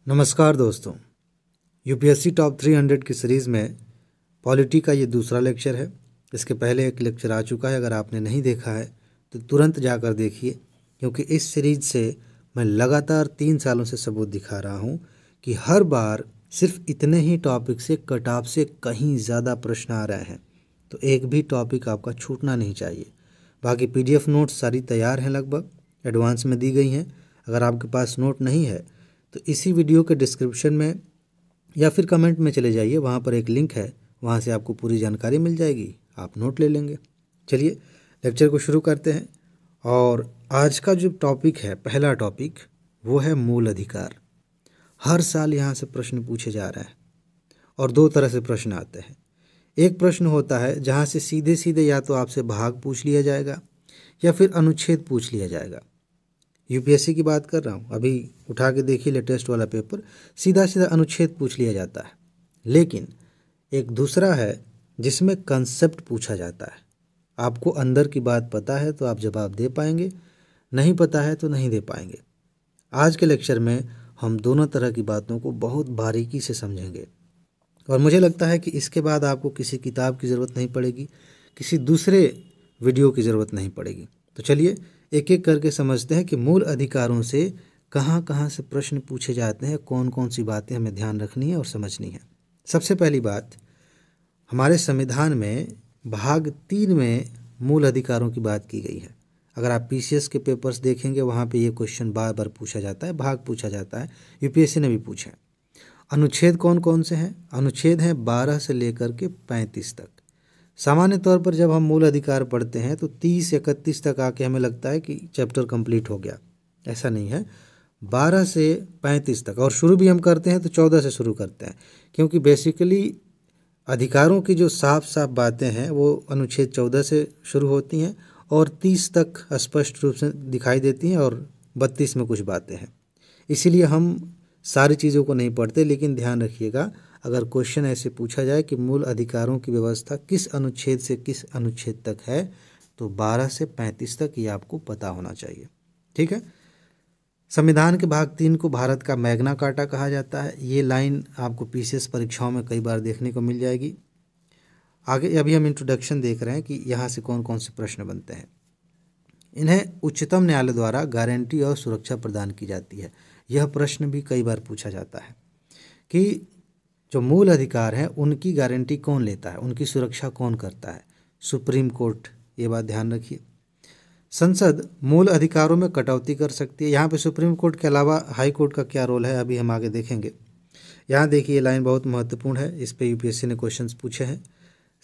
नमस्कार दोस्तों, UPSC top 300 की सीरीज़ में पॉलिटी का ये दूसरा लेक्चर है। इसके पहले एक लेक्चर आ चुका है। अगर आपने नहीं देखा है तो तुरंत जाकर देखिए, क्योंकि इस सीरीज़ से मैं लगातार 3 सालों से सबूत दिखा रहा हूँ कि हर बार सिर्फ इतने ही टॉपिक से कट ऑफ से कहीं ज़्यादा प्रश्न आ रहे हैं, तो एक भी टॉपिक आपका छूटना नहीं चाहिए। बाकी पीडीएफ नोट्स सारी तैयार हैं, लगभग एडवांस में दी गई हैं। अगर आपके पास नोट नहीं है तो इसी वीडियो के डिस्क्रिप्शन में या फिर कमेंट में चले जाइए, वहाँ पर एक लिंक है, वहाँ से आपको पूरी जानकारी मिल जाएगी, आप नोट ले लेंगे। चलिए लेक्चर को शुरू करते हैं। और आज का जो टॉपिक है, पहला टॉपिक, वो है मूल अधिकार। हर साल यहाँ से प्रश्न पूछे जा रहे हैं और दो तरह से प्रश्न आते हैं। एक प्रश्न होता है जहाँ से सीधे सीधे या तो आपसे भाग पूछ लिया जाएगा या फिर अनुच्छेद पूछ लिया जाएगा। यूपीएससी की बात कर रहा हूँ, अभी उठा के देखिए लेटेस्ट वाला पेपर, सीधा सीधा अनुच्छेद पूछ लिया जाता है। लेकिन एक दूसरा है जिसमें कंसेप्ट पूछा जाता है। आपको अंदर की बात पता है तो आप जवाब दे पाएंगे, नहीं पता है तो नहीं दे पाएंगे। आज के लेक्चर में हम दोनों तरह की बातों को बहुत बारीकी से समझेंगे और मुझे लगता है कि इसके बाद आपको किसी किताब की ज़रूरत नहीं पड़ेगी, किसी दूसरे वीडियो की ज़रूरत नहीं पड़ेगी। तो चलिए एक एक करके समझते हैं कि मूल अधिकारों से कहाँ कहाँ से प्रश्न पूछे जाते हैं, कौन कौन सी बातें हमें ध्यान रखनी है और समझनी है। सबसे पहली बात, हमारे संविधान में भाग 3 में मूल अधिकारों की बात की गई है। अगर आप पीसीएस के पेपर्स देखेंगे, वहाँ पे ये क्वेश्चन बार बार पूछा जाता है, भाग पूछा जाता है, यूपीएससी ने भी पूछा है। अनुच्छेद कौन कौन से हैं? अनुच्छेद हैं 12 से लेकर के 35 तक। सामान्य तौर पर जब हम मूल अधिकार पढ़ते हैं तो 30-31 तक आके हमें लगता है कि चैप्टर कंप्लीट हो गया। ऐसा नहीं है, 12 से 35 तक। और शुरू भी हम करते हैं तो 14 से शुरू करते हैं, क्योंकि बेसिकली अधिकारों की जो साफ साफ बातें हैं वो अनुच्छेद 14 से शुरू होती हैं और 30 तक स्पष्ट रूप से दिखाई देती हैं और 32 में कुछ बातें हैं। इसीलिए हम सारी चीज़ों को नहीं पढ़ते। लेकिन ध्यान रखिएगा, अगर क्वेश्चन ऐसे पूछा जाए कि मूल अधिकारों की व्यवस्था किस अनुच्छेद से किस अनुच्छेद तक है, तो 12 से 35 तक ये आपको पता होना चाहिए। ठीक है। संविधान के भाग 3 को भारत का मैग्ना कार्टा कहा जाता है। ये लाइन आपको पीसीएस परीक्षाओं में कई बार देखने को मिल जाएगी। आगे अभी हम इंट्रोडक्शन देख रहे हैं कि यहाँ से कौन कौन से प्रश्न बनते हैं। इन्हें उच्चतम न्यायालय द्वारा गारंटी और सुरक्षा प्रदान की जाती है। यह प्रश्न भी कई बार पूछा जाता है कि जो मूल अधिकार हैं उनकी गारंटी कौन लेता है, उनकी सुरक्षा कौन करता है? Supreme court. ये बात ध्यान रखिए। संसद मूल अधिकारों में कटौती कर सकती है। यहाँ पे सुप्रीम कोर्ट के अलावा हाई कोर्ट का क्या रोल है, अभी हम आगे देखेंगे। यहाँ देखिए, ये लाइन बहुत महत्वपूर्ण है, इस पे यूपीएससी ने क्वेश्चंस पूछे हैं।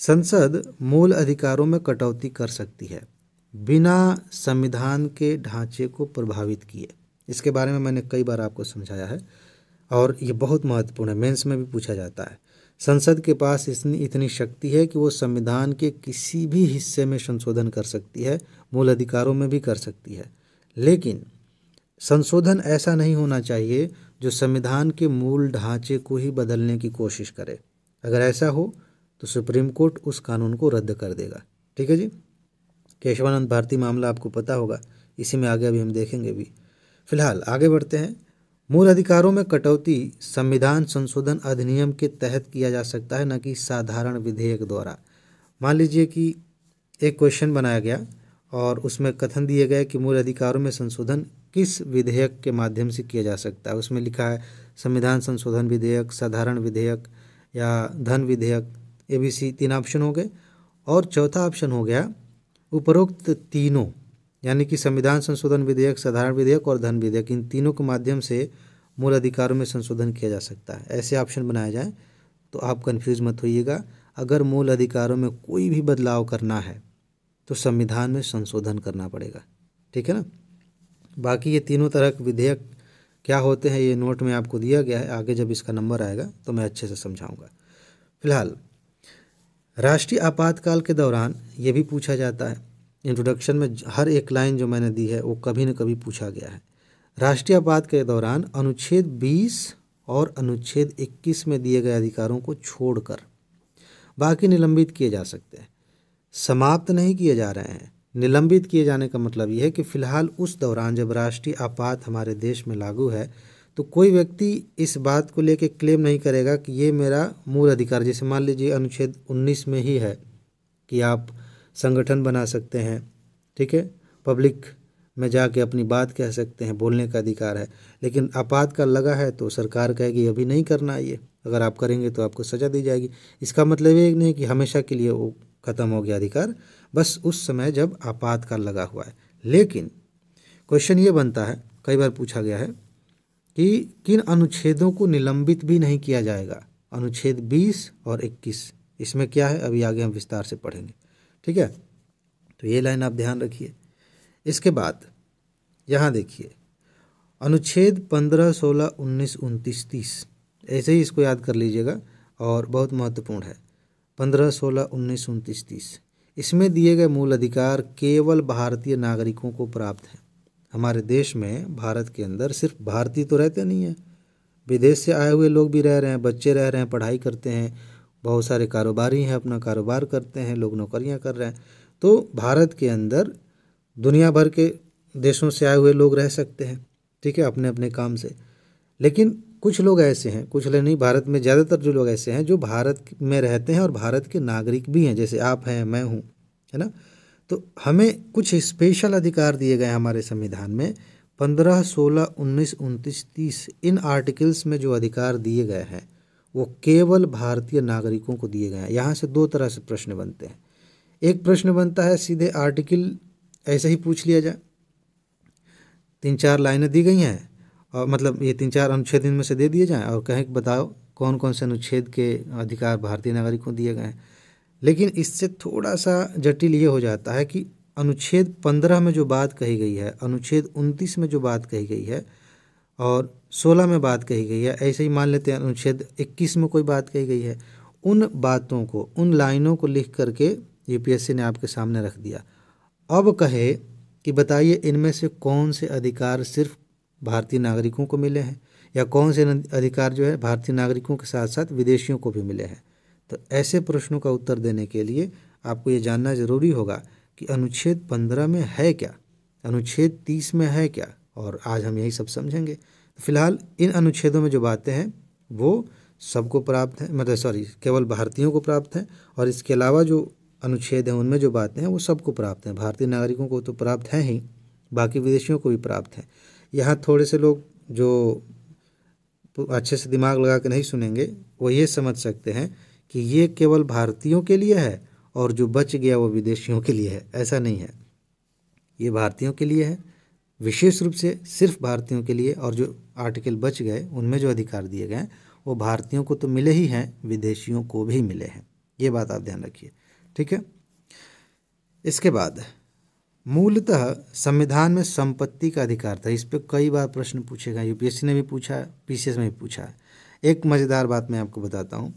संसद मूल अधिकारों में कटौती कर सकती है बिना संविधान के ढांचे को प्रभावित किए। इसके बारे में मैंने कई बार आपको समझाया है और ये बहुत महत्वपूर्ण है, मेंस में भी पूछा जाता है। संसद के पास इतनी शक्ति है कि वो संविधान के किसी भी हिस्से में संशोधन कर सकती है, मूल अधिकारों में भी कर सकती है। लेकिन संशोधन ऐसा नहीं होना चाहिए जो संविधान के मूल ढांचे को ही बदलने की कोशिश करे। अगर ऐसा हो तो सुप्रीम कोर्ट उस कानून को रद्द कर देगा। ठीक है जी। केशवानंद भारती मामला आपको पता होगा, इसी में आगे अभी हम देखेंगे भी। फिलहाल आगे बढ़ते हैं। मूल अधिकारों में कटौती संविधान संशोधन अधिनियम के तहत किया जा सकता है, न कि साधारण विधेयक द्वारा। मान लीजिए कि एक क्वेश्चन बनाया गया और उसमें कथन दिए गए कि मूल अधिकारों में संशोधन किस विधेयक के माध्यम से किया जा सकता है। उसमें लिखा है संविधान संशोधन विधेयक, साधारण विधेयक या धन विधेयक। ABC 3 ऑप्शन हो गए। और चौथा ऑप्शन हो गया उपरोक्त तीनों, यानी कि संविधान संशोधन विधेयक, साधारण विधेयक और धन विधेयक, इन तीनों के माध्यम से मूल अधिकारों में संशोधन किया जा सकता है। ऐसे ऑप्शन बनाए जाएं तो आप कंफ्यूज मत होइएगा। अगर मूल अधिकारों में कोई भी बदलाव करना है तो संविधान में संशोधन करना पड़ेगा। ठीक है ना। बाकी ये तीनों तरह के विधेयक क्या होते हैं ये नोट में आपको दिया गया है, आगे जब इसका नंबर आएगा तो मैं अच्छे से समझाऊंगा। फिलहाल राष्ट्रीय आपातकाल के दौरान ये भी पूछा जाता है। इंट्रोडक्शन में हर एक लाइन जो मैंने दी है वो कभी न कभी पूछा गया है। राष्ट्रीय आपात के दौरान अनुच्छेद 20 और अनुच्छेद 21 में दिए गए अधिकारों को छोड़कर बाकी निलंबित किए जा सकते हैं। समाप्त नहीं किए जा रहे हैं। निलंबित किए जाने का मतलब यह है कि फिलहाल उस दौरान जब राष्ट्रीय आपात हमारे देश में लागू है तो कोई व्यक्ति इस बात को लेके क्लेम नहीं करेगा कि ये मेरा मूल अधिकार, जैसे मान लीजिए अनुच्छेद 19 में ही है कि आप संगठन बना सकते हैं, ठीक है, पब्लिक में जाके अपनी बात कह सकते हैं, बोलने का अधिकार है, लेकिन आपातकाल लगा है तो सरकार कहेगी अभी नहीं करना ये, अगर आप करेंगे तो आपको सज़ा दी जाएगी। इसका मतलब ये नहीं कि हमेशा के लिए वो ख़त्म हो गया अधिकार, बस उस समय जब आपातकाल लगा हुआ है। लेकिन क्वेश्चन ये बनता है, कई बार पूछा गया है कि किन अनुच्छेदों को निलंबित भी नहीं किया जाएगा। अनुच्छेद 20 और 21, इसमें क्या है अभी आगे हम विस्तार से पढ़ेंगे, ठीक है। तो ये लाइन आप ध्यान रखिए। इसके बाद यहाँ देखिए अनुच्छेद 15, 16, 19, 29, 30, ऐसे ही इसको याद कर लीजिएगा और बहुत महत्वपूर्ण है। 15, 16, 19, 29, 30 इसमें दिए गए मूल अधिकार केवल भारतीय नागरिकों को प्राप्त हैं। हमारे देश में, भारत के अंदर सिर्फ भारतीय तो रहते नहीं हैं, विदेश से आए हुए लोग भी रह रहे हैं, बच्चे रह रहे हैं, पढ़ाई करते हैं, बहुत सारे कारोबारी हैं, अपना कारोबार करते हैं, लोग नौकरियां कर रहे हैं। तो भारत के अंदर दुनिया भर के देशों से आए हुए लोग रह सकते हैं, ठीक है, अपने अपने काम से। लेकिन कुछ लोग ऐसे हैं, कुछ लोग नहीं, भारत में ज़्यादातर जो लोग ऐसे हैं जो भारत में रहते हैं और भारत के नागरिक भी हैं, जैसे आप हैं, मैं हूँ, है ना। तो हमें कुछ स्पेशल अधिकार दिए गए हैं हमारे संविधान में। 15, 16, 19, 29, 30 इन आर्टिकल्स में जो अधिकार दिए गए हैं वो केवल भारतीय नागरिकों को दिए गए हैं। यहाँ से दो तरह से प्रश्न बनते हैं। एक प्रश्न बनता है सीधे आर्टिकल ऐसे ही पूछ लिया जाए, 3-4 लाइनें दी गई हैं और मतलब ये 3-4 अनुच्छेद इनमें से दे दिए जाएं और कहें कि बताओ कौन कौन से अनुच्छेद के अधिकार भारतीय नागरिकों को दिए गए हैं। लेकिन इससे थोड़ा सा जटिल ये हो जाता है कि अनुच्छेद 15 में जो बात कही गई है, अनुच्छेद 29 में जो बात कही गई है और 16 में बात कही गई है, ऐसे ही मान लेते हैं अनुच्छेद 21 में कोई बात कही गई है, उन बातों को, उन लाइनों को लिख करके यूपीएससी ने आपके सामने रख दिया। अब कहे कि बताइए इनमें से कौन से अधिकार सिर्फ भारतीय नागरिकों को मिले हैं या कौन से अधिकार जो है भारतीय नागरिकों के साथ साथ विदेशियों को भी मिले हैं। तो ऐसे प्रश्नों का उत्तर देने के लिए आपको ये जानना ज़रूरी होगा कि अनुच्छेद 15 में है क्या, अनुच्छेद 30 में है क्या, और आज हम यही सब समझेंगे। तो फिलहाल इन अनुच्छेदों में जो बातें हैं वो सबको प्राप्त हैं, मतलब केवल भारतीयों को प्राप्त हैं, और इसके अलावा जो अनुच्छेद हैं उनमें जो बातें हैं वो सबको प्राप्त हैं। भारतीय नागरिकों को तो प्राप्त हैं ही, बाकी विदेशियों को भी प्राप्त हैं। यहाँ थोड़े से लोग जो अच्छे से दिमाग लगा के नहीं सुनेंगे वो ये समझ सकते हैं कि ये केवल भारतीयों के लिए है और जो बच गया वो विदेशियों के लिए है। ऐसा नहीं है, ये भारतीयों के लिए है, विशेष रूप से सिर्फ भारतीयों के लिए, और जो आर्टिकल बच गए उनमें जो अधिकार दिए गए वो भारतीयों को तो मिले ही हैं, विदेशियों को भी मिले हैं। ये बात आप ध्यान रखिए, ठीक है। इसके बाद मूलतः संविधान में संपत्ति का अधिकार था। इस पे कई बार प्रश्न पूछेगा, यूपीएससी ने भी पूछा है, पीसीएस में भी पूछा है। एक मज़ेदार बात मैं आपको बताता हूँ,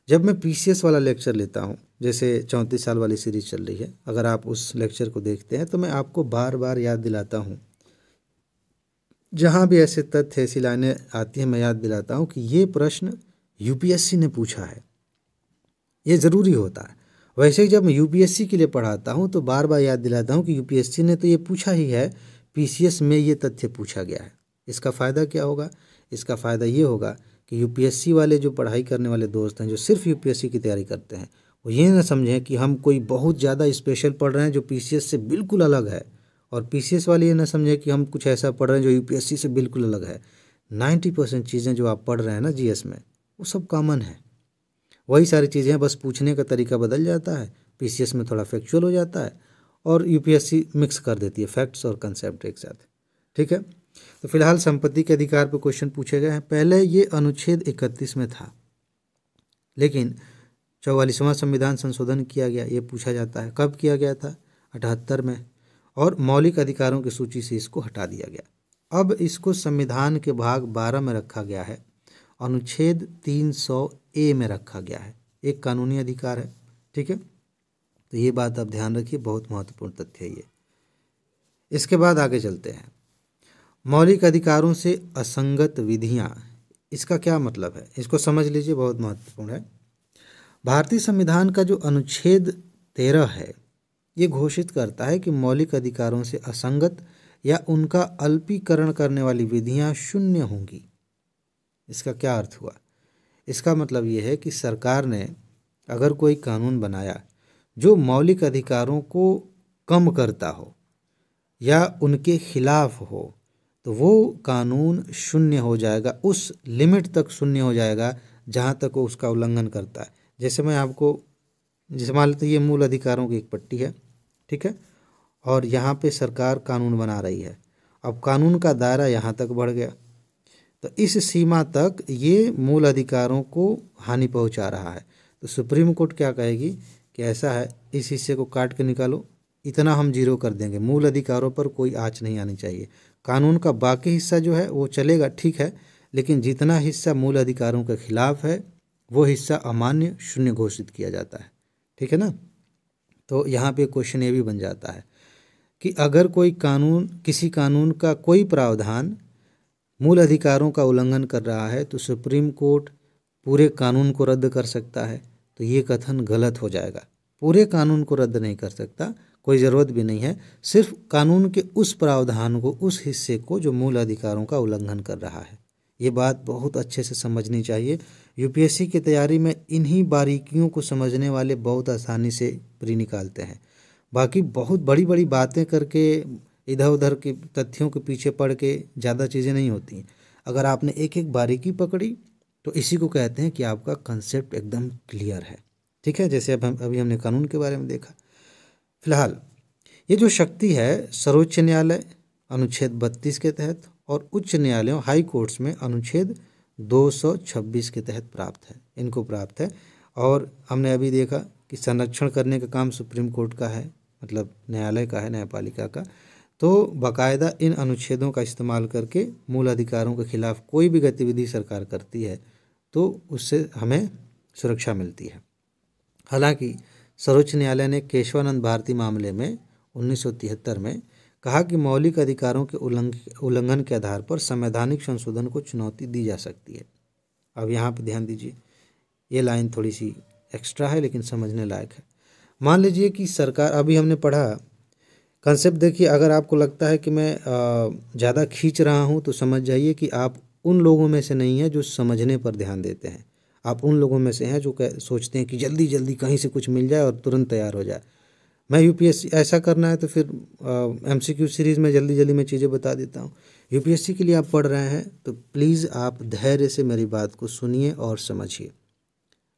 जब मैं पीसीएस वाला लेक्चर लेता हूँ, जैसे 34 साल वाली सीरीज चल रही है, अगर आप उस लेक्चर को देखते हैं तो मैं आपको बार बार याद दिलाता हूँ, जहाँ भी ऐसे तथ्य, ऐसी लाइनें आती हैं, मैं याद दिलाता हूँ कि ये प्रश्न यूपीएससी ने पूछा है, ये ज़रूरी होता है। वैसे ही जब मैं यूपीएससी के लिए पढ़ाता हूँ तो बार बार याद दिलाता हूँ कि यूपीएससी ने तो ये पूछा ही है, पीसीएस में ये तथ्य पूछा गया है। इसका फ़ायदा क्या होगा? इसका फ़ायदा ये होगा कि यूपीएससी वाले जो पढ़ाई करने वाले दोस्त हैं, जो सिर्फ यूपीएससी की तैयारी करते हैं, वो ये ना समझें कि हम कोई बहुत ज़्यादा स्पेशल पढ़ रहे हैं जो पीसीएस से बिल्कुल अलग है, और पीसीएस वाले ये ना समझें कि हम कुछ ऐसा पढ़ रहे हैं जो यूपीएससी से बिल्कुल अलग है। 90% चीज़ें जो आप पढ़ रहे हैं ना जीएस में, वो सब कॉमन है, वही सारी चीज़ें, बस पूछने का तरीका बदल जाता है। पीसीएस में थोड़ा फैक्चुअल हो जाता है और यूपीएससी मिक्स कर देती है फैक्ट्स और कंसेप्ट एक साथ, ठीक है। तो फिलहाल संपत्ति के अधिकार पर क्वेश्चन पूछे गए हैं। पहले ये अनुच्छेद 31 में था, लेकिन 44वां संविधान संशोधन किया गया, ये पूछा जाता है कब किया गया था? 78 में, और मौलिक अधिकारों की सूची से इसको हटा दिया गया। अब इसको संविधान के भाग 12 में रखा गया है, अनुच्छेद 300A में रखा गया है, एक कानूनी अधिकार है, ठीक है। तो ये बात आप ध्यान रखिए, बहुत महत्वपूर्ण तथ्य है ये। इसके बाद आगे चलते हैं, मौलिक अधिकारों से असंगत विधियां, इसका क्या मतलब है, इसको समझ लीजिए, बहुत महत्वपूर्ण है। भारतीय संविधान का जो अनुच्छेद 13 है, ये घोषित करता है कि मौलिक अधिकारों से असंगत या उनका अल्पीकरण करने वाली विधियां शून्य होंगी। इसका क्या अर्थ हुआ? इसका मतलब ये है कि सरकार ने अगर कोई कानून बनाया जो मौलिक अधिकारों को कम करता हो या उनके खिलाफ हो, तो वो कानून शून्य हो जाएगा, उस लिमिट तक शून्य हो जाएगा जहाँ तक वो उसका उल्लंघन करता है। जैसे मैं आपको, जैसे मान लेते ये मूल अधिकारों की एक पट्टी है, ठीक है, और यहाँ पे सरकार कानून बना रही है। अब कानून का दायरा यहाँ तक बढ़ गया, तो इस सीमा तक ये मूल अधिकारों को हानि पहुँचा रहा है। तो सुप्रीम कोर्ट क्या कहेगी कि ऐसा है, इस हिस्से को काट के निकालो, इतना हम जीरो कर देंगे, मूल अधिकारों पर कोई आँच नहीं आनी चाहिए। कानून का बाकी हिस्सा जो है वो चलेगा, ठीक है, लेकिन जितना हिस्सा मूल अधिकारों के खिलाफ है वो हिस्सा अमान्य, शून्य घोषित किया जाता है, ठीक है ना। तो यहाँ पे क्वेश्चन ये भी बन जाता है कि अगर कोई कानून, किसी कानून का कोई प्रावधान मूल अधिकारों का उल्लंघन कर रहा है तो सुप्रीम कोर्ट पूरे कानून को रद्द कर सकता है। तो ये कथन गलत हो जाएगा। पूरे कानून को रद्द नहीं कर सकता, कोई ज़रूरत भी नहीं है, सिर्फ कानून के उस प्रावधान को, उस हिस्से को जो मूल अधिकारों का उल्लंघन कर रहा है। ये बात बहुत अच्छे से समझनी चाहिए। यूपीएससी की तैयारी में इन्हीं बारीकियों को समझने वाले बहुत आसानी से प्री निकालते हैं। बाकी बहुत बड़ी बड़ी बातें करके, इधर उधर के तथ्यों के पीछे पड़ के ज़्यादा चीज़ें नहीं होती हैं। अगर आपने एक एक बारीकी पकड़ी तो इसी को कहते हैं कि आपका कंसेप्ट एकदम क्लियर है, ठीक है। जैसे अब अभी हमने कानून के बारे में देखा। फिलहाल ये जो शक्ति है सर्वोच्च न्यायालय अनुच्छेद 32 के तहत और उच्च न्यायालयों, हाई कोर्ट्स में अनुच्छेद 226 के तहत प्राप्त है, इनको प्राप्त है। और हमने अभी देखा कि संरक्षण करने का काम सुप्रीम कोर्ट का है, मतलब न्यायालय का है, न्यायपालिका का। तो बाकायदा इन अनुच्छेदों का इस्तेमाल करके मूल अधिकारों के खिलाफ कोई भी गतिविधि सरकार करती है तो उससे हमें सुरक्षा मिलती है। हालांकि सर्वोच्च न्यायालय ने केशवानंद भारती मामले में 1973 में कहा कि मौलिक अधिकारों के उल्लंघन के आधार पर संवैधानिक संशोधन को चुनौती दी जा सकती है। अब यहाँ पे ध्यान दीजिए, ये लाइन थोड़ी सी एक्स्ट्रा है लेकिन समझने लायक है। मान लीजिए कि सरकार, अभी हमने पढ़ा कंसेप्ट, देखिए अगर आपको लगता है कि मैं ज़्यादा खींच रहा हूँ तो समझ जाइए कि आप उन लोगों में से नहीं हैं जो समझने पर ध्यान देते हैं। आप उन लोगों में से हैं जो सोचते हैं कि जल्दी जल्दी कहीं से कुछ मिल जाए और तुरंत तैयार हो जाए। मैं यूपीएससी ऐसा करना है तो फिर एमसीक्यू सीरीज़ में जल्दी जल्दी मैं चीज़ें बता देता हूँ। यूपीएससी के लिए आप पढ़ रहे हैं तो प्लीज़ आप धैर्य से मेरी बात को सुनिए और समझिए।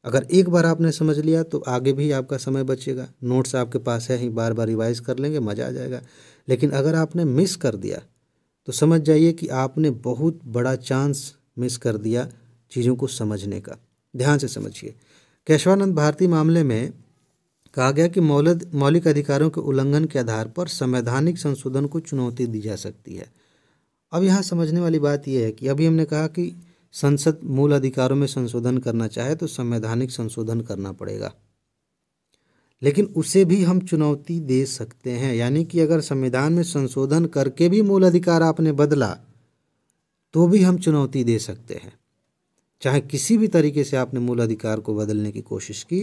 अगर एक बार आपने समझ लिया तो आगे भी आपका समय बचेगा। नोट्स आपके पास है ही, बार बार रिवाइज कर लेंगे, मज़ा आ जाएगा। लेकिन अगर आपने मिस कर दिया तो समझ जाइए कि आपने बहुत बड़ा चांस मिस कर दिया चीज़ों को समझने का। ध्यान से समझिए। केशवानंद भारती मामले में कहा गया कि मौलिक अधिकारों के उल्लंघन के आधार पर संवैधानिक संशोधन को चुनौती दी जा सकती है। अब यहाँ समझने वाली बात यह है कि अभी हमने कहा कि संसद मूल अधिकारों में संशोधन करना चाहे तो संवैधानिक संशोधन करना पड़ेगा, लेकिन उसे भी हम चुनौती दे सकते हैं। यानी कि अगर संविधान में संशोधन करके भी मूल अधिकार आपने बदला तो भी हम चुनौती दे सकते हैं। चाहे किसी भी तरीके से आपने मूल अधिकार को बदलने की कोशिश की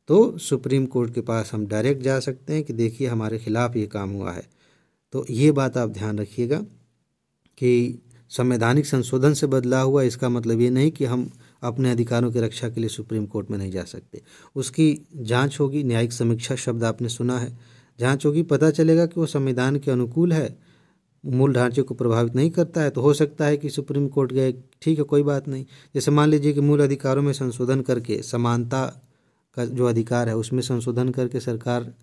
तो सुप्रीम कोर्ट के पास हम डायरेक्ट जा सकते हैं कि देखिए हमारे खिलाफ ये काम हुआ है। तो ये बात आप ध्यान रखिएगा कि संवैधानिक संशोधन से बदला हुआ, इसका मतलब ये नहीं कि हम अपने अधिकारों की रक्षा के लिए सुप्रीम कोर्ट में नहीं जा सकते। उसकी जांच होगी, न्यायिक समीक्षा शब्द आपने सुना है, जांच होगी, पता चलेगा कि वो संविधान के अनुकूल है, मूल ढांचे को प्रभावित नहीं करता है, तो हो सकता है कि सुप्रीम कोर्ट गए, ठीक है कोई बात नहीं। जैसे मान लीजिए कि मूल अधिकारों में संशोधन करके समानता का जो अधिकार है उसमें संशोधन करके सरकार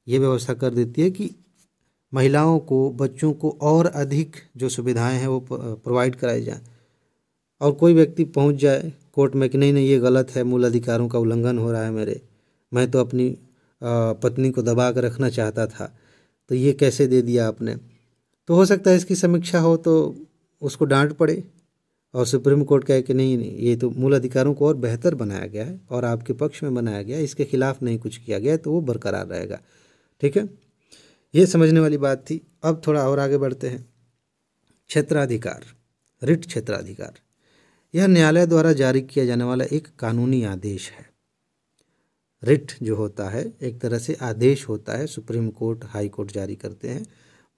ये व्यवस्था कर देती है कि महिलाओं को, बच्चों को और अधिक जो सुविधाएं हैं वो प्रोवाइड कराई जाए, और कोई व्यक्ति पहुंच जाए कोर्ट में कि नहीं नहीं ये गलत है, मूल अधिकारों का उल्लंघन हो रहा है मेरे, मैं तो अपनी पत्नी को दबा कर रखना चाहता था, तो ये कैसे दे दिया आपने। तो हो सकता है इसकी समीक्षा हो तो उसको डांट पड़े और सुप्रीम कोर्ट कहे कि नहीं नहीं ये तो मूल अधिकारों को और बेहतर बनाया गया है और आपके पक्ष में बनाया गया है, इसके खिलाफ नहीं कुछ किया गया है, तो वो बरकरार रहेगा। ठीक है, ये समझने वाली बात थी। अब थोड़ा और आगे बढ़ते हैं। क्षेत्राधिकार, रिट क्षेत्राधिकार, यह न्यायालय द्वारा जारी किया जाने वाला एक कानूनी आदेश है। रिट जो होता है एक तरह से आदेश होता है, सुप्रीम कोर्ट, हाई कोर्ट जारी करते हैं।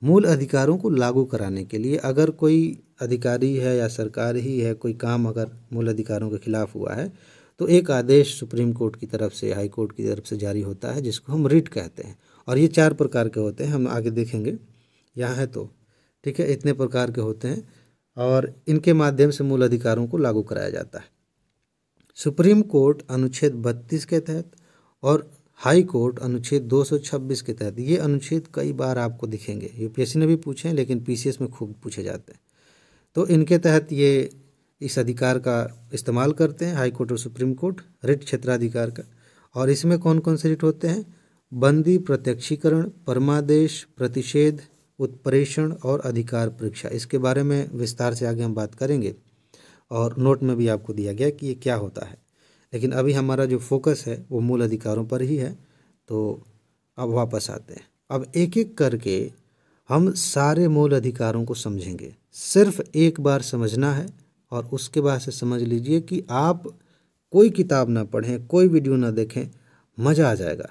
मूल अधिकारों को लागू कराने के लिए अगर कोई अधिकारी है या सरकार ही है, कोई काम अगर मूल अधिकारों के खिलाफ हुआ है तो एक आदेश सुप्रीम कोर्ट की तरफ से, हाई कोर्ट की तरफ से जारी होता है, जिसको हम रिट कहते हैं। और ये 4 प्रकार के होते हैं, हम आगे देखेंगे, यहाँ है तो ठीक है, इतने प्रकार के होते हैं और इनके माध्यम से मूल अधिकारों को लागू कराया जाता है। सुप्रीम कोर्ट अनुच्छेद 32 के तहत और हाई कोर्ट अनुच्छेद 226 के तहत, ये अनुच्छेद कई बार आपको दिखेंगे, यूपीएससी ने भी पूछे हैं लेकिन पीसीएस में खूब पूछे जाते हैं। तो इनके तहत ये इस अधिकार का इस्तेमाल करते हैं हाई कोर्ट और सुप्रीम कोर्ट, रिट क्षेत्राधिकार का। और इसमें कौन कौन से रिट होते हैं? बंदी, प्रत्यक्षीकरण, परमादेश, प्रतिषेध, उत्प्रेषण और अधिकार परीक्षा। इसके बारे में विस्तार से आगे हम बात करेंगे और नोट में भी आपको दिया गया कि ये क्या होता है, लेकिन अभी हमारा जो फोकस है वो मूल अधिकारों पर ही है। तो अब वापस आते हैं, अब एक एक करके हम सारे मूल अधिकारों को समझेंगे। सिर्फ एक बार समझना है और उसके बाद से समझ लीजिए कि आप कोई किताब ना पढ़ें, कोई वीडियो ना देखें, मज़ा आ जाएगा।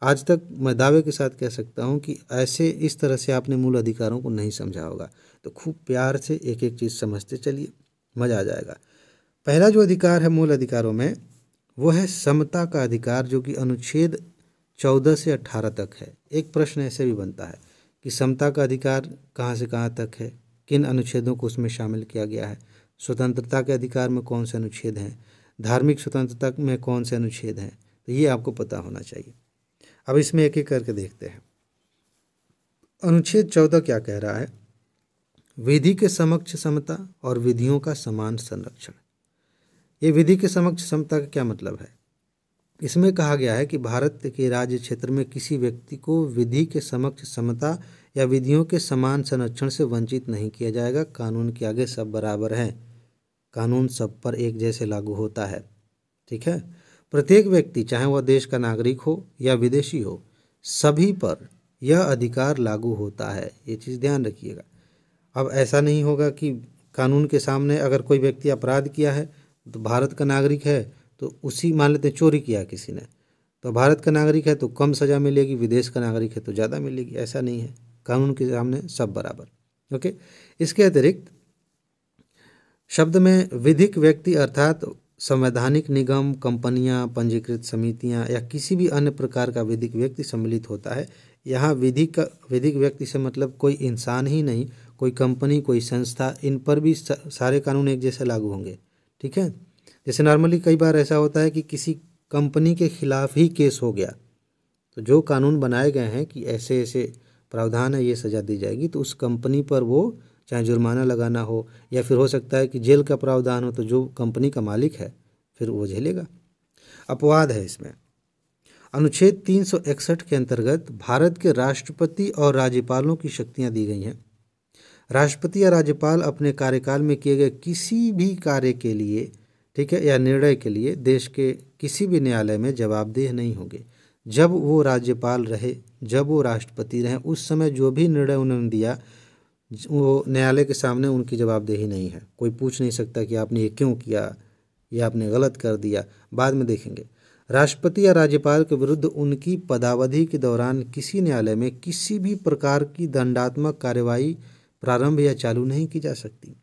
आज तक मैं दावे के साथ कह सकता हूं कि ऐसे इस तरह से आपने मूल अधिकारों को नहीं समझा होगा। तो खूब प्यार से एक एक चीज़ समझते चलिए, मज़ा आ जाएगा। पहला जो अधिकार है मूल अधिकारों में वो है समता का अधिकार, जो कि अनुच्छेद 14 से 18 तक है। एक प्रश्न ऐसे भी बनता है कि समता का अधिकार कहाँ से कहाँ तक है, किन अनुच्छेदों को उसमें शामिल किया गया है, स्वतंत्रता के अधिकार में कौन से अनुच्छेद हैं, धार्मिक स्वतंत्रता में कौन से अनुच्छेद हैं, तो ये आपको पता होना चाहिए। अब इसमें एक एक करके देखते हैं। अनुच्छेद 14 क्या कह रहा है? विधि के समक्ष समता और विधियों का समान संरक्षण। ये विधि के समक्ष समता का क्या मतलब है? इसमें कहा गया है कि भारत के राज्य क्षेत्र में किसी व्यक्ति को विधि के समक्ष समता या विधियों के समान संरक्षण से वंचित नहीं किया जाएगा। कानून के आगे सब बराबर हैं, कानून सब पर एक जैसे लागू होता है। ठीक है, प्रत्येक व्यक्ति चाहे वह देश का नागरिक हो या विदेशी हो, सभी पर यह अधिकार लागू होता है। ये चीज़ ध्यान रखिएगा। अब ऐसा नहीं होगा कि कानून के सामने अगर कोई व्यक्ति अपराध किया है तो भारत का नागरिक है तो उसी, मान लेते चोरी किया किसी ने, तो भारत का नागरिक है तो कम सज़ा मिलेगी, विदेश का नागरिक है तो ज़्यादा मिलेगी। ऐसा नहीं है, कानून के सामने सब बराबर। ओके, इसके अतिरिक्त शब्द में विधिक व्यक्ति अर्थात संवैधानिक निगम, कंपनियां, पंजीकृत समितियां या किसी भी अन्य प्रकार का विधिक व्यक्ति सम्मिलित होता है। यहाँ विधिक व्यक्ति से मतलब कोई इंसान ही नहीं, कोई कंपनी, कोई संस्था, इन पर भी सारे कानून एक जैसे लागू होंगे। ठीक है, जैसे नॉर्मली कई बार ऐसा होता है कि किसी कंपनी के खिलाफ ही केस हो गया, तो जो कानून बनाए गए हैं कि ऐसे ऐसे प्रावधान है, ये सज़ा दी जाएगी, तो उस कंपनी पर वो चाहे जुर्माना लगाना हो या फिर हो सकता है कि जेल का प्रावधान हो, तो जो कंपनी का मालिक है फिर वो झेलेगा। अपवाद है इसमें। अनुच्छेद 361 के अंतर्गत भारत के राष्ट्रपति और राज्यपालों की शक्तियां दी गई हैं। राष्ट्रपति या राज्यपाल अपने कार्यकाल में किए गए किसी भी कार्य के लिए, ठीक है, या निर्णय के लिए देश के किसी भी न्यायालय में जवाबदेह नहीं होंगे। जब वो राज्यपाल रहे, जब वो राष्ट्रपति रहे, उस समय जो भी निर्णय उन्होंने दिया वो न्यायालय के सामने उनकी जवाबदेही नहीं है। कोई पूछ नहीं सकता कि आपने ये क्यों किया, ये आपने गलत कर दिया। बाद में देखेंगे। राष्ट्रपति या राज्यपाल के विरुद्ध उनकी पदावधि के दौरान किसी न्यायालय में किसी भी प्रकार की दंडात्मक कार्यवाही प्रारंभ या चालू नहीं की जा सकती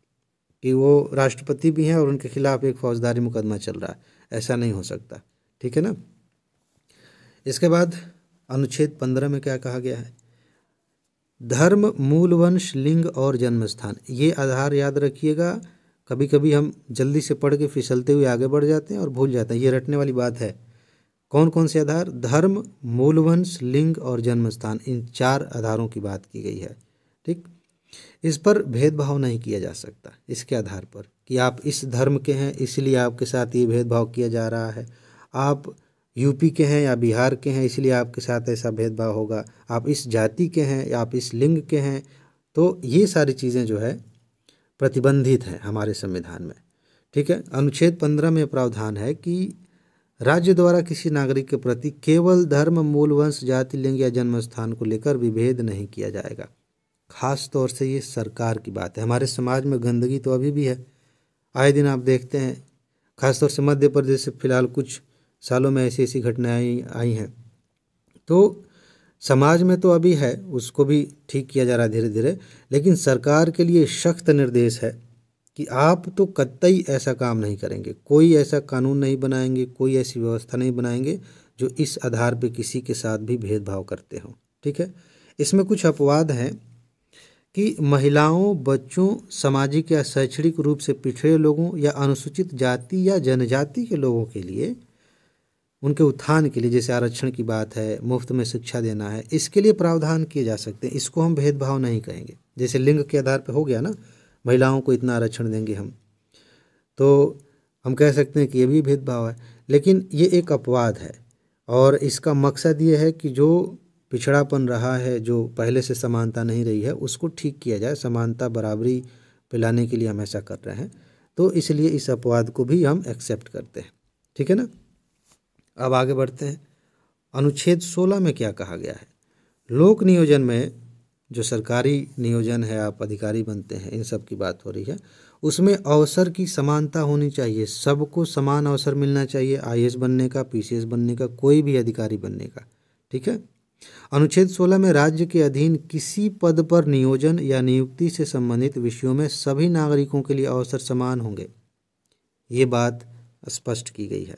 कि वो राष्ट्रपति भी हैं और उनके खिलाफ एक फौजदारी मुकदमा चल रहा है, ऐसा नहीं हो सकता। ठीक है ना। इसके बाद अनुच्छेद 15 में क्या कहा गया है? धर्म, मूलवंश, लिंग और जन्मस्थान। ये आधार याद रखिएगा। कभी कभी हम जल्दी से पढ़ के फिसलते हुए आगे बढ़ जाते हैं और भूल जाते हैं, ये रटने वाली बात है। कौन कौन से आधार? धर्म, मूलवंश, लिंग और जन्मस्थान, इन 4 आधारों की बात की गई है। ठीक, इस पर भेदभाव नहीं किया जा सकता इसके आधार पर कि आप इस धर्म के हैं इसलिए आपके साथ ये भेदभाव किया जा रहा है, आप यूपी के हैं या बिहार के हैं इसलिए आपके साथ ऐसा भेदभाव होगा, आप इस जाति के हैं या आप इस लिंग के हैं। तो ये सारी चीज़ें जो है प्रतिबंधित हैं हमारे संविधान में। ठीक है, अनुच्छेद 15 में प्रावधान है कि राज्य द्वारा किसी नागरिक के प्रति केवल धर्म, मूलवंश, जाति, लिंग या जन्मस्थान को लेकर विभेद नहीं किया जाएगा। खास तौर से ये सरकार की बात है। हमारे समाज में गंदगी तो अभी भी है, आए दिन आप देखते हैं। खासतौर से मध्य प्रदेश से फिलहाल कुछ सालों में ऐसी ऐसी घटनाएं आई हैं। तो समाज में तो अभी है, उसको भी ठीक किया जा रहा है धीरे धीरे, लेकिन सरकार के लिए सख्त निर्देश है कि आप तो कतई ऐसा काम नहीं करेंगे, कोई ऐसा कानून नहीं बनाएंगे, कोई ऐसी व्यवस्था नहीं बनाएंगे जो इस आधार पे किसी के साथ भी भेदभाव करते हों। ठीक है, इसमें कुछ अपवाद हैं कि महिलाओं, बच्चों, सामाजिक या शैक्षणिक रूप से पिछड़े लोगों या अनुसूचित जाति या जनजाति के लोगों के लिए, उनके उत्थान के लिए, जैसे आरक्षण की बात है, मुफ्त में शिक्षा देना है, इसके लिए प्रावधान किए जा सकते हैं। इसको हम भेदभाव नहीं कहेंगे। जैसे लिंग के आधार पर हो गया ना, महिलाओं को इतना आरक्षण देंगे हम, तो हम कह सकते हैं कि ये भी भेदभाव है, लेकिन ये एक अपवाद है और इसका मकसद ये है कि जो पिछड़ापन रहा है, जो पहले से समानता नहीं रही है, उसको ठीक किया जाए। समानता, बराबरी पे लाने के लिए हम ऐसा कर रहे हैं, तो इसलिए इस अपवाद को भी हम एक्सेप्ट करते हैं। ठीक है ना। अब आगे बढ़ते हैं। अनुच्छेद 16 में क्या कहा गया है? लोक नियोजन में जो सरकारी नियोजन है, आप अधिकारी बनते हैं, इन सब की बात हो रही है, उसमें अवसर की समानता होनी चाहिए, सबको समान अवसर मिलना चाहिए, आईएएस बनने का, पीसीएस बनने का, कोई भी अधिकारी बनने का। ठीक है। अनुच्छेद 16 में राज्य के अधीन किसी पद पर नियोजन या नियुक्ति से संबंधित विषयों में सभी नागरिकों के लिए अवसर समान होंगे, ये बात स्पष्ट की गई है।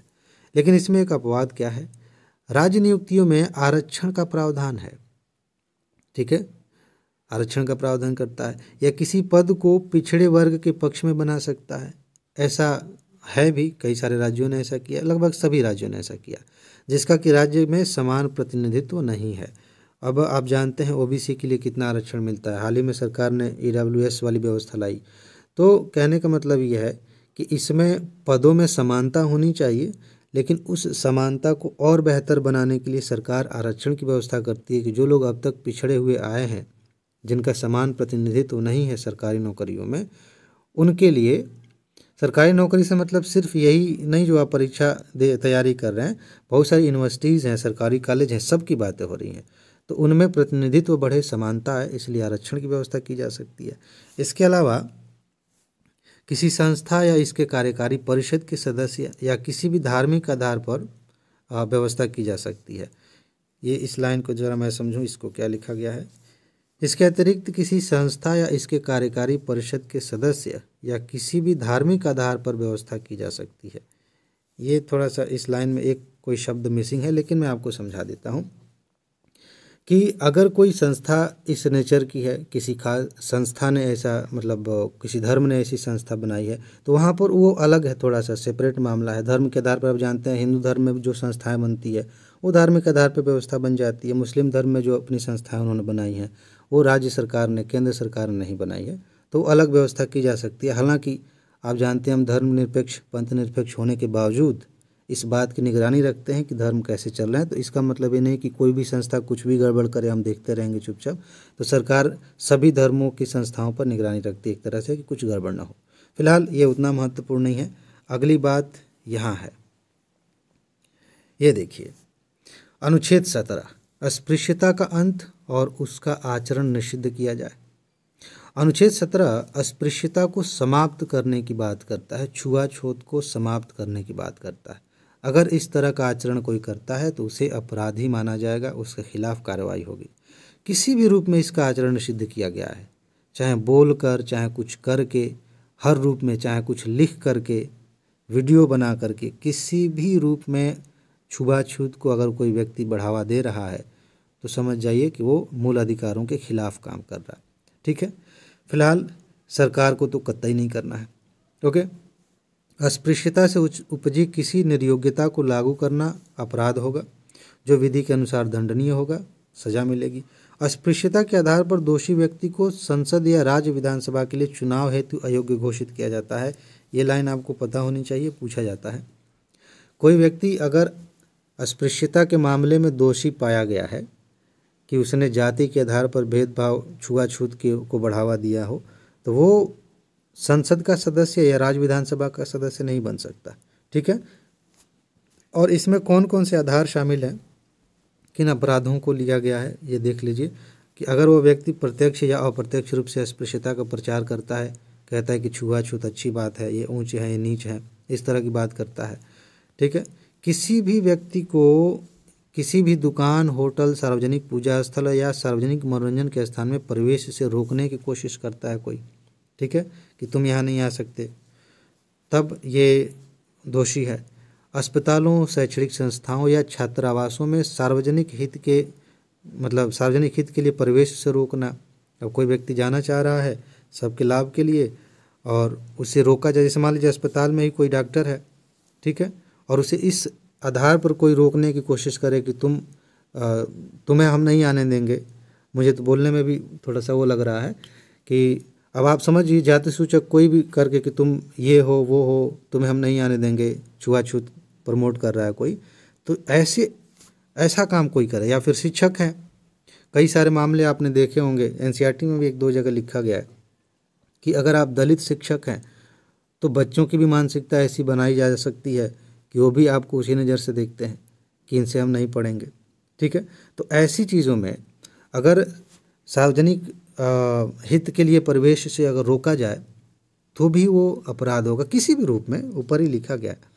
लेकिन इसमें एक अपवाद क्या है? राज्य नियुक्तियों में आरक्षण का प्रावधान है। ठीक है, आरक्षण का प्रावधान करता है, या किसी पद को पिछड़े वर्ग के पक्ष में बना सकता है। ऐसा है भी, कई सारे राज्यों ने ऐसा किया, लगभग सभी राज्यों ने ऐसा किया, जिसका कि राज्य में समान प्रतिनिधित्व नहीं है। अब आप जानते हैं ओबीसी के लिए कितना आरक्षण मिलता है। हाल ही में सरकार ने ईडब्ल्यूएस वाली व्यवस्था लाई। तो कहने का मतलब यह है कि इसमें पदों में समानता होनी चाहिए, लेकिन उस समानता को और बेहतर बनाने के लिए सरकार आरक्षण की व्यवस्था करती है कि जो लोग अब तक पिछड़े हुए आए हैं, जिनका समान प्रतिनिधित्व नहीं है सरकारी नौकरियों में, उनके लिए, सरकारी नौकरी से मतलब सिर्फ यही नहीं जो आप परीक्षा दे तैयारी कर रहे हैं, बहुत सारी यूनिवर्सिटीज़ हैं, सरकारी कॉलेज हैं, सब की बातें हो रही हैं, तो उनमें प्रतिनिधित्व बढ़े, समानता है, इसलिए आरक्षण की व्यवस्था की जा सकती है। इसके अलावा किसी संस्था या इसके कार्यकारी परिषद के सदस्य या किसी भी धार्मिक आधार पर व्यवस्था की जा सकती है। ये इस लाइन को जरा मैं समझूं, इसको क्या लिखा गया है। इसके अतिरिक्त किसी संस्था या इसके कार्यकारी परिषद के सदस्य या किसी भी धार्मिक आधार पर व्यवस्था की जा सकती है। ये थोड़ा सा इस लाइन में एक कोई शब्द मिसिंग है, लेकिन मैं आपको समझा देता हूँ कि अगर कोई संस्था इस नेचर की है, किसी खास संस्था ने ऐसा मतलब किसी धर्म ने ऐसी संस्था बनाई है, तो वहाँ पर वो अलग है, थोड़ा सा सेपरेट मामला है। धर्म के आधार पर आप जानते हैं हिंदू धर्म में जो संस्थाएं बनती है वो धार्मिक आधार पर व्यवस्था बन जाती है। मुस्लिम धर्म में जो अपनी संस्थाएं उन्होंने बनाई हैं वो राज्य सरकार ने, केंद्र सरकार ने नहीं बनाई है, तो अलग व्यवस्था की जा सकती है। हालांकि आप जानते हैं हम धर्मनिरपेक्ष, पंथ निरपेक्ष होने के बावजूद इस बात की निगरानी रखते हैं कि धर्म कैसे चल रहे हैं। तो इसका मतलब ये नहीं कि कोई भी संस्था कुछ भी गड़बड़ करे हम देखते रहेंगे चुपचाप। तो सरकार सभी धर्मों की संस्थाओं पर निगरानी रखती है एक तरह से कि कुछ गड़बड़ ना हो। फिलहाल ये उतना महत्वपूर्ण नहीं है। अगली बात यहाँ है, ये देखिए, अनुच्छेद 17, अस्पृश्यता का अंत और उसका आचरण निषिद्ध किया जाए। अनुच्छेद 17 अस्पृश्यता को समाप्त करने की बात करता है, छुआछूत को समाप्त करने की बात करता है। अगर इस तरह का आचरण कोई करता है तो उसे अपराधी माना जाएगा, उसके खिलाफ कार्रवाई होगी। किसी भी रूप में इसका आचरण निषिद्ध किया गया है, चाहे बोल कर, चाहे कुछ करके, हर रूप में, चाहे कुछ लिख करके, वीडियो बना करके, किसी भी रूप में छुआछूत को अगर कोई व्यक्ति बढ़ावा दे रहा है तो समझ जाइए कि वो मूल अधिकारों के खिलाफ काम कर रहा है। ठीक है, फिलहाल सरकार को तो कतई नहीं करना है। ओके, अस्पृश्यता से उपजी किसी निर्योग्यता को लागू करना अपराध होगा, जो विधि के अनुसार दंडनीय होगा, सजा मिलेगी। अस्पृश्यता के आधार पर दोषी व्यक्ति को संसद या राज्य विधानसभा के लिए चुनाव हेतु अयोग्य घोषित किया जाता है। ये लाइन आपको पता होनी चाहिए, पूछा जाता है। कोई व्यक्ति अगर अस्पृश्यता के मामले में दोषी पाया गया है कि उसने जाति के आधार पर भेदभाव, छुआछूत को बढ़ावा दिया हो, तो वो संसद का सदस्य या राज्य विधानसभा का सदस्य नहीं बन सकता। ठीक है, और इसमें कौन कौन से आधार शामिल हैं, किन अपराधों को लिया गया है, ये देख लीजिए कि अगर वो व्यक्ति प्रत्यक्ष या अप्रत्यक्ष रूप से अस्पृश्यता का प्रचार करता है, कहता है कि छुआछूत अच्छी बात है, ये ऊंच है, ये नीच है, इस तरह की बात करता है। ठीक है, किसी भी व्यक्ति को किसी भी दुकान, होटल, सार्वजनिक पूजा स्थल या सार्वजनिक मनोरंजन के स्थान में प्रवेश से रोकने की कोशिश करता है कोई, ठीक है, कि तुम यहाँ नहीं आ सकते, तब ये दोषी है। अस्पतालों, शैक्षणिक संस्थाओं या छात्रावासों में सार्वजनिक हित के सार्वजनिक हित के लिए प्रवेश से रोकना। अब कोई व्यक्ति जाना चाह रहा है सबके लाभ के लिए और उसे रोका जाए, जैसे मान लीजिए अस्पताल में ही कोई डॉक्टर है, ठीक है, और उसे इस आधार पर कोई रोकने की कोशिश करे कि तुम्हें हम नहीं आने देंगे। मुझे तो बोलने में भी थोड़ा सा वो लग रहा है कि अब आप समझिए, जाति सूचक कोई भी करके कि तुम ये हो वो हो, तुम्हें हम नहीं आने देंगे, छुआछूत प्रमोट कर रहा है कोई, तो ऐसा काम कोई करे। या फिर शिक्षक हैं, कई सारे मामले आपने देखे होंगे, एनसीईआरटी में भी 1-2 जगह लिखा गया है कि अगर आप दलित शिक्षक हैं तो बच्चों की भी मानसिकता ऐसी बनाई जा सकती है कि वो भी आपको उसी नज़र से देखते हैं कि इनसे हम नहीं पढ़ेंगे, ठीक है। तो ऐसी चीज़ों में अगर सार्वजनिक हित के लिए प्रवेश से अगर रोका जाए तो भी वो अपराध होगा, किसी भी रूप में, ऊपर ही लिखा गया है।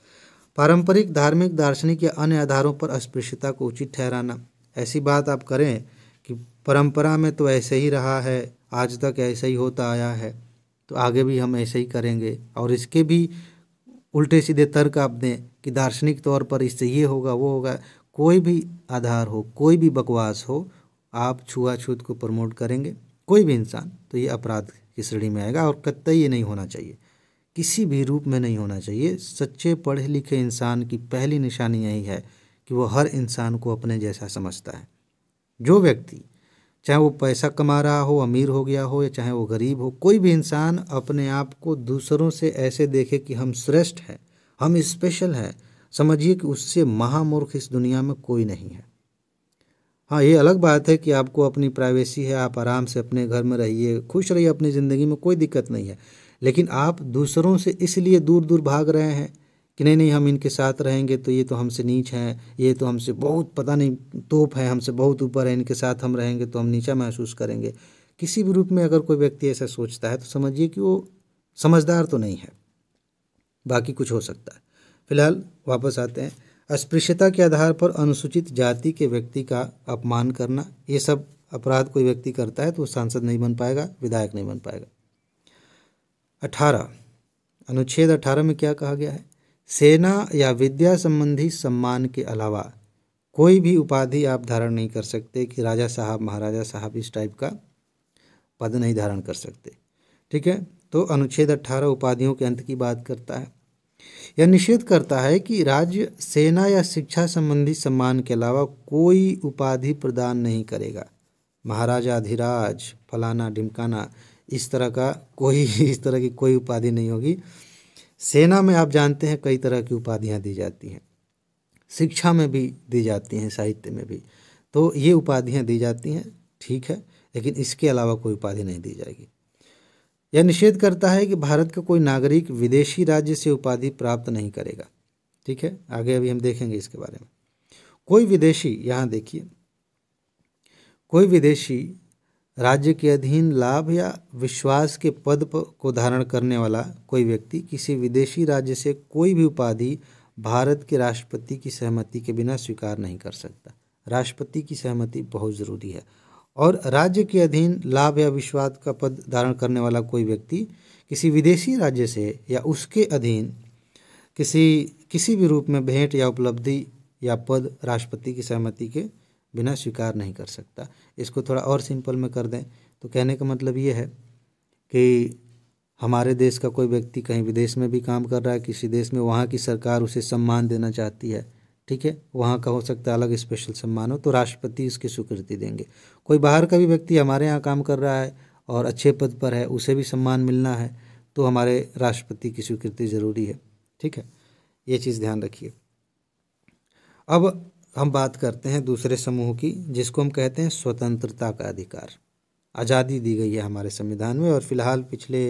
पारंपरिक, धार्मिक, दार्शनिक या अन्य आधारों पर अस्पृश्यता को उचित ठहराना। ऐसी बात आप करें कि परंपरा में तो ऐसे ही रहा है, आज तक ऐसे ही होता आया है, तो आगे भी हम ऐसे ही करेंगे, और इसके भी उल्टे सीधे तर्क आप दें कि दार्शनिक तौर पर इससे ये होगा वो होगा, कोई भी आधार हो, कोई भी बकवास हो, आप छुआछूत को प्रमोट करेंगे कोई भी इंसान, तो ये अपराध की श्रेणी में आएगा। और कतई ये नहीं होना चाहिए, किसी भी रूप में नहीं होना चाहिए। सच्चे पढ़े लिखे इंसान की पहली निशानी यही है कि वो हर इंसान को अपने जैसा समझता है। जो व्यक्ति, चाहे वो पैसा कमा रहा हो, अमीर हो गया हो, या चाहे वो गरीब हो, कोई भी इंसान अपने आप को दूसरों से ऐसे देखे कि हम श्रेष्ठ हैं, हम स्पेशल हैं, समझिए कि उससे महामूर्ख इस दुनिया में कोई नहीं है। हाँ, ये अलग बात है कि आपको अपनी प्राइवेसी है, आप आराम से अपने घर में रहिए, खुश रहिए अपनी ज़िंदगी में, कोई दिक्कत नहीं है, लेकिन आप दूसरों से इसलिए दूर दूर भाग रहे हैं कि नहीं हम इनके साथ रहेंगे तो ये तो हमसे नीच हैं, ये तो हमसे बहुत पता नहीं तोप है, हमसे बहुत ऊपर है, इनके साथ हम रहेंगे तो हम नीचा महसूस करेंगे। किसी भी रूप में अगर कोई व्यक्ति ऐसा सोचता है तो समझिए कि वो समझदार तो नहीं है, बाकी कुछ हो सकता है। फिलहाल वापस आते हैं। अस्पृश्यता के आधार पर अनुसूचित जाति के व्यक्ति का अपमान करना, ये सब अपराध कोई व्यक्ति करता है तो वो सांसद नहीं बन पाएगा, विधायक नहीं बन पाएगा। 18 अनुच्छेद 18 में क्या कहा गया है? सेना या विद्या संबंधी सम्मान के अलावा कोई भी उपाधि आप धारण नहीं कर सकते कि राजा साहब, महाराजा साहब, इस टाइप का पद नहीं धारण कर सकते, ठीक है। तो अनुच्छेद 18 उपाधियों के अंत की बात करता है। यह निषेध करता है कि राज्य सेना या शिक्षा संबंधी सम्मान के अलावा कोई उपाधि प्रदान नहीं करेगा। महाराजा, अधिराज, फलाना ढिमकाना, इस तरह की कोई उपाधि नहीं होगी। सेना में आप जानते हैं कई तरह की उपाधियां दी जाती हैं, शिक्षा में भी दी जाती हैं, साहित्य में भी, तो ये उपाधियां दी जाती हैं, ठीक है, लेकिन इसके अलावा कोई उपाधि नहीं दी जाएगी। यह निषेध करता है कि भारत का कोई नागरिक विदेशी राज्य से उपाधि प्राप्त नहीं करेगा, ठीक है। आगे अभी हम देखेंगे इसके बारे में। कोई विदेशी, यहाँ देखिए, कोई विदेशी राज्य के अधीन लाभ या विश्वास के पद को धारण करने वाला कोई व्यक्ति किसी विदेशी राज्य से कोई भी उपाधि भारत के राष्ट्रपति की सहमति के बिना स्वीकार नहीं कर सकता। राष्ट्रपति की सहमति बहुत ज़रूरी है। और राज्य के अधीन लाभ या विश्वास का पद धारण करने वाला कोई व्यक्ति किसी विदेशी राज्य से या उसके अधीन किसी भी रूप में भेंट या उपलब्धि या पद राष्ट्रपति की सहमति के बिना स्वीकार नहीं कर सकता। इसको थोड़ा और सिंपल में कर दें तो कहने का मतलब ये है कि हमारे देश का कोई व्यक्ति कहीं विदेश में भी काम कर रहा है, किसी देश में, वहाँ की सरकार उसे सम्मान देना चाहती है, ठीक है, वहाँ का हो सकता है अलग स्पेशल सम्मान हो, तो राष्ट्रपति इसकी स्वीकृति देंगे। कोई बाहर का भी व्यक्ति हमारे यहाँ काम कर रहा है और अच्छे पद पर है, उसे भी सम्मान मिलना है, तो हमारे राष्ट्रपति की स्वीकृति ज़रूरी है, ठीक है, ये चीज़ ध्यान रखिए। अब हम बात करते हैं दूसरे समूह की, जिसको हम कहते हैं स्वतंत्रता का अधिकार। आज़ादी दी गई है हमारे संविधान में, और फिलहाल पिछले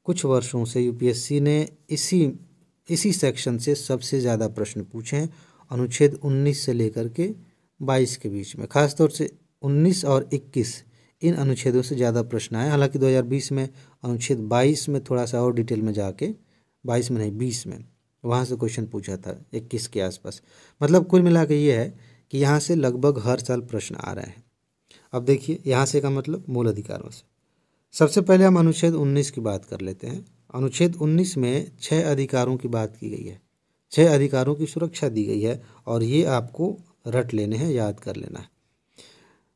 कुछ वर्षों से यूपीएससी ने इसी सेक्शन से सबसे ज़्यादा प्रश्न पूछे हैं, अनुच्छेद 19 से लेकर के 22 के बीच में, खासतौर से 19 और 21, इन अनुच्छेदों से ज़्यादा प्रश्न आए। हालांकि 2020 में अनुच्छेद 22 में थोड़ा सा और डिटेल में जाके, 20 में, वहाँ से क्वेश्चन पूछा था 21 के आसपास। मतलब कुल मिला के ये है कि यहाँ से लगभग हर साल प्रश्न आ रहे हैं। अब देखिए यहाँ से का मतलब मूल अधिकारों से। सबसे पहले हम अनुच्छेद 19 की बात कर लेते हैं। अनुच्छेद 19 में 6 अधिकारों की बात की गई है, 6 अधिकारों की सुरक्षा दी गई है और ये आपको रट लेने हैं, याद कर लेना है।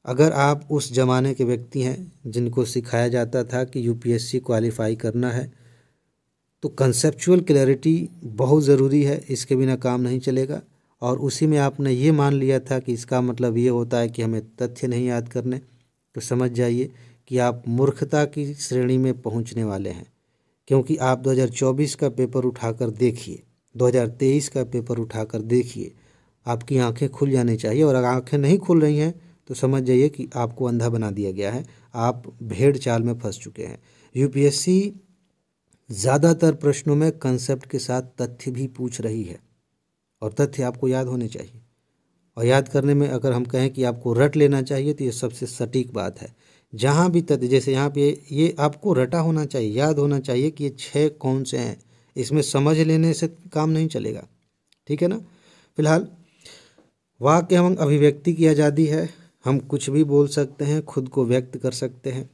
अगर आप उस ज़माने के व्यक्ति हैं जिनको सिखाया जाता था कि यूपीएससी क्वालिफाई करना है, तो कंसेप्चुअल क्लैरिटी बहुत ज़रूरी है, इसके बिना काम नहीं चलेगा। और उसी में आपने ये मान लिया था कि इसका मतलब ये होता है कि हमें तथ्य नहीं याद करने, तो समझ जाइए कि आप मूर्खता की श्रेणी में पहुंचने वाले हैं। क्योंकि आप 2024 का पेपर उठाकर देखिए, 2023 का पेपर उठाकर देखिए, आपकी आंखें खुल जानी चाहिए। और अगर आंखें नहीं खुल रही हैं तो समझ जाइए कि आपको अंधा बना दिया गया है, आप भेड़ चाल में फंस चुके हैं। यूपीएससी ज़्यादातर प्रश्नों में कंसेप्ट के साथ तथ्य भी पूछ रही है और तथ्य आपको याद होने चाहिए। और याद करने में अगर हम कहें कि आपको रट लेना चाहिए तो ये सबसे सटीक बात है। जहाँ भी तथ्य, जैसे यहाँ पे ये आपको रटा होना चाहिए, याद होना चाहिए कि ये 6 कौन से हैं। इसमें समझ लेने से काम नहीं चलेगा, ठीक है ना। फिलहाल वाक्य एवं अभिव्यक्ति की आज़ादी है, हम कुछ भी बोल सकते हैं, खुद को व्यक्त कर सकते हैं,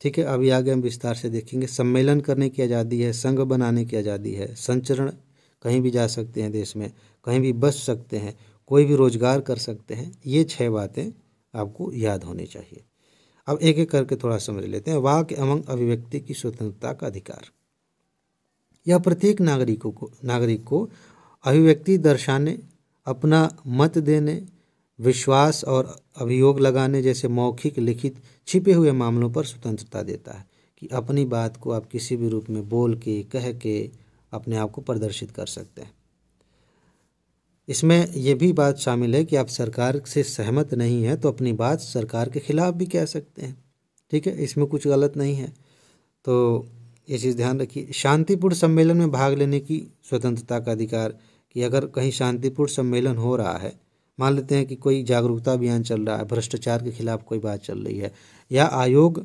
ठीक है। अभी आगे हम विस्तार से देखेंगे। सम्मेलन करने की आज़ादी है, संघ बनाने की आज़ादी है, संचरण कहीं भी जा सकते हैं, देश में कहीं भी बस सकते हैं, कोई भी रोजगार कर सकते हैं। ये 6 बातें आपको याद होनी चाहिए। अब एक एक करके थोड़ा समझ लेते हैं। वाक्य एवं अभिव्यक्ति की स्वतंत्रता का अधिकार, यह प्रत्येक नागरिक को अभिव्यक्ति दर्शाने, अपना मत देने, विश्वास और अभियोग लगाने जैसे मौखिक, लिखित, छिपे हुए मामलों पर स्वतंत्रता देता है कि अपनी बात को आप किसी भी रूप में बोल के, कह के अपने आप को प्रदर्शित कर सकते हैं। इसमें यह भी बात शामिल है कि आप सरकार से सहमत नहीं हैं तो अपनी बात सरकार के खिलाफ भी कह सकते हैं, ठीक है। इसमें कुछ गलत नहीं है, तो ये चीज़ ध्यान रखिए। शांतिपूर्ण सम्मेलन में भाग लेने की स्वतंत्रता का अधिकार, कि अगर कहीं शांतिपूर्ण सम्मेलन हो रहा है, मान लेते हैं कि कोई जागरूकता अभियान चल रहा है, भ्रष्टाचार के खिलाफ कोई बात चल रही है, या आयोग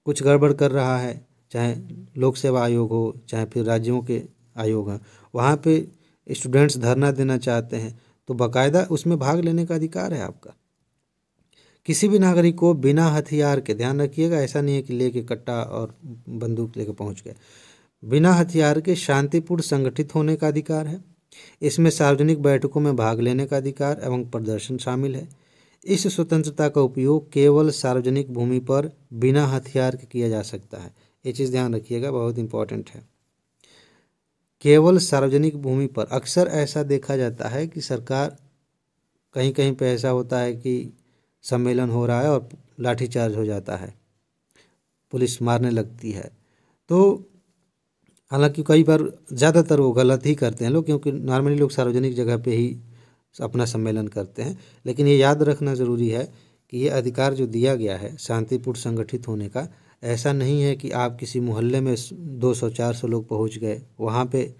कुछ गड़बड़ कर रहा है, चाहे लोक सेवा आयोग हो, चाहे फिर राज्यों के आयोग हैं, वहाँ पे स्टूडेंट्स धरना देना चाहते हैं, तो बाकायदा उसमें भाग लेने का अधिकार है आपका। किसी भी नागरिक को बिना हथियार के, ध्यान रखिएगा, ऐसा नहीं है कि लेके कट्टा और बंदूक लेके पहुंच गए, बिना हथियार के शांतिपूर्ण संगठित होने का अधिकार है। इसमें सार्वजनिक बैठकों में भाग लेने का अधिकार एवं प्रदर्शन शामिल है। इस स्वतंत्रता का उपयोग केवल सार्वजनिक भूमि पर बिना हथियार के किया जा सकता है। ये चीज़ ध्यान रखिएगा, बहुत इंपॉर्टेंट है। केवल सार्वजनिक भूमि पर। अक्सर ऐसा देखा जाता है कि सरकार, कहीं कहीं पे ऐसा होता है कि सम्मेलन हो रहा है और लाठीचार्ज हो जाता है, पुलिस मारने लगती है। तो हालांकि कई बार, ज़्यादातर वो गलत ही करते हैं लोग, क्योंकि नॉर्मली लोग सार्वजनिक जगह पे ही अपना सम्मेलन करते हैं। लेकिन ये याद रखना ज़रूरी है कि ये अधिकार जो दिया गया है शांतिपूर्ण संगठित होने का, ऐसा नहीं है कि आप किसी मोहल्ले में 200-400 लोग पहुंच गए, वहाँ पे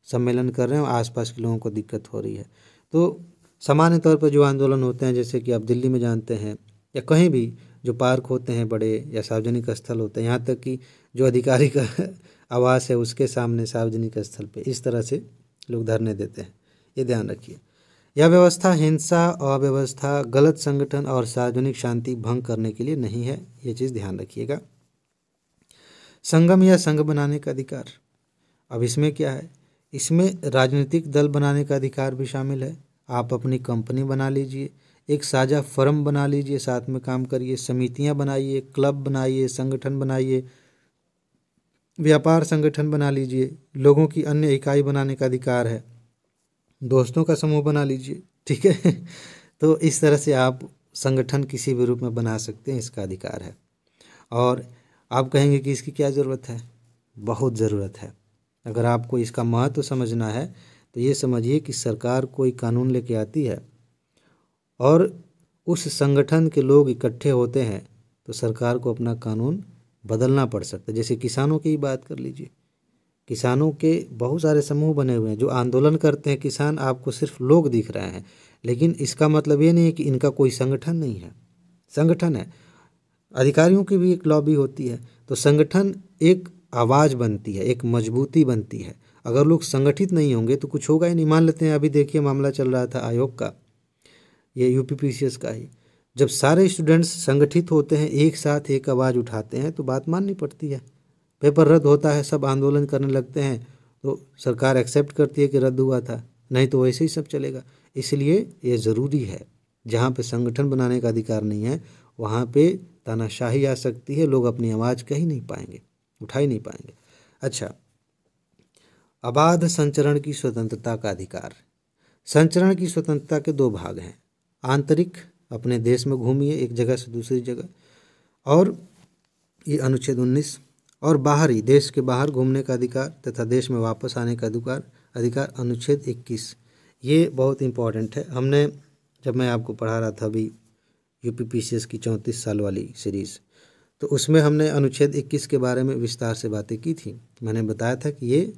सम्मेलन कर रहे हैं और आसपास के लोगों को दिक्कत हो रही है। तो सामान्य तौर पर जो आंदोलन होते हैं, जैसे कि आप दिल्ली में जानते हैं, या कहीं भी जो पार्क होते हैं बड़े या सार्वजनिक स्थल होते हैं, यहाँ तक कि जो अधिकारी का आवास है उसके सामने सार्वजनिक स्थल पे इस तरह से लोग धरने देते हैं, ये ध्यान रखिए। यह व्यवस्था हिंसा, अव्यवस्था, गलत संगठन और सार्वजनिक शांति भंग करने के लिए नहीं है, ये चीज़ ध्यान रखिएगा। संगम या संघ बनाने का अधिकार, अब इसमें क्या है, इसमें राजनीतिक दल बनाने का अधिकार भी शामिल है। आप अपनी कंपनी बना लीजिए, एक साझा फर्म बना लीजिए, साथ में काम करिए, समितियां बनाइए, क्लब बनाइए, संगठन बनाइए, व्यापार संगठन बना लीजिए, लोगों की अन्य इकाई बनाने का अधिकार है, दोस्तों का समूह बना लीजिए, ठीक है। तो इस तरह से आप संगठन किसी भी रूप में बना सकते हैं, इसका अधिकार है। और आप कहेंगे कि इसकी क्या ज़रूरत है, बहुत ज़रूरत है। अगर आपको इसका महत्व समझना है तो ये समझिए कि सरकार कोई कानून लेके आती है और उस संगठन के लोग इकट्ठे होते हैं, तो सरकार को अपना कानून बदलना पड़ सकता है। जैसे किसानों की बात कर लीजिए, किसानों के बहुत सारे समूह बने हुए हैं जो आंदोलन करते हैं। किसान आपको सिर्फ लोग दिख रहे हैं, लेकिन इसका मतलब ये नहीं है कि इनका कोई संगठन नहीं है, संगठन है। अधिकारियों की भी एक लॉबी होती है, तो संगठन एक आवाज़ बनती है, एक मजबूती बनती है। अगर लोग संगठित नहीं होंगे तो कुछ होगा ही नहीं। मान लेते हैं अभी देखिए मामला चल रहा था आयोग का, ये यूपीपीसीएस का ही। जब सारे स्टूडेंट्स संगठित होते हैं, एक साथ एक आवाज़ उठाते हैं, तो बात माननी पड़ती है। पेपर रद्द होता है, सब आंदोलन करने लगते हैं, तो सरकार एक्सेप्ट करती है कि रद्द हुआ था, नहीं तो वैसे ही सब चलेगा। इसलिए ये ज़रूरी है, जहाँ पे संगठन बनाने का अधिकार नहीं है वहाँ पे तानाशाही आ सकती है, लोग अपनी आवाज़ कह ही नहीं पाएंगे, उठा ही नहीं पाएंगे। अच्छा, अबाध संचरण की स्वतंत्रता का अधिकार। संचरण की स्वतंत्रता के दो भाग हैं, आंतरिक, अपने देश में घूमिए एक जगह से दूसरी जगह, और ये अनुच्छेद 19, और बाहरी, देश के बाहर घूमने का अधिकार तथा देश में वापस आने का अधिकार अनुच्छेद 21। ये बहुत इम्पॉर्टेंट है। हमने, जब मैं आपको पढ़ा रहा था अभी यूपीपीसीएस की 34 साल वाली सीरीज़, तो उसमें हमने अनुच्छेद 21 के बारे में विस्तार से बातें की थी। मैंने बताया था कि ये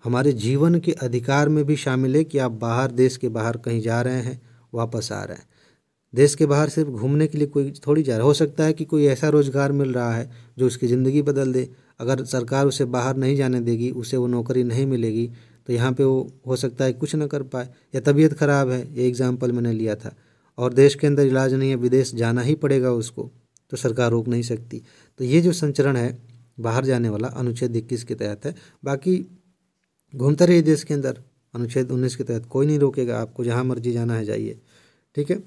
हमारे जीवन के अधिकार में भी शामिल है कि आप बाहर, देश के बाहर कहीं जा रहे हैं, वापस आ रहे हैं। देश के बाहर सिर्फ घूमने के लिए कोई थोड़ी जा रहा है। हो सकता है कि कोई ऐसा रोज़गार मिल रहा है जो उसकी ज़िंदगी बदल दे। अगर सरकार उसे बाहर नहीं जाने देगी, उसे वो नौकरी नहीं मिलेगी, तो यहाँ पे वो हो सकता है कुछ ना कर पाए, या तबीयत ख़राब है, ये एग्जाम्पल मैंने लिया था, और देश के अंदर इलाज नहीं है, विदेश जाना ही पड़ेगा उसको, तो सरकार रोक नहीं सकती। तो ये जो संचरण है बाहर जाने वाला, अनुच्छेद 21 के तहत है। बाकी घूमते रहिए देश के अंदर, अनुच्छेद 19 के तहत कोई नहीं रोकेगा आपको, जहाँ मर्जी जाना है जाइए, ठीक है।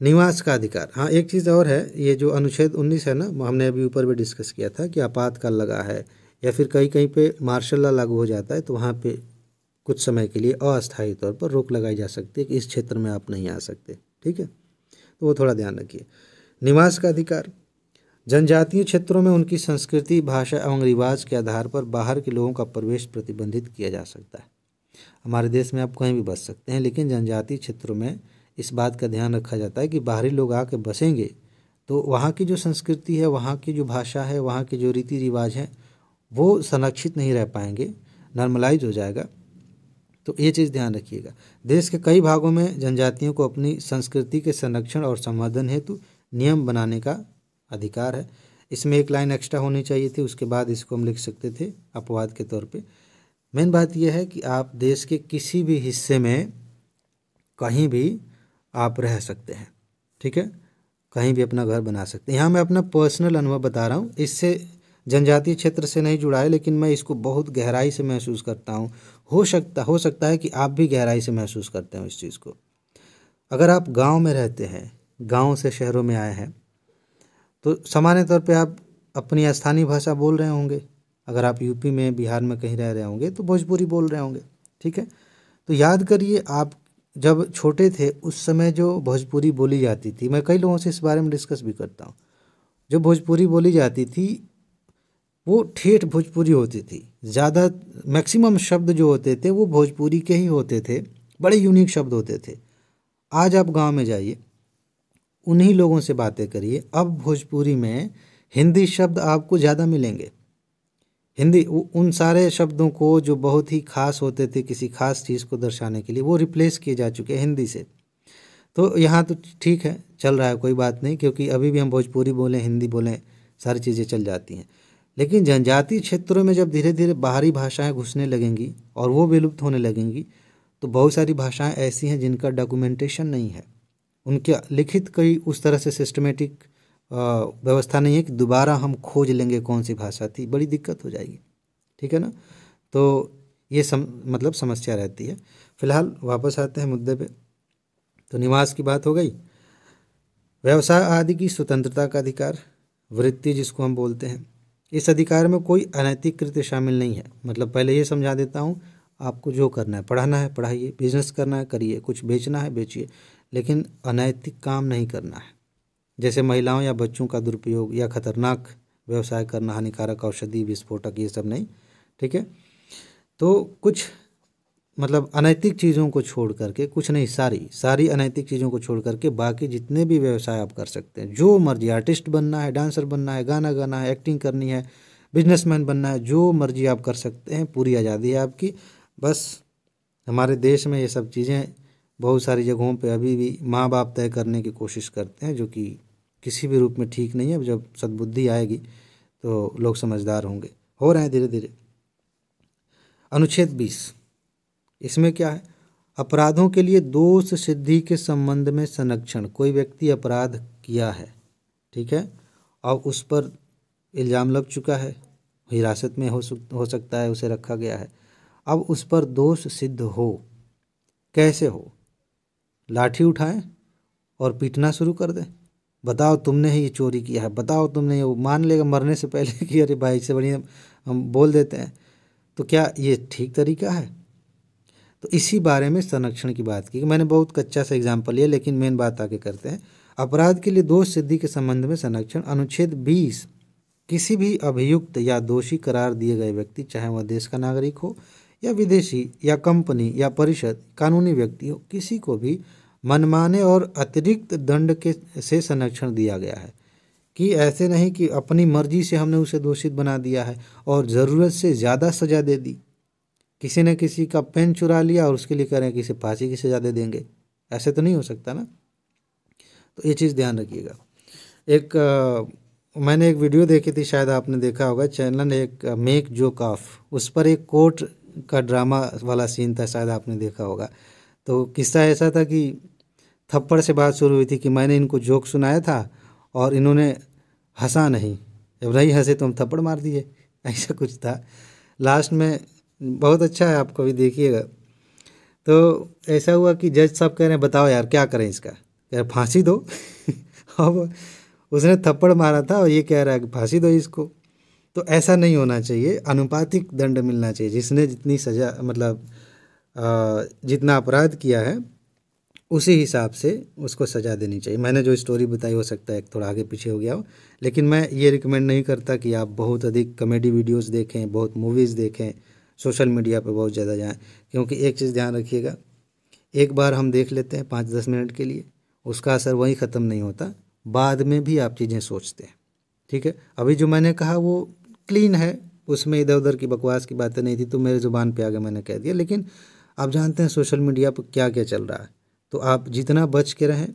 निवास का अधिकार, हाँ एक चीज़ और है, ये जो अनुच्छेद 19 है ना, हमने अभी ऊपर भी डिस्कस किया था कि आपातकाल लगा है या फिर कहीं कहीं पे मार्शल लॉ लागू हो जाता है, तो वहाँ पे कुछ समय के लिए अस्थायी तौर पर रोक लगाई जा सकती है कि इस क्षेत्र में आप नहीं आ सकते, ठीक है, तो वो थोड़ा ध्यान रखिए। निवास का अधिकार, जनजातीय क्षेत्रों में उनकी संस्कृति, भाषा एवं रिवाज के आधार पर बाहर के लोगों का प्रवेश प्रतिबंधित किया जा सकता है। हमारे देश में आप कहीं भी बस सकते हैं, लेकिन जनजातीय क्षेत्रों में इस बात का ध्यान रखा जाता है कि बाहरी लोग आके बसेंगे तो वहाँ की जो संस्कृति है, वहाँ की जो भाषा है, वहाँ के जो रीति रिवाज हैं, वो संरक्षित नहीं रह पाएंगे, नॉर्मलाइज हो जाएगा। तो ये चीज़ ध्यान रखिएगा। देश के कई भागों में जनजातियों को अपनी संस्कृति के संरक्षण और संवर्धन हेतु नियम बनाने का अधिकार है। इसमें एक लाइन एक्स्ट्रा होनी चाहिए थी, उसके बाद इसको हम लिख सकते थे अपवाद के तौर पे। मेन बात यह है कि आप देश के किसी भी हिस्से में कहीं भी आप रह सकते हैं, ठीक है, कहीं भी अपना घर बना सकते हैं। यहाँ मैं अपना पर्सनल अनुभव बता रहा हूँ, इससे जनजातीय क्षेत्र से नहीं जुड़ा है, लेकिन मैं इसको बहुत गहराई से महसूस करता हूँ। हो सकता है कि आप भी गहराई से महसूस करते हो इस चीज़ को। अगर आप गांव में रहते हैं, गांव से शहरों में आए हैं, तो सामान्य तौर पे आप अपनी स्थानीय भाषा बोल रहे होंगे। अगर आप यूपी में, बिहार में कहीं रह रहे होंगे तो भोजपुरी बोल रहे होंगे, ठीक है। तो याद करिए, आप जब छोटे थे उस समय जो भोजपुरी बोली जाती थी, मैं कई लोगों से इस बारे में डिस्कस भी करता हूँ, जो भोजपुरी बोली जाती थी वो ठेठ भोजपुरी होती थी। ज़्यादा मैक्सिमम शब्द जो होते थे वो भोजपुरी के ही होते थे, बड़े यूनिक शब्द होते थे। आज आप गांव में जाइए, उन्हीं लोगों से बातें करिए, अब भोजपुरी में हिंदी शब्द आपको ज़्यादा मिलेंगे। हिंदी उन सारे शब्दों को जो बहुत ही खास होते थे किसी खास चीज़ को दर्शाने के लिए, वो रिप्लेस किए जा चुके हैं हिंदी से। तो यहाँ तो ठीक है, चल रहा है, कोई बात नहीं, क्योंकि अभी भी हम भोजपुरी बोलें, हिंदी बोलें, सारी चीज़ें चल जाती हैं। लेकिन जनजातीय क्षेत्रों में जब धीरे धीरे बाहरी भाषाएं घुसने लगेंगी और वो विलुप्त होने लगेंगी, तो बहुत सारी भाषाएं ऐसी हैं जिनका डॉक्यूमेंटेशन नहीं है, उनके लिखित कई उस तरह से सिस्टमेटिक व्यवस्था नहीं है कि दोबारा हम खोज लेंगे कौन सी भाषा थी, बड़ी दिक्कत हो जाएगी, ठीक है ना। तो ये मतलब समस्या रहती है। फिलहाल वापस आते हैं मुद्दे पे। तो निवास की बात हो गई। व्यवसाय आदि की स्वतंत्रता का अधिकार, वृत्ति जिसको हम बोलते हैं, इस अधिकार में कोई अनैतिक कृत्य शामिल नहीं है। मतलब पहले ये समझा देता हूँ, आपको जो करना है, पढ़ाना है पढ़ाइए, बिजनेस करना है करिए, कुछ बेचना है बेचिए, लेकिन अनैतिक काम नहीं करना है। जैसे महिलाओं या बच्चों का दुरुपयोग या खतरनाक व्यवसाय करना, हानिकारक औषधि, विस्फोटक, ये सब नहीं, ठीक है। तो कुछ मतलब अनैतिक चीज़ों को छोड़ करके, कुछ नहीं, सारी अनैतिक चीज़ों को छोड़ करके बाकी जितने भी व्यवसाय आप कर सकते हैं, जो मर्जी, आर्टिस्ट बनना है, डांसर बनना है, गाना गाना है, एक्टिंग करनी है, बिजनेसमैन बनना है, जो मर्जी आप कर सकते हैं, पूरी आज़ादी है आपकी। बस हमारे देश में ये सब चीज़ें बहुत सारी जगहों पे अभी भी माँ बाप तय करने की कोशिश करते हैं, जो कि किसी भी रूप में ठीक नहीं है। जब सद्बुद्धि आएगी तो लोग समझदार होंगे, हो रहे हैं धीरे धीरे। अनुच्छेद 20, इसमें क्या है, अपराधों के लिए दोष सिद्धि के संबंध में संरक्षण। कोई व्यक्ति अपराध किया है, ठीक है, अब उस पर इल्ज़ाम लग चुका है, हिरासत में हो सकता है, उसे रखा गया है। अब उस पर दोष सिद्ध हो, कैसे हो? लाठी उठाएं और पीटना शुरू कर दें, बताओ तुमने ही ये चोरी किया है, बताओ तुमने, वो मान लेगा मरने से पहले कि अरे भाई, इससे बढ़िया हम बोल देते हैं। तो क्या ये ठीक तरीका है? तो इसी बारे में संरक्षण की बात की। मैंने बहुत कच्चा सा एग्जाम्पल लिया, लेकिन मेन बात आगे करते हैं। अपराध के लिए दोष सिद्धि के संबंध में संरक्षण। अनुच्छेद 20, किसी भी अभियुक्त या दोषी करार दिए गए व्यक्ति, चाहे वह देश का नागरिक हो या विदेशी या कंपनी या परिषद, कानूनी व्यक्ति हो, किसी को भी मनमाने और अतिरिक्त दंड के से संरक्षण दिया गया है। कि ऐसे नहीं कि अपनी मर्जी से हमने उसे दोषित बना दिया है और ज़रूरत से ज़्यादा सज़ा दे दी। किसी ने किसी का पेन चुरा लिया और उसके लिए कह रहे हैं कि इसे फांसी की सज़ा दे देंगे, ऐसे तो नहीं हो सकता ना। तो ये चीज़ ध्यान रखिएगा। मैंने एक वीडियो देखी थी, शायद आपने देखा होगा, चैनल एक मेक जोक ऑफ, उस पर एक कोर्ट का ड्रामा वाला सीन था, शायद आपने देखा होगा। तो किस्सा ऐसा था कि थप्पड़ से बात शुरू हुई थी कि मैंने इनको जोक सुनाया था और इन्होंने हंसा नहीं, जब नहीं हंसे तो हम थप्पड़ मार दिए, ऐसा कुछ था। लास्ट में बहुत अच्छा है, आप कभी देखिएगा। तो ऐसा हुआ कि जज साहब कह रहे हैं बताओ यार क्या करें इसका, कह रहे फांसी दो। अब उसने थप्पड़ मारा था और ये कह रहा है कि फांसी दो इसको। तो ऐसा नहीं होना चाहिए, अनुपातिक दंड मिलना चाहिए। जिसने जितनी सज़ा, मतलब जितना अपराध किया है उसी हिसाब से उसको सज़ा देनी चाहिए। मैंने जो स्टोरी बताई, हो सकता है थोड़ा आगे पीछे हो गया हो, लेकिन मैं ये रिकमेंड नहीं करता कि आप बहुत अधिक कॉमेडी वीडियोस देखें, बहुत मूवीज़ देखें, सोशल मीडिया पे बहुत ज़्यादा जाएं। क्योंकि एक चीज़ ध्यान रखिएगा, एक बार हम देख लेते हैं 5-10 मिनट के लिए, उसका असर वहीं ख़त्म नहीं होता, बाद में भी आप चीज़ें सोचते हैं, ठीक है। अभी जो मैंने कहा वो क्लीन है, उसमें इधर उधर की बकवास की बातें नहीं थी, तो मेरे ज़ुबान पे आ गया, मैंने कह दिया। लेकिन आप जानते हैं सोशल मीडिया पर क्या क्या चल रहा है, तो आप जितना बच के रहें,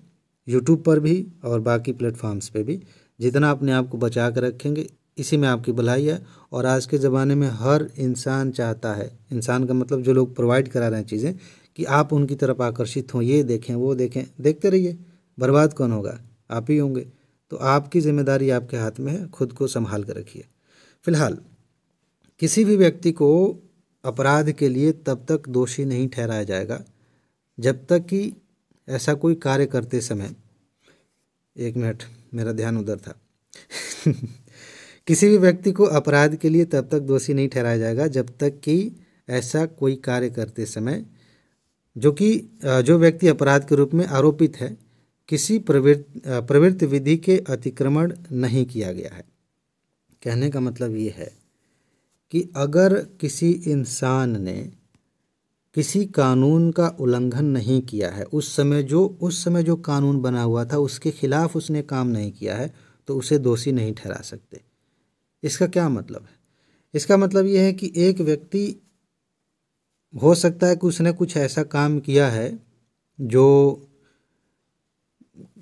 यूट्यूब पर भी और बाकी प्लेटफॉर्म्स पे भी, जितना अपने आप को बचा कर रखेंगे, इसी में आपकी भलाई है। और आज के ज़माने में हर इंसान चाहता है, इंसान का मतलब जो लोग प्रोवाइड करा रहे हैं चीज़ें, कि आप उनकी तरफ आकर्षित हों, ये देखें वो देखें, देखते रहिए। बर्बाद कौन होगा? आप ही होंगे। तो आपकी जिम्मेदारी आपके हाथ में है, खुद को संभाल कर रखिए। फिलहाल किसी भी व्यक्ति को अपराध के लिए तब तक दोषी नहीं ठहराया जाएगा जब तक कि ऐसा कोई कार्य करते समय, एक मिनट मेरा ध्यान उधर था। किसी भी व्यक्ति को अपराध के लिए तब तक दोषी नहीं ठहराया जाएगा जब तक कि ऐसा कोई कार्य करते समय जो व्यक्ति अपराध के रूप में आरोपित है, किसी प्रवृत्ति विधि के अतिक्रमण नहीं किया गया है। कहने का मतलब ये है कि अगर किसी इंसान ने किसी कानून का उल्लंघन नहीं किया है, उस समय जो कानून बना हुआ था उसके खिलाफ उसने काम नहीं किया है, तो उसे दोषी नहीं ठहरा सकते। इसका क्या मतलब है? इसका मतलब ये है कि एक व्यक्ति, हो सकता है कि उसने कुछ ऐसा काम किया है जो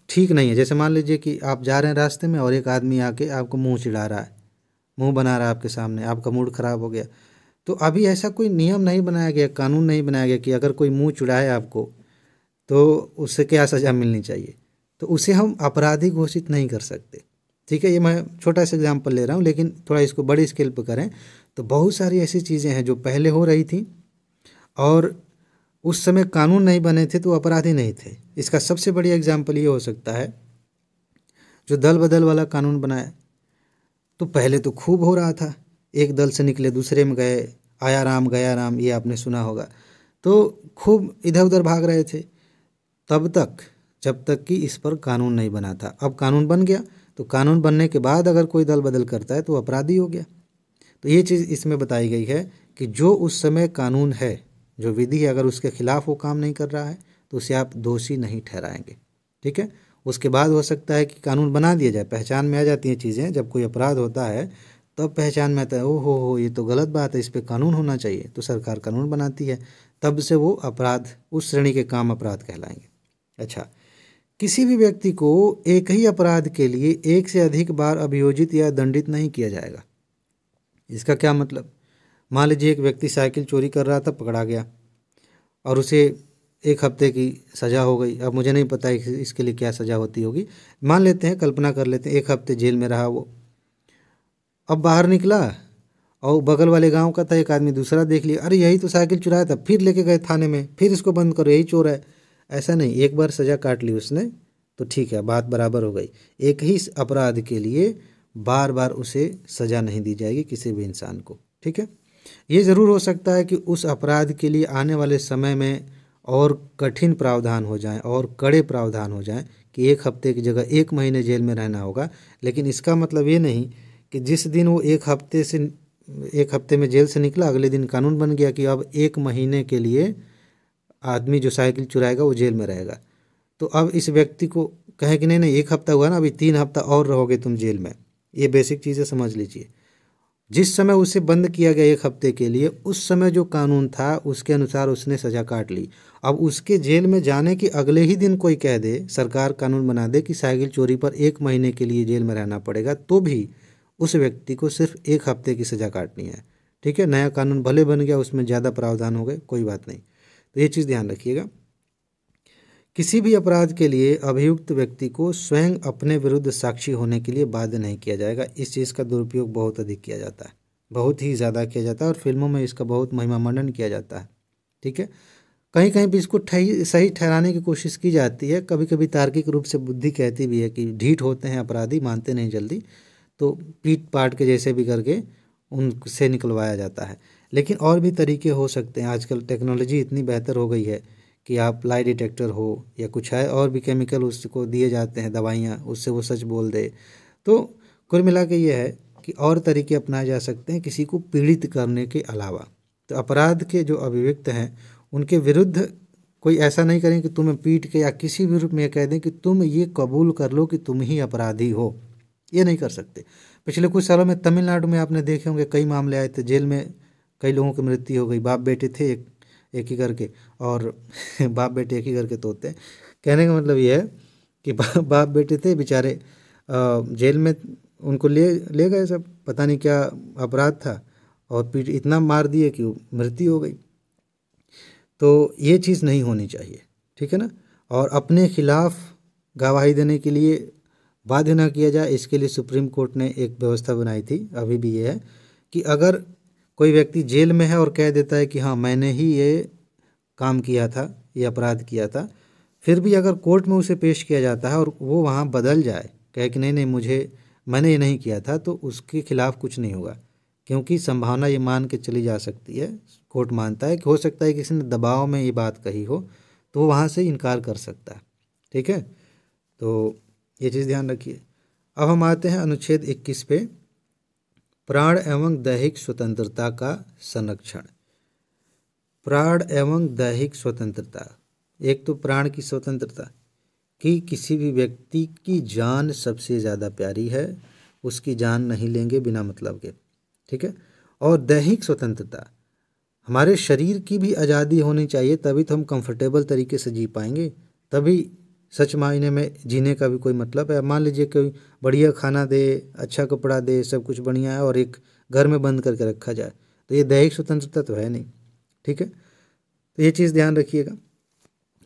ठीक नहीं है। जैसे मान लीजिए कि आप जा रहे हैं रास्ते में और एक आदमी आके आपको मुंह चिढ़ा रहा है, मुंह बना रहा है आपके सामने, आपका मूड खराब हो गया। तो अभी ऐसा कोई नियम नहीं बनाया गया, कानून नहीं बनाया गया कि अगर कोई मुंह चिढ़ाए आपको तो उससे क्या सज़ा मिलनी चाहिए, तो उसे हम अपराधी घोषित नहीं कर सकते, ठीक है। ये मैं छोटा सा एग्जांपल ले रहा हूँ, लेकिन थोड़ा इसको बड़ी स्केल पर करें तो बहुत सारी ऐसी चीज़ें हैं जो पहले हो रही थी और उस समय कानून नहीं बने थे तो अपराधी नहीं थे। इसका सबसे बढ़िया एग्जाम्पल ये हो सकता है, जो दल बदल वाला कानून बनाया, तो पहले तो खूब हो रहा था, एक दल से निकले दूसरे में गए, आया राम गया राम, ये आपने सुना होगा। तो खूब इधर उधर भाग रहे थे तब तक, जब तक कि इस पर कानून नहीं बना था। अब कानून बन गया, तो कानून बनने के बाद अगर कोई दल बदल करता है तो अपराधी हो गया। तो ये चीज़ इसमें बताई गई है कि जो उस समय कानून है, जो विधि है, अगर उसके खिलाफ वो काम नहीं कर रहा है तो उसे आप दोषी नहीं ठहराएंगे, ठीक है। उसके बाद हो सकता है कि कानून बना दिया जाए, पहचान में आ जाती हैं चीज़ें, जब कोई अपराध होता है तब पहचान में आता है, ओ हो ये तो गलत बात है, इस पर कानून होना चाहिए, तो सरकार कानून बनाती है, तब से वो अपराध, उस श्रेणी के काम अपराध कहलाएंगे। अच्छा, किसी भी व्यक्ति को एक ही अपराध के लिए एक से अधिक बार अभियोजित या दंडित नहीं किया जाएगा। इसका क्या मतलब? मान लीजिए एक व्यक्ति साइकिल चोरी कर रहा था, पकड़ा गया और उसे 1 हफ्ते की सज़ा हो गई। अब मुझे नहीं पता इसके लिए क्या सज़ा होती होगी। मान लेते हैं, कल्पना कर लेते हैं 1 हफ्ते जेल में रहा वो। अब बाहर निकला और बगल वाले गांव का था, एक आदमी दूसरा देख लिया, अरे यही तो साइकिल चुराया था, फिर लेके गए थाने में, फिर इसको बंद करो, यही चोर है। ऐसा नहीं, एक बार सज़ा काट ली उसने तो ठीक है, बात बराबर हो गई। एक ही अपराध के लिए बार बार उसे सज़ा नहीं दी जाएगी किसी भी इंसान को, ठीक है। ये ज़रूर हो सकता है कि उस अपराध के लिए आने वाले समय में और कठिन प्रावधान हो जाएं और कड़े प्रावधान हो जाएं कि 1 हफ्ते की जगह 1 महीने जेल में रहना होगा। लेकिन इसका मतलब ये नहीं कि जिस दिन वो 1 हफ्ते में जेल से निकला, अगले दिन कानून बन गया कि अब 1 महीने के लिए आदमी जो साइकिल चुराएगा वो जेल में रहेगा। तो अब इस व्यक्ति को कहें कि नहीं नहीं 1 हफ्ता हुआ ना, अभी 3 हफ्ता और रहोगे तुम जेल में। ये बेसिक चीज़ें समझ लीजिए। जिस समय उसे बंद किया गया 1 हफ्ते के लिए, उस समय जो कानून था उसके अनुसार उसने सज़ा काट ली। अब उसके जेल में जाने के अगले ही दिन कोई कह दे, सरकार कानून बना दे कि साइकिल चोरी पर 1 महीने के लिए जेल में रहना पड़ेगा, तो भी उस व्यक्ति को सिर्फ 1 हफ्ते की सज़ा काटनी है, ठीक है। नया कानून भले बन गया, उसमें ज़्यादा प्रावधान हो गए, कोई बात नहीं। तो ये चीज़ ध्यान रखिएगा। किसी भी अपराध के लिए अभियुक्त व्यक्ति को स्वयं अपने विरुद्ध साक्षी होने के लिए बाध्य नहीं किया जाएगा। इस चीज़ का दुरुपयोग बहुत अधिक किया जाता है, बहुत ही ज़्यादा किया जाता है और फिल्मों में इसका बहुत महिमा मंडन किया जाता है, ठीक है। कहीं कहीं भी इसको सही ठहराने की कोशिश की जाती है। कभी कभी तार्किक रूप से बुद्धि कहती भी है कि ढीठ होते हैं अपराधी, मानते नहीं जल्दी, तो पीट पाट के जैसे भी करके उनसे निकलवाया जाता है। लेकिन और भी तरीके हो सकते हैं। आजकल टेक्नोलॉजी इतनी बेहतर हो गई है कि आप लाई डिटेक्टर हो या कुछ है और भी केमिकल उसको दिए जाते हैं, दवाइयाँ, उससे वो सच बोल दे। तो कुल मिला के ये है कि और तरीके अपनाए जा सकते हैं किसी को पीड़ित करने के अलावा। तो अपराध के जो अभियुक्त हैं उनके विरुद्ध कोई ऐसा नहीं करें कि तुम्हें पीट के या किसी भी रूप में ये कह दें कि तुम ये कबूल कर लो कि तुम ही अपराधी हो, ये नहीं कर सकते। पिछले कुछ सालों में तमिलनाडु में आपने देखे होंगे कई मामले आए थे, जेल में कई लोगों की मृत्यु हो गई। बाप बेटे थे एक ही करके, और बाप बेटे एक ही करके तो होते हैं। कहने का मतलब ये है कि बाप बेटे थे बेचारे, जेल में उनको ले गए सब, पता नहीं क्या अपराध था, और पीट इतना मार दिए कि मृत्यु हो गई। तो ये चीज़ नहीं होनी चाहिए, ठीक है ना। और अपने खिलाफ गवाही देने के लिए बाध्य न किया जाए, इसके लिए सुप्रीम कोर्ट ने एक व्यवस्था बनाई थी, अभी भी ये है कि अगर कोई व्यक्ति जेल में है और कह देता है कि हाँ मैंने ही ये काम किया था, ये अपराध किया था, फिर भी अगर कोर्ट में उसे पेश किया जाता है और वो वहाँ बदल जाए, कहे कि नहीं नहीं मैंने ये नहीं किया था, तो उसके खिलाफ कुछ नहीं होगा। क्योंकि संभावना ये मान के चली जा सकती है, कोर्ट मानता है कि हो सकता है किसी ने दबाव में ये बात कही हो, तो वो वहाँ से इनकार कर सकता है, ठीक है। तो ये चीज़ ध्यान रखिए। अब हम आते हैं अनुच्छेद 21 पे, प्राण एवं दैहिक स्वतंत्रता का संरक्षण। प्राण एवं दैहिक स्वतंत्रता, एक तो प्राण की स्वतंत्रता कि किसी भी व्यक्ति की जान सबसे ज़्यादा प्यारी है, उसकी जान नहीं लेंगे बिना मतलब के, ठीक है। और दैहिक स्वतंत्रता, हमारे शरीर की भी आज़ादी होनी चाहिए, तभी तो हम कंफर्टेबल तरीके से जी पाएंगे, तभी सच मायने में जीने का भी कोई मतलब है। मान लीजिए कोई बढ़िया खाना दे, अच्छा कपड़ा दे, सब कुछ बढ़िया है, और एक घर में बंद करके रखा जाए, तो ये दैहिक स्वतंत्रता तो है नहीं, ठीक है। तो ये चीज़ ध्यान रखिएगा।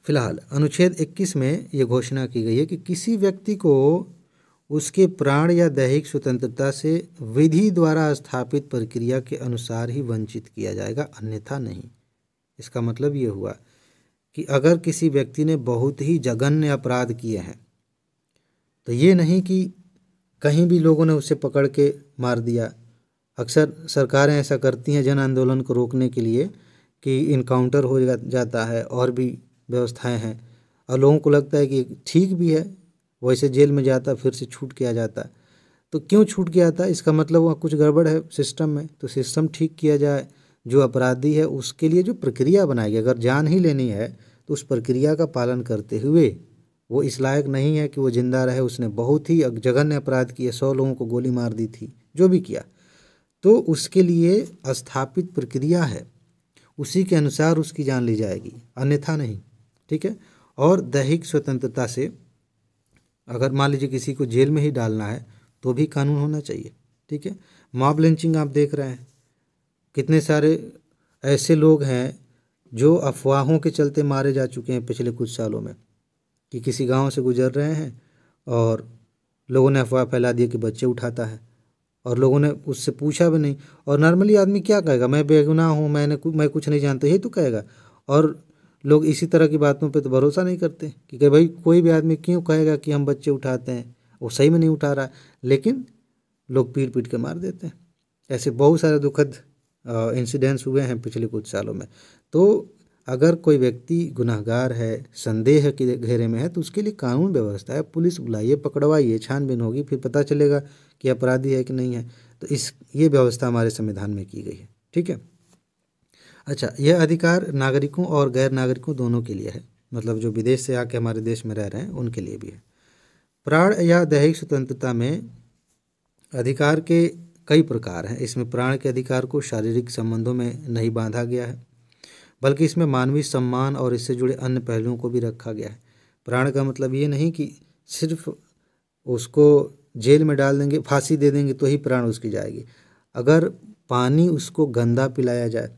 फिलहाल अनुच्छेद 21 में ये घोषणा की गई है कि किसी व्यक्ति को उसके प्राण या दैहिक स्वतंत्रता से विधि द्वारा स्थापित प्रक्रिया के अनुसार ही वंचित किया जाएगा, अन्यथा नहीं। इसका मतलब ये हुआ कि अगर किसी व्यक्ति ने बहुत ही जघन्य अपराध किए हैं, तो ये नहीं कि कहीं भी लोगों ने उसे पकड़ के मार दिया। अक्सर सरकारें ऐसा करती हैं जन आंदोलन को रोकने के लिए कि इनकाउंटर हो जाता है, और भी व्यवस्थाएं हैं, और लोगों को लगता है कि ठीक भी है, वैसे जेल में जाता फिर से छूट के आ जाता। तो क्यों छूट के आता? इसका मतलब वहाँ कुछ गड़बड़ है सिस्टम में, तो सिस्टम ठीक किया जाए। जो अपराधी है उसके लिए जो प्रक्रिया बनाई गई, अगर जान ही लेनी है तो उस प्रक्रिया का पालन करते हुए, वो इस लायक नहीं है कि वो जिंदा रहे, उसने बहुत ही जघन्य अपराध किए, 100 लोगों को गोली मार दी थी, जो भी किया, तो उसके लिए स्थापित प्रक्रिया है, उसी के अनुसार उसकी जान ली जाएगी, अन्यथा नहीं, ठीक है। और दैहिक स्वतंत्रता से अगर मान लीजिए किसी को जेल में ही डालना है तो भी कानून होना चाहिए, ठीक है। मॉब लिंचिंग आप देख रहे हैं, कितने सारे ऐसे लोग हैं जो अफवाहों के चलते मारे जा चुके हैं पिछले कुछ सालों में, कि किसी गांव से गुजर रहे हैं और लोगों ने अफवाह फैला दी कि बच्चे उठाता है, और लोगों ने उससे पूछा भी नहीं। और नॉर्मली आदमी क्या कहेगा, मैं बेगुनाह हूँ, मैं कुछ नहीं जानता, यही तो कहेगा। और लोग इसी तरह की बातों पे तो भरोसा नहीं करते कि भाई कोई भी आदमी क्यों कहेगा कि हम बच्चे उठाते हैं, वो सही में नहीं उठा रहा है, लेकिन लोग पीट पीट के मार देते हैं। ऐसे बहुत सारे दुखद इंसिडेंट्स हुए हैं पिछले कुछ सालों में। तो अगर कोई व्यक्ति गुनहगार है, संदेह के घेरे में है, तो उसके लिए कानून व्यवस्था है, पुलिस बुलाइए, पकड़वाइए, छानबीन होगी, फिर पता चलेगा कि अपराधी है कि नहीं है। तो ये व्यवस्था हमारे संविधान में की गई है। ठीक है। अच्छा, यह अधिकार नागरिकों और गैर नागरिकों दोनों के लिए है, मतलब जो विदेश से आके हमारे देश में रह रहे हैं उनके लिए भी है। प्राण या दैहिक स्वतंत्रता में अधिकार के कई प्रकार हैं। इसमें प्राण के अधिकार को शारीरिक संबंधों में नहीं बांधा गया है, बल्कि इसमें मानवीय सम्मान और इससे जुड़े अन्य पहलुओं को भी रखा गया है। प्राण का मतलब ये नहीं कि सिर्फ उसको जेल में डाल देंगे, फांसी दे देंगे तो ही प्राण उसकी जाएगी। अगर पानी उसको गंदा पिलाया जाए,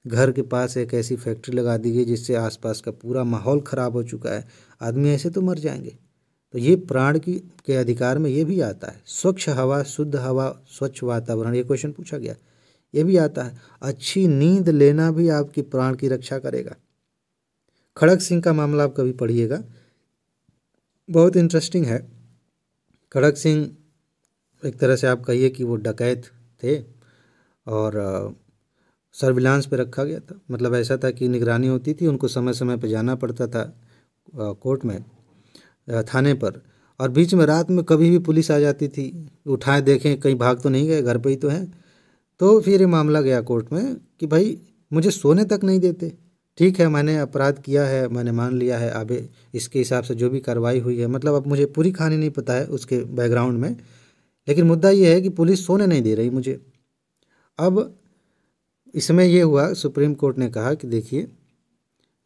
घर के पास एक ऐसी फैक्ट्री लगा दी गई जिससे आसपास का पूरा माहौल ख़राब हो चुका है, आदमी ऐसे तो मर जाएंगे। तो ये प्राण के अधिकार में ये भी आता है। स्वच्छ हवा, शुद्ध हवा, स्वच्छ वातावरण, ये क्वेश्चन पूछा गया, ये भी आता है। अच्छी नींद लेना भी आपकी प्राण की रक्षा करेगा। खड़क सिंह का मामला आप कभी पढ़िएगा, बहुत इंटरेस्टिंग है। खड़क सिंह एक तरह से आप कहिए कि वो डकैत थे और सर्विलांस पे रखा गया था। मतलब ऐसा था कि निगरानी होती थी, उनको समय समय पे जाना पड़ता था कोर्ट में, थाने पर, और बीच में रात में कभी भी पुलिस आ जाती थी, उठाए देखें कहीं भाग तो नहीं गए, घर पे ही तो हैं। तो फिर ये मामला गया कोर्ट में कि भाई मुझे सोने तक नहीं देते। ठीक है, मैंने अपराध किया है, मैंने मान लिया है, अब इसके हिसाब से जो भी कार्रवाई हुई है, मतलब अब मुझे पूरी कहानी नहीं पता है उसके बैकग्राउंड में, लेकिन मुद्दा ये है कि पुलिस सोने नहीं दे रही मुझे। अब इसमें ये हुआ, सुप्रीम कोर्ट ने कहा कि देखिए,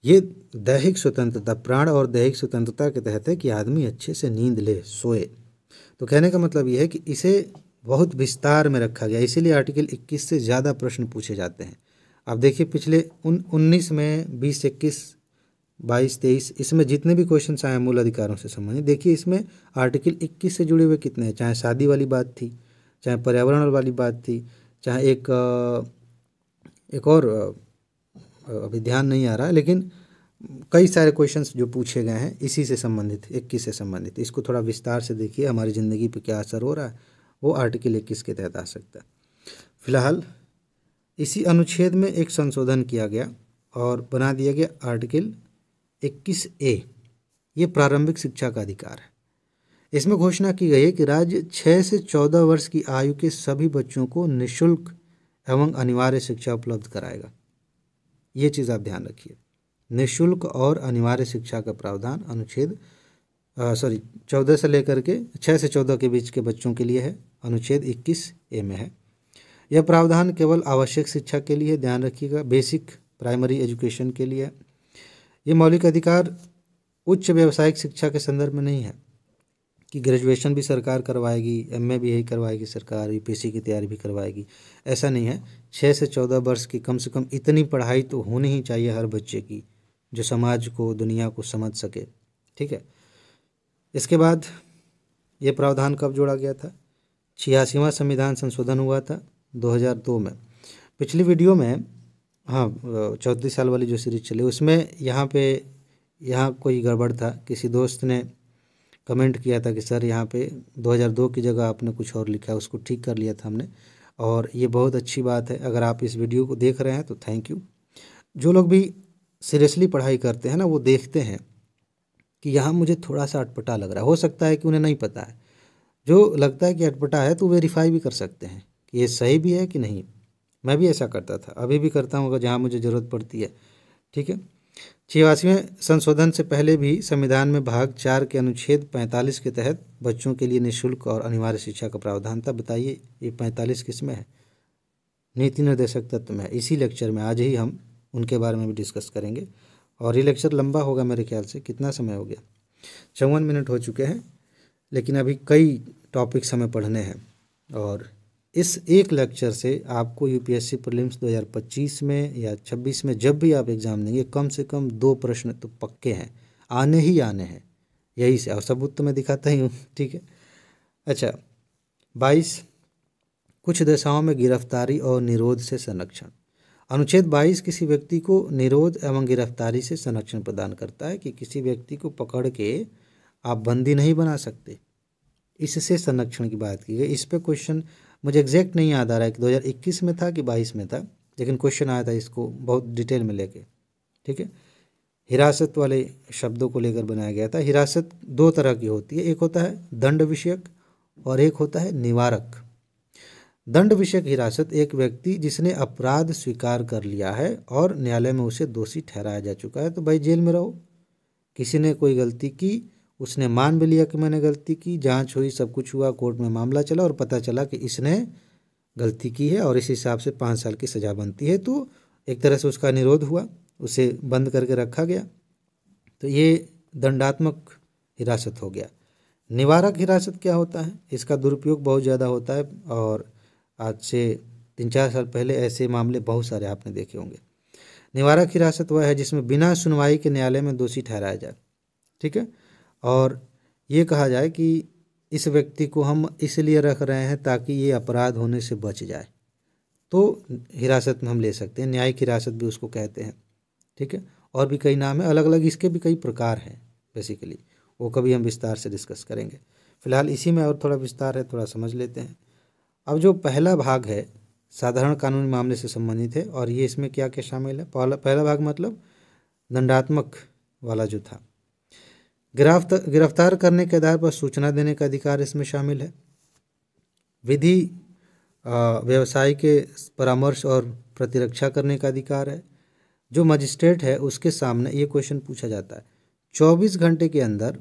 ये दैहिक स्वतंत्रता, प्राण और दैहिक स्वतंत्रता के तहत है कि आदमी अच्छे से नींद ले, सोए। तो कहने का मतलब ये है कि इसे बहुत विस्तार में रखा गया, इसीलिए आर्टिकल 21 से ज़्यादा प्रश्न पूछे जाते हैं। आप देखिए पिछले 19 में 20, 21, 22, 23, इसमें जितने भी क्वेश्चन आए मूल अधिकारों से संबंधित, देखिए इसमें आर्टिकल 21 से जुड़े हुए कितने हैं। चाहे शादी वाली बात थी, चाहे पर्यावरण वाली बात थी, चाहे एक और अभी ध्यान नहीं आ रहा है, लेकिन कई सारे क्वेश्चंस जो पूछे गए हैं इसी से संबंधित, 21 से संबंधित। इसको थोड़ा विस्तार से देखिए, हमारी ज़िंदगी पे क्या असर हो रहा है, वो आर्टिकल 21 के तहत आ सकता है। फिलहाल इसी अनुच्छेद में एक संशोधन किया गया और बना दिया गया आर्टिकल 21A। ये प्रारंभिक शिक्षा का अधिकार है। इसमें घोषणा की गई है कि राज्य 6 से 14 वर्ष की आयु के सभी बच्चों को निःशुल्क एवं अनिवार्य शिक्षा उपलब्ध कराएगा। ये चीज़ आप ध्यान रखिए, निःशुल्क और अनिवार्य शिक्षा का प्रावधान अनुच्छेद 14 से लेकर के 6 से 14 के बीच के बच्चों के लिए है, अनुच्छेद 21A में है। यह प्रावधान केवल आवश्यक शिक्षा के लिए, ध्यान रखिएगा, बेसिक प्राइमरी एजुकेशन के लिए। ये मौलिक अधिकार उच्च व्यावसायिक शिक्षा के संदर्भ में नहीं है कि ग्रेजुएशन भी सरकार करवाएगी, MA भी यही करवाएगी सरकार, UPSC की तैयारी भी करवाएगी, ऐसा नहीं है। 6 से 14 वर्ष की कम से कम इतनी पढ़ाई तो होनी ही चाहिए हर बच्चे की, जो समाज को, दुनिया को समझ सके। ठीक है। इसके बाद ये प्रावधान कब जोड़ा गया था? 86वां संविधान संशोधन हुआ था 2002 में। पिछली वीडियो में, हाँ, 34 साल वाली जो सीरीज चली उसमें यहाँ कोई गड़बड़ था। किसी दोस्त ने कमेंट किया था कि सर यहाँ पे 2002 की जगह आपने कुछ और लिखा है, उसको ठीक कर लिया था हमने, और ये बहुत अच्छी बात है। अगर आप इस वीडियो को देख रहे हैं तो थैंक यू। जो लोग भी सीरियसली पढ़ाई करते हैं ना, वो देखते हैं कि यहाँ मुझे थोड़ा सा अटपटा लग रहा है। हो सकता है कि उन्हें नहीं पता है, जो लगता है कि अटपटा है तो वेरीफाई भी कर सकते हैं कि ये सही भी है कि नहीं। मैं भी ऐसा करता था, अभी भी करता हूँ जहाँ मुझे ज़रूरत पड़ती है। ठीक है। 86वें संशोधन से पहले भी संविधान में भाग 4 के अनुच्छेद 45 के तहत बच्चों के लिए निःशुल्क और अनिवार्य शिक्षा का प्रावधान था। बताइए ये 45 किस में है? नीति निर्देशक तत्व में है। इसी लेक्चर में आज ही हम उनके बारे में भी डिस्कस करेंगे, और ये लेक्चर लंबा होगा मेरे ख्याल से। कितना समय हो गया? 54 मिनट हो चुके हैं, लेकिन अभी कई टॉपिक्स हमें पढ़ने हैं और इस एक लेक्चर से आपको यूपीएससी प्रीलिम्स 2025 में या 26 में जब भी आप एग्ज़ाम देंगे कम से कम 2 प्रश्न तो पक्के हैं, आने ही आने हैं। यही से और सबूत तो मैं दिखाता ही हूँ, ठीक है। अच्छा 22, कुछ दशाओं में गिरफ्तारी और निरोध से संरक्षण। अनुच्छेद 22 किसी व्यक्ति को निरोध एवं गिरफ्तारी से संरक्षण प्रदान करता है कि किसी व्यक्ति को पकड़ के आप बंदी नहीं बना सकते, इससे संरक्षण की बात की गई। इस पे क्वेश्चन मुझे एग्जैक्ट नहीं याद आ रहा है कि 2021 में था कि 22 में था, लेकिन क्वेश्चन आया था इसको बहुत डिटेल में लेके, ठीक है। हिरासत वाले शब्दों को लेकर बनाया गया था। हिरासत 2 तरह की होती है, एक होता है दंड विषयक और एक होता है निवारक। दंड विषयक हिरासत एक व्यक्ति जिसने अपराध स्वीकार कर लिया है और न्यायालय में उसे दोषी ठहराया जा चुका है, तो भाई जेल में रहो। किसी ने कोई गलती की, उसने मान भी लिया कि मैंने गलती की, जांच हुई, सब कुछ हुआ, कोर्ट में मामला चला और पता चला कि इसने गलती की है और इस हिसाब से 5 साल की सज़ा बनती है, तो एक तरह से उसका निरोध हुआ, उसे बंद करके रखा गया। तो ये दंडात्मक हिरासत हो गया। निवारक हिरासत क्या होता है? इसका दुरुपयोग बहुत ज़्यादा होता है और आज से 3-4 साल पहले ऐसे मामले बहुत सारे आपने देखे होंगे। निवारक हिरासत वह है जिसमें बिना सुनवाई के न्यायालय में दोषी ठहराया जाए, ठीक है। और ये कहा जाए कि इस व्यक्ति को हम इसलिए रख रहे हैं ताकि ये अपराध होने से बच जाए, तो हिरासत में हम ले सकते हैं। न्यायिक हिरासत भी उसको कहते हैं, ठीक है। और भी कई नाम है, अलग अलग इसके भी कई प्रकार हैं बेसिकली, वो कभी हम विस्तार से डिस्कस करेंगे। फिलहाल इसी में और थोड़ा विस्तार है, थोड़ा समझ लेते हैं। अब जो पहला भाग है साधारण कानूनी मामले से संबंधित है, और ये इसमें क्या क्या शामिल है। पहला भाग मतलब दंडात्मक वाला जो था, गिरफ्तार करने के आधार पर सूचना देने का अधिकार इसमें शामिल है। विधि व्यवसाय के परामर्श और प्रतिरक्षा करने का अधिकार है। जो मजिस्ट्रेट है उसके सामने ये क्वेश्चन पूछा जाता है 24 घंटे के अंदर,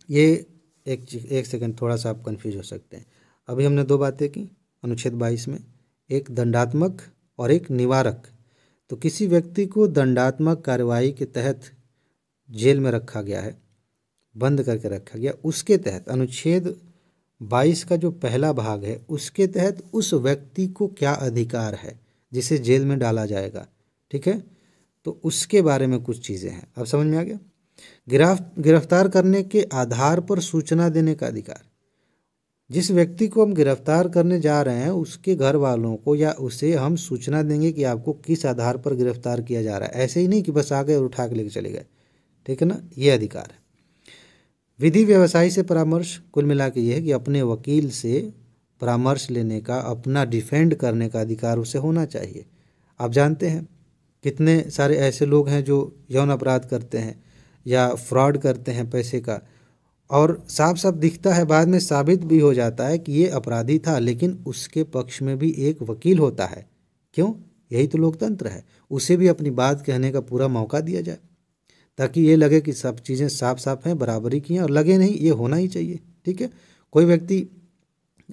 ये एक सेकंड, थोड़ा सा आप कंफ्यूज हो सकते हैं। अभी हमने 2 बातें की अनुच्छेद 22 में, एक दंडात्मक और एक निवारक। तो किसी व्यक्ति को दंडात्मक कार्रवाई के तहत जेल में रखा गया है, बंद करके रखा गया, उसके तहत अनुच्छेद 22 का जो पहला भाग है उसके तहत उस व्यक्ति को क्या अधिकार है जिसे जेल में डाला जाएगा, ठीक है। तो उसके बारे में कुछ चीज़ें हैं, अब समझ में आ गया। गिरफ्तार करने के आधार पर सूचना देने का अधिकार। जिस व्यक्ति को हम गिरफ्तार करने जा रहे हैं उसके घर वालों को या उसे हम सूचना देंगे कि आपको किस आधार पर गिरफ्तार किया जा रहा है, ऐसे ही नहीं कि बस आ गए और उठा के लेके चले गए, ठीक है ना, ये अधिकार है। विधि व्यवसायी से परामर्श, कुल मिला के ये है कि अपने वकील से परामर्श लेने का, अपना डिफेंड करने का अधिकार उसे होना चाहिए। आप जानते हैं कितने सारे ऐसे लोग हैं जो यौन अपराध करते हैं या फ्रॉड करते हैं पैसे का, और साफ साफ दिखता है, बाद में साबित भी हो जाता है कि ये अपराधी था, लेकिन उसके पक्ष में भी एक वकील होता है। क्यों? यही तो लोकतंत्र है। उसे भी अपनी बात कहने का पूरा मौका दिया जाए ताकि ये लगे कि सब चीज़ें साफ साफ हैं, बराबरी की हैं, और लगे नहीं, ये होना ही चाहिए, ठीक है। कोई व्यक्ति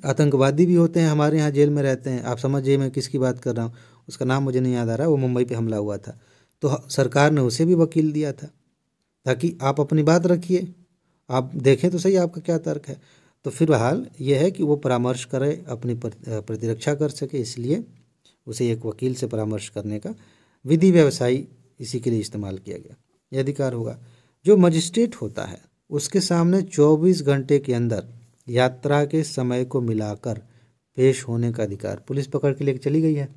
आतंकवादी भी होते हैं, हमारे यहाँ जेल में रहते हैं, आप समझिए मैं किसकी बात कर रहा हूँ, उसका नाम मुझे नहीं याद आ रहा, वो मुंबई पे हमला हुआ था, तो सरकार ने उसे भी वकील दिया था ताकि आप अपनी बात रखिए, आप देखें तो सही आपका क्या तर्क है। तो फिलहाल ये है कि वो परामर्श करे, अपनी प्रतिरक्षा कर सके, इसलिए उसे एक वकील से परामर्श करने का विधि व्यवसायी इसी के लिए इस्तेमाल किया गया, यह अधिकार होगा। जो मजिस्ट्रेट होता है उसके सामने 24 घंटे के अंदर यात्रा के समय को मिलाकर पेश होने का अधिकार। पुलिस पकड़ के लेके चली गई है,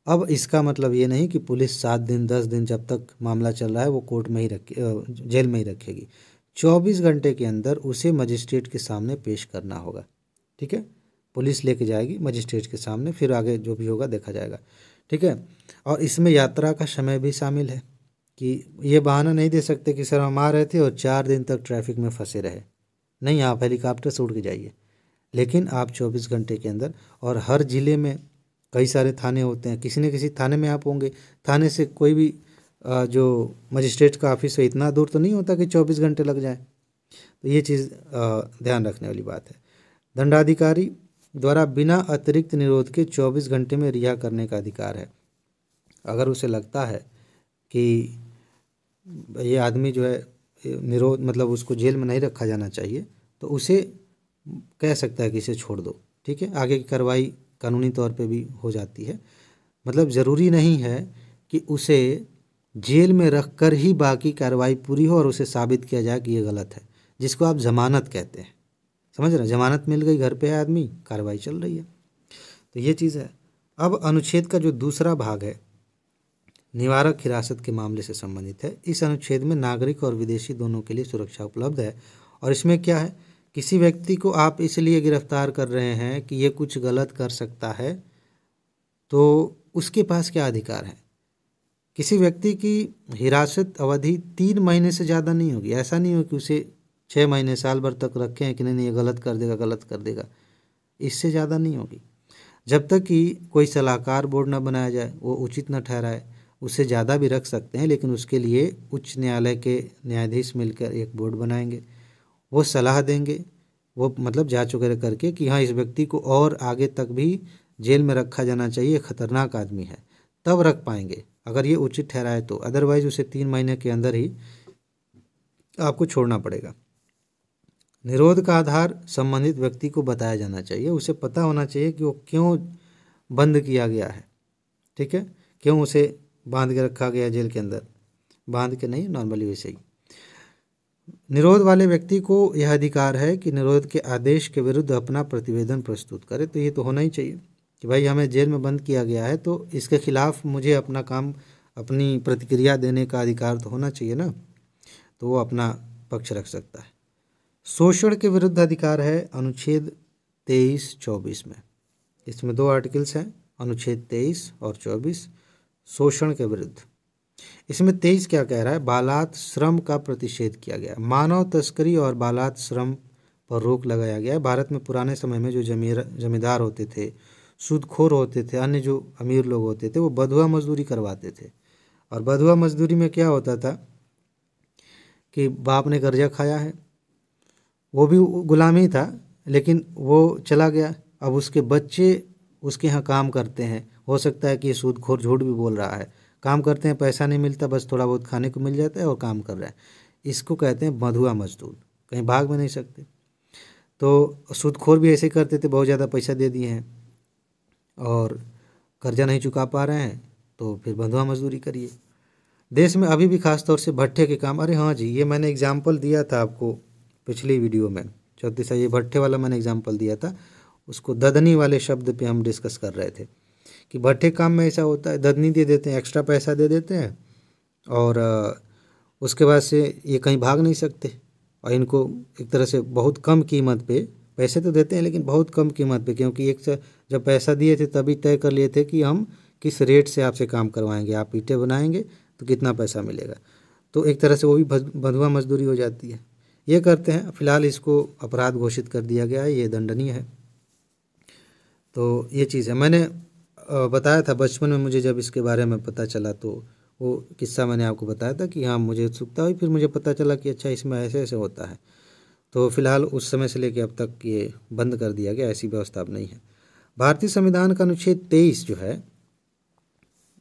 अब इसका मतलब ये नहीं कि पुलिस 7 दिन 10 दिन जब तक मामला चल रहा है वो कोर्ट में ही जेल में ही रखेगी। 24 घंटे के अंदर उसे मजिस्ट्रेट के सामने पेश करना होगा, ठीक है। पुलिस लेके जाएगी मजिस्ट्रेट के सामने, फिर आगे जो भी होगा देखा जाएगा, ठीक है। और इसमें यात्रा का समय भी शामिल है कि ये बहाना नहीं दे सकते कि सर हम आ रहे थे और 4 दिन तक ट्रैफिक में फंसे रहे। नहीं, आप हेलीकॉप्टर से उड़ के जाइए, लेकिन आप 24 घंटे के अंदर, और हर ज़िले में कई सारे थाने होते हैं, किसी न किसी थाने में आप होंगे, थाने से कोई भी जो मजिस्ट्रेट का ऑफिस है इतना दूर तो नहीं होता कि 24 घंटे लग जाए। तो ये चीज़ ध्यान रखने वाली बात है। दंडाधिकारी द्वारा बिना अतिरिक्त निरोध के 24 घंटे में रिहा करने का अधिकार है। अगर उसे लगता है कि ये आदमी जो है निरोध मतलब उसको जेल में नहीं रखा जाना चाहिए, तो उसे कह सकता है कि इसे छोड़ दो, ठीक है, आगे की कार्रवाई कानूनी तौर पे भी हो जाती है। मतलब ज़रूरी नहीं है कि उसे जेल में रख कर ही बाकी कार्रवाई पूरी हो और उसे साबित किया जाए कि ये गलत है, जिसको आप जमानत कहते हैं। समझ रहे हैं, जमानत मिल गई, घर पे है आदमी, कार्रवाई चल रही है। तो ये चीज़ है। अब अनुच्छेद का जो दूसरा भाग है निवारक हिरासत के मामले से संबंधित है। इस अनुच्छेद में नागरिक और विदेशी दोनों के लिए सुरक्षा उपलब्ध है। और इसमें क्या है, किसी व्यक्ति को आप इसलिए गिरफ्तार कर रहे हैं कि ये कुछ गलत कर सकता है, तो उसके पास क्या अधिकार है। किसी व्यक्ति की हिरासत अवधि 3 महीने से ज़्यादा नहीं होगी। ऐसा नहीं हो कि उसे 6 महीने साल भर तक रखें हैं कि नहीं ये गलत कर देगा, गलत कर देगा, इससे ज़्यादा नहीं होगी। जब तक कि कोई सलाहकार बोर्ड न बनाया जाए, वो उचित न ठहराए, उससे ज़्यादा भी रख सकते हैं, लेकिन उसके लिए उच्च न्यायालय के न्यायाधीश मिलकर एक बोर्ड बनाएंगे। वो सलाह देंगे, वो मतलब जांच वगैरह करके कि हाँ इस व्यक्ति को और आगे तक भी जेल में रखा जाना चाहिए, खतरनाक आदमी है, तब रख पाएंगे अगर ये उचित ठहराए तो। अदरवाइज उसे 3 महीने के अंदर ही आपको छोड़ना पड़ेगा। निरोध का आधार संबंधित व्यक्ति को बताया जाना चाहिए। उसे पता होना चाहिए कि वो क्यों बंद किया गया है, ठीक है, क्यों उसे बांध के रखा गया जेल के अंदर, बांध के नहीं, नॉर्मली वैसे ही। निरोध वाले व्यक्ति को यह अधिकार है कि निरोध के आदेश के विरुद्ध अपना प्रतिवेदन प्रस्तुत करे। तो ये तो होना ही चाहिए कि भाई हमें जेल में बंद किया गया है, तो इसके खिलाफ मुझे अपना काम, अपनी प्रतिक्रिया देने का अधिकार तो होना चाहिए ना, तो वो अपना पक्ष रख सकता है। शोषण के विरुद्ध अधिकार है अनुच्छेद 23-24 में। इसमें 2 आर्टिकल्स हैं, अनुच्छेद 23 और 24, शोषण के विरुद्ध। इसमें 23 क्या कह रहा है, बालात श्रम का प्रतिषेध किया गया, मानव तस्करी और बालात श्रम पर रोक लगाया गया है। भारत में पुराने समय में जो जमींदार होते थे, सूदखोर होते थे, अन्य जो अमीर लोग होते थे, वो बंधुआ मजदूरी करवाते थे। और बंधुआ मजदूरी में क्या होता था कि बाप ने कर्जा खाया है, वो भी गुलामी था, लेकिन वो चला गया, अब उसके बच्चे उसके यहाँ काम करते हैं। हो सकता है कि ये सूदखोर झूठ भी बोल रहा है, काम करते हैं, पैसा नहीं मिलता, बस थोड़ा बहुत खाने को मिल जाता है और काम कर रहा है। इसको कहते हैं बंधुआ मजदूर, कहीं भाग में नहीं सकते। तो सूदखोर भी ऐसे करते थे, बहुत ज़्यादा पैसा दे दिए हैं और कर्जा नहीं चुका पा रहे हैं, तो फिर बंधुआ मजदूरी करिए। देश में अभी भी खास तौर से भट्ठे के काम, अरे हाँ जी, ये मैंने एग्जाम्पल दिया था आपको पिछली वीडियो में, 34, ये भट्ठे वाला मैंने एग्जाम्पल दिया था। उसको ददनी वाले शब्द पे हम डिस्कस कर रहे थे कि भट्ठे काम में ऐसा होता है, ददनी दे देते हैं, एक्स्ट्रा पैसा दे देते हैं और उसके बाद से ये कहीं भाग नहीं सकते, और इनको एक तरह से बहुत कम कीमत पे पैसे तो देते हैं, लेकिन बहुत कम कीमत पे, क्योंकि एक से जब पैसा दिए थे तभी तय कर लिए थे कि हम किस रेट से आपसे काम करवाएंगे, आप ईंटें बनाएंगे तो कितना पैसा मिलेगा। तो एक तरह से वो भी बंधुआ मजदूरी हो जाती है, ये करते हैं। फिलहाल इसको अपराध घोषित कर दिया गया है, ये दंडनीय है। तो ये चीज़ है, मैंने बताया था बचपन में मुझे जब इसके बारे में पता चला, तो वो किस्सा मैंने आपको बताया था कि हाँ मुझे उत्सुकता हुई, फिर मुझे पता चला कि अच्छा इसमें ऐसे ऐसे होता है। तो फिलहाल उस समय से लेकर अब तक ये बंद कर दिया गया, ऐसी व्यवस्था अब नहीं है। भारतीय संविधान का अनुच्छेद 23 जो है,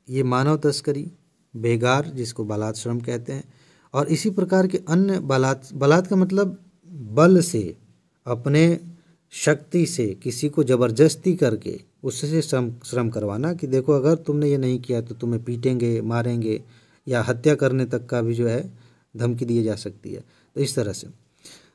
ये मानव तस्करी, बेगार जिसको बालात श्रम कहते हैं, और इसी प्रकार के अन्य बालात का मतलब बल से, अपने शक्ति से किसी को ज़बरदस्ती करके उससे श्रम करवाना, कि देखो अगर तुमने ये नहीं किया तो तुम्हें पीटेंगे, मारेंगे, या हत्या करने तक का भी जो है धमकी दी जा सकती है। तो इस तरह से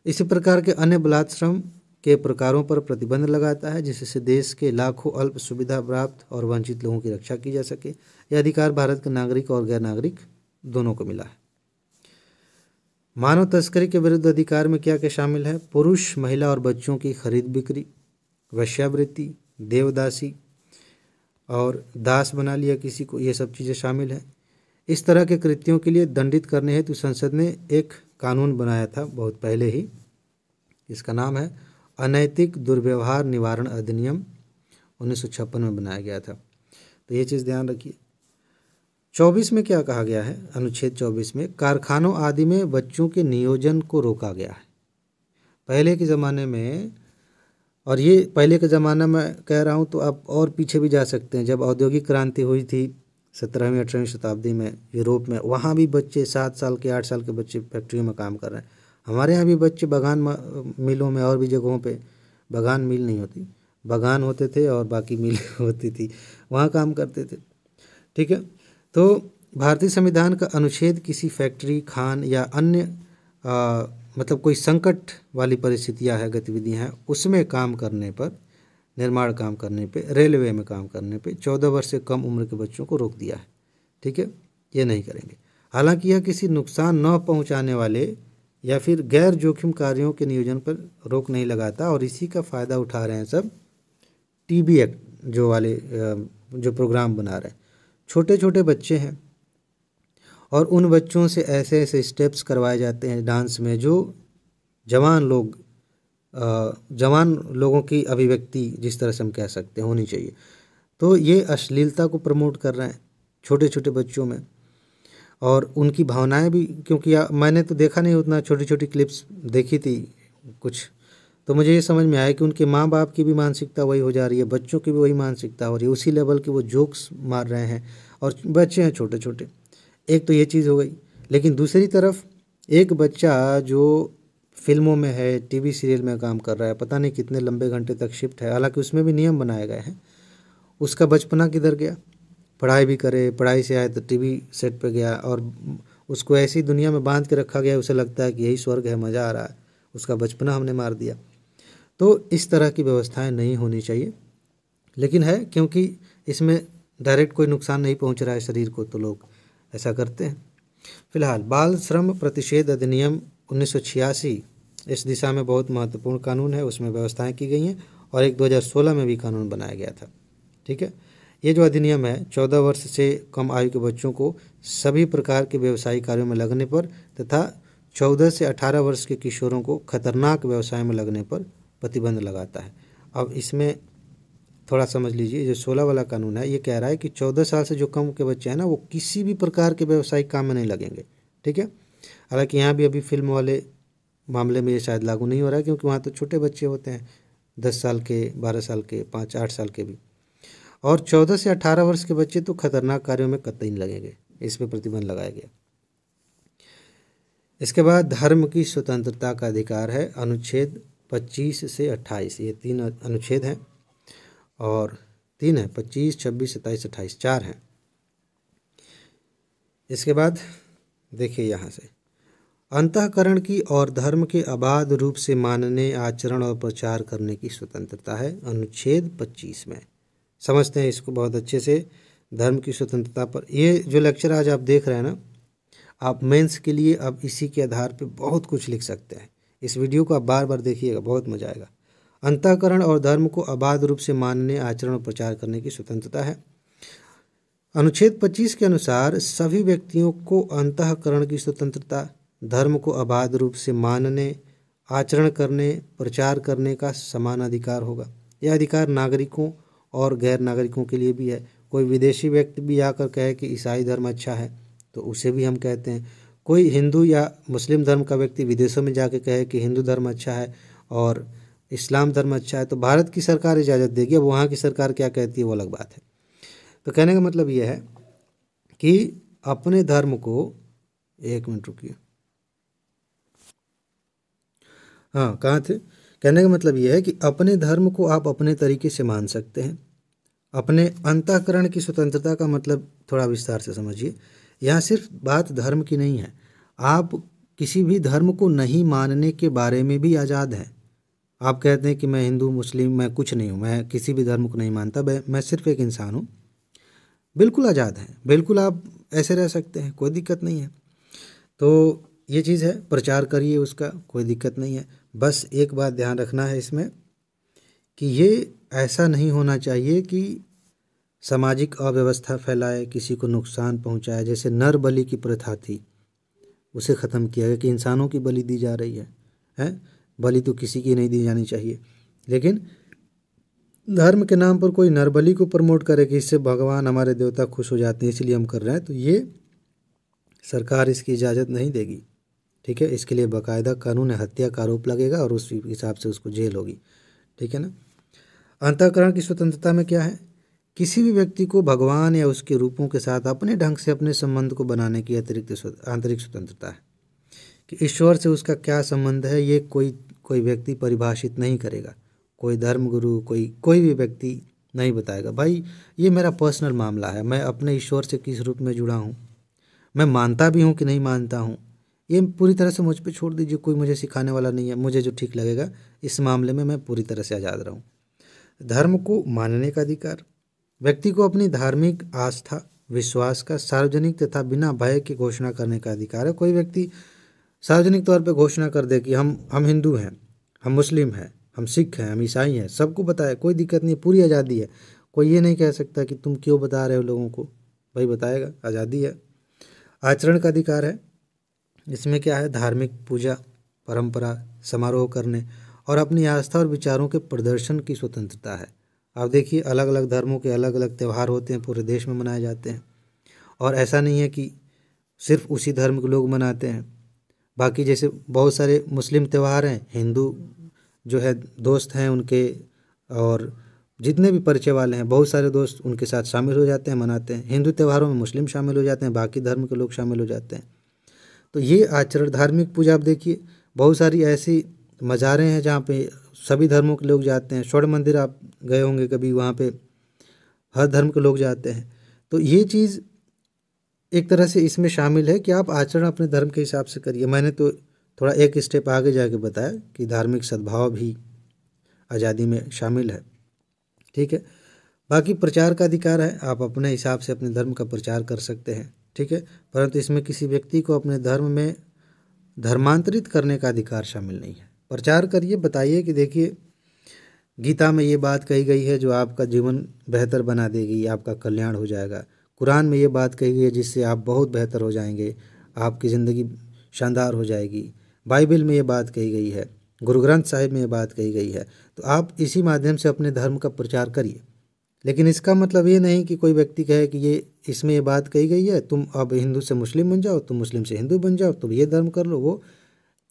इसी प्रकार के अन्य बलात् श्रम के प्रकारों पर प्रतिबंध लगाता है, जिससे देश के लाखों अल्प सुविधा प्राप्त और वंचित लोगों की रक्षा की जा सके। यह अधिकार भारत के नागरिक और गैर नागरिक दोनों को मिला है। मानव तस्करी के विरुद्ध अधिकार में क्या क्या शामिल है, पुरुष, महिला और बच्चों की खरीद बिक्री, वेश्यावृत्ति, देवदासी और दास बना लिया किसी को, ये सब चीज़ें शामिल हैं। इस तरह के कृत्यों के लिए दंडित करने हेतु संसद ने एक कानून बनाया था बहुत पहले ही, इसका नाम है अनैतिक दुर्व्यवहार निवारण अधिनियम, 1956 में बनाया गया था। तो ये चीज़ ध्यान रखिए। 24 में क्या कहा गया है, अनुच्छेद 24 में कारखानों आदि में बच्चों के नियोजन को रोका गया है। पहले के ज़माने में, और ये पहले के ज़माना में कह रहा हूँ तो आप और पीछे भी जा सकते हैं, जब औद्योगिक क्रांति हुई थी 17वीं 18वीं शताब्दी में यूरोप में, वहाँ भी बच्चे 7 साल के 8 साल के बच्चे फैक्ट्रियों में काम कर रहे हैं। हमारे यहाँ भी बच्चे बगान मिलों में और भी जगहों पे, बगान मिल नहीं होती, बागान होते थे और बाकी मिल होती थी, वहाँ काम करते थे। ठीक है, तो भारतीय संविधान का अनुच्छेद किसी फैक्ट्री, खान या अन्य मतलब कोई संकट वाली परिस्थितियाँ है, गतिविधियाँ हैं, उसमें काम करने पर, निर्माण काम करने पे, रेलवे में काम करने पे 14 वर्ष से कम उम्र के बच्चों को रोक दिया है। ठीक है, ये नहीं करेंगे। हालांकि यह किसी नुकसान न पहुंचाने वाले या फिर गैर जोखिम कार्यों के नियोजन पर रोक नहीं लगाता, और इसी का फ़ायदा उठा रहे हैं सब टीबी एक्ट जो वाले जो प्रोग्राम बना रहे हैं। छोटे छोटे बच्चे हैं और उन बच्चों से ऐसे ऐसे स्टेप्स करवाए जाते हैं डांस में जो जवान लोगों की अभिव्यक्ति जिस तरह से हम कह सकते हैं होनी चाहिए। तो ये अश्लीलता को प्रमोट कर रहे हैं छोटे छोटे बच्चों में, और उनकी भावनाएं भी, क्योंकि मैंने तो देखा नहीं उतना, छोटी छोटी क्लिप्स देखी थी कुछ, तो मुझे ये समझ में आया कि उनके माँ बाप की भी मानसिकता वही हो जा रही है, बच्चों की भी वही मानसिकता हो रही है, उसी लेवल के वो जोक्स मार रहे हैं और बच्चे हैं छोटे छोटे। एक तो ये चीज़ हो गई, लेकिन दूसरी तरफ एक बच्चा जो फिल्मों में है, टीवी सीरियल में काम कर रहा है, पता नहीं कितने लंबे घंटे तक शिफ्ट है, हालांकि उसमें भी नियम बनाए गए हैं, उसका बचपना किधर गया? पढ़ाई भी करे, पढ़ाई से आए तो टीवी सेट पे गया और उसको ऐसी दुनिया में बांध के रखा गया, उसे लगता है कि यही स्वर्ग है, मज़ा आ रहा है, उसका बचपना हमने मार दिया। तो इस तरह की व्यवस्थाएं नहीं होनी चाहिए, लेकिन है क्योंकि इसमें डायरेक्ट कोई नुकसान नहीं पहुंच रहा है शरीर को, तो लोग ऐसा करते हैं। फिलहाल बाल श्रम प्रतिषेध अधिनियम 1986 इस दिशा में बहुत महत्वपूर्ण कानून है, उसमें व्यवस्थाएं की गई हैं, और एक 2016 में भी कानून बनाया गया था। ठीक है, ये जो अधिनियम है 14 वर्ष से कम आयु के बच्चों को सभी प्रकार के व्यवसायिक कार्यों में लगने पर तथा 14 से 18 वर्ष के किशोरों को खतरनाक व्यवसाय में लगने पर प्रतिबंध लगाता है। अब इसमें थोड़ा समझ लीजिए, जो 16 वाला कानून है ये कह रहा है कि 14 साल से जो कम के बच्चे हैं ना, वो किसी भी प्रकार के व्यवसायिक काम में नहीं लगेंगे। ठीक है, हालांकि यहाँ भी अभी फिल्म वाले मामले में ये शायद लागू नहीं हो रहा है, क्योंकि वहाँ तो छोटे बच्चे होते हैं, 10 साल के, 12 साल के, 5-8 साल के भी, और 14 से 18 वर्ष के बच्चे तो खतरनाक कार्यों में कतई नहीं लगेंगे, इस पर प्रतिबंध लगाया गया। इसके बाद धर्म की स्वतंत्रता का अधिकार है, अनुच्छेद 25 से 28, ये 3 अनुच्छेद हैं, और 3 है, 25, 26, 27, 28, 4 हैं। इसके बाद देखिए यहाँ से, अंतःकरण की और धर्म के अबाध रूप से मानने, आचरण और प्रचार करने की स्वतंत्रता है, अनुच्छेद 25 में। समझते हैं इसको बहुत अच्छे से, धर्म की स्वतंत्रता पर। ये जो लेक्चर आज आप देख रहे हैं ना, आप मेंस के लिए अब इसी के आधार पे बहुत कुछ लिख सकते हैं। इस वीडियो को आप बार बार देखिएगा, बहुत मजा आएगा। अंतःकरण और धर्म को अबाध रूप से मानने, आचरण और प्रचार करने की स्वतंत्रता है। अनुच्छेद 25 के अनुसार सभी व्यक्तियों को अंतःकरण की स्वतंत्रता, धर्म को अबाध रूप से मानने, आचरण करने, प्रचार करने का समान अधिकार होगा। यह अधिकार नागरिकों और गैर नागरिकों के लिए भी है। कोई विदेशी व्यक्ति भी आकर कहे कि ईसाई धर्म अच्छा है तो उसे भी हम कहते हैं। कोई हिंदू या मुस्लिम धर्म का व्यक्ति विदेशों में जाके कहे कि हिंदू धर्म अच्छा है और इस्लाम धर्म अच्छा है, तो भारत की सरकार इजाज़त देगी। अब वहाँ की सरकार क्या कहती है वो अलग बात है। तो कहने का मतलब ये है कि अपने धर्म को, एक मिनट रुकिए, हाँ कहाँ थे, कहने का मतलब ये है कि अपने धर्म को आप अपने तरीके से मान सकते हैं। अपने अंतःकरण की स्वतंत्रता का मतलब थोड़ा विस्तार से समझिए। यहाँ सिर्फ बात धर्म की नहीं है, आप किसी भी धर्म को नहीं मानने के बारे में भी आज़ाद हैं। आप कहते हैं कि मैं हिंदू, मुस्लिम, मैं कुछ नहीं हूँ, मैं किसी भी धर्म को नहीं मानता, मैं सिर्फ एक इंसान हूँ, बिल्कुल आज़ाद हैं, बिल्कुल आप ऐसे रह सकते हैं, कोई दिक्कत नहीं है। तो ये चीज़ है, प्रचार करिए उसका, कोई दिक्कत नहीं है। बस एक बात ध्यान रखना है इसमें कि ये ऐसा नहीं होना चाहिए कि सामाजिक अव्यवस्था फैलाए, किसी को नुकसान पहुंचाए। जैसे नर बलि की प्रथा थी, उसे ख़त्म किया गया कि इंसानों की बलि दी जा रही है? बलि तो किसी की नहीं दी जानी चाहिए। लेकिन धर्म के नाम पर कोई नरबली को प्रमोट करे कि इससे भगवान, हमारे देवता खुश हो जाते हैं इसलिए हम कर रहे हैं, तो ये सरकार इसकी इजाज़त नहीं देगी। ठीक है, इसके लिए बाकायदा कानून है, हत्या का आरोप लगेगा और उस हिसाब से उसको जेल होगी। ठीक है ना। अंतःकरण की स्वतंत्रता में क्या है, किसी भी व्यक्ति को भगवान या उसके रूपों के साथ अपने ढंग से अपने संबंध को बनाने की अतिरिक्त आंतरिक स्वतंत्रता है। कि ईश्वर से उसका क्या संबंध है ये कोई व्यक्ति परिभाषित नहीं करेगा, कोई धर्मगुरु, कोई भी व्यक्ति नहीं बताएगा। भाई ये मेरा पर्सनल मामला है, मैं अपने ईश्वर से किस रूप में जुड़ा हूँ, मैं मानता भी हूँ कि नहीं मानता हूँ, ये पूरी तरह से मुझ पे छोड़ दीजिए। कोई मुझे सिखाने वाला नहीं है, मुझे जो ठीक लगेगा इस मामले में मैं पूरी तरह से आज़ाद रहूँ। धर्म को मानने का अधिकार, व्यक्ति को अपनी धार्मिक आस्था विश्वास का सार्वजनिक तथा बिना भय की घोषणा करने का अधिकार है। कोई व्यक्ति सार्वजनिक तौर पर घोषणा कर दे कि हम हिंदू हैं, हम मुस्लिम हैं, हम सिख हैं, हम ईसाई हैं, सबको बताए, कोई दिक्कत नहीं, पूरी आज़ादी है। कोई ये नहीं कह सकता कि तुम क्यों बता रहे हो लोगों को, भाई बताएगा, आज़ादी है। आचरण का अधिकार है, इसमें क्या है, धार्मिक पूजा परंपरा समारोह करने और अपनी आस्था और विचारों के प्रदर्शन की स्वतंत्रता है। आप देखिए अलग अलग धर्मों के अलग अलग त्यौहार होते हैं, पूरे देश में मनाए जाते हैं, और ऐसा नहीं है कि सिर्फ उसी धर्म के लोग मनाते हैं। बाकी जैसे बहुत सारे मुस्लिम त्यौहार हैं, हिंदू जो है दोस्त हैं उनके, और जितने भी परिचय वाले हैं बहुत सारे दोस्त उनके साथ शामिल हो जाते हैं, मनाते हैं। हिंदू त्योहारों में मुस्लिम शामिल हो जाते हैं, बाकी धर्म के लोग शामिल हो जाते हैं। तो ये आचरण, धार्मिक पूजा, आप देखिए बहुत सारी ऐसी मज़ारें हैं जहाँ पे सभी धर्मों के लोग जाते हैं। स्वर्ण मंदिर आप गए होंगे कभी, वहाँ पे हर धर्म के लोग जाते हैं। तो ये चीज़ एक तरह से इसमें शामिल है कि आप आचरण अपने धर्म के हिसाब से करिए। मैंने तो थोड़ा एक स्टेप आगे जाके बताया कि धार्मिक सद्भाव भी आज़ादी में शामिल है, ठीक है। बाकी प्रचार का अधिकार है, आप अपने हिसाब से अपने धर्म का प्रचार कर सकते हैं, ठीक है, परंतु इसमें किसी व्यक्ति को अपने धर्म में धर्मांतरित करने का अधिकार शामिल नहीं है। प्रचार करिए, बताइए कि देखिए गीता में ये बात कही गई है जो आपका जीवन बेहतर बना देगी, आपका कल्याण हो जाएगा। कुरान में ये बात कही गई है जिससे आप बहुत बेहतर हो जाएंगे, आपकी ज़िंदगी शानदार हो जाएगी। बाइबल में ये बात कही गई है, गुरु ग्रंथ साहिब में ये बात कही गई है। तो आप इसी माध्यम से अपने धर्म का प्रचार करिए। लेकिन इसका मतलब ये नहीं कि कोई व्यक्ति कहे कि ये इसमें ये बात कही गई है, तुम अब हिंदू से मुस्लिम बन जाओ, तुम मुस्लिम से हिंदू बन जाओ, तुम ये धर्म कर लो, वो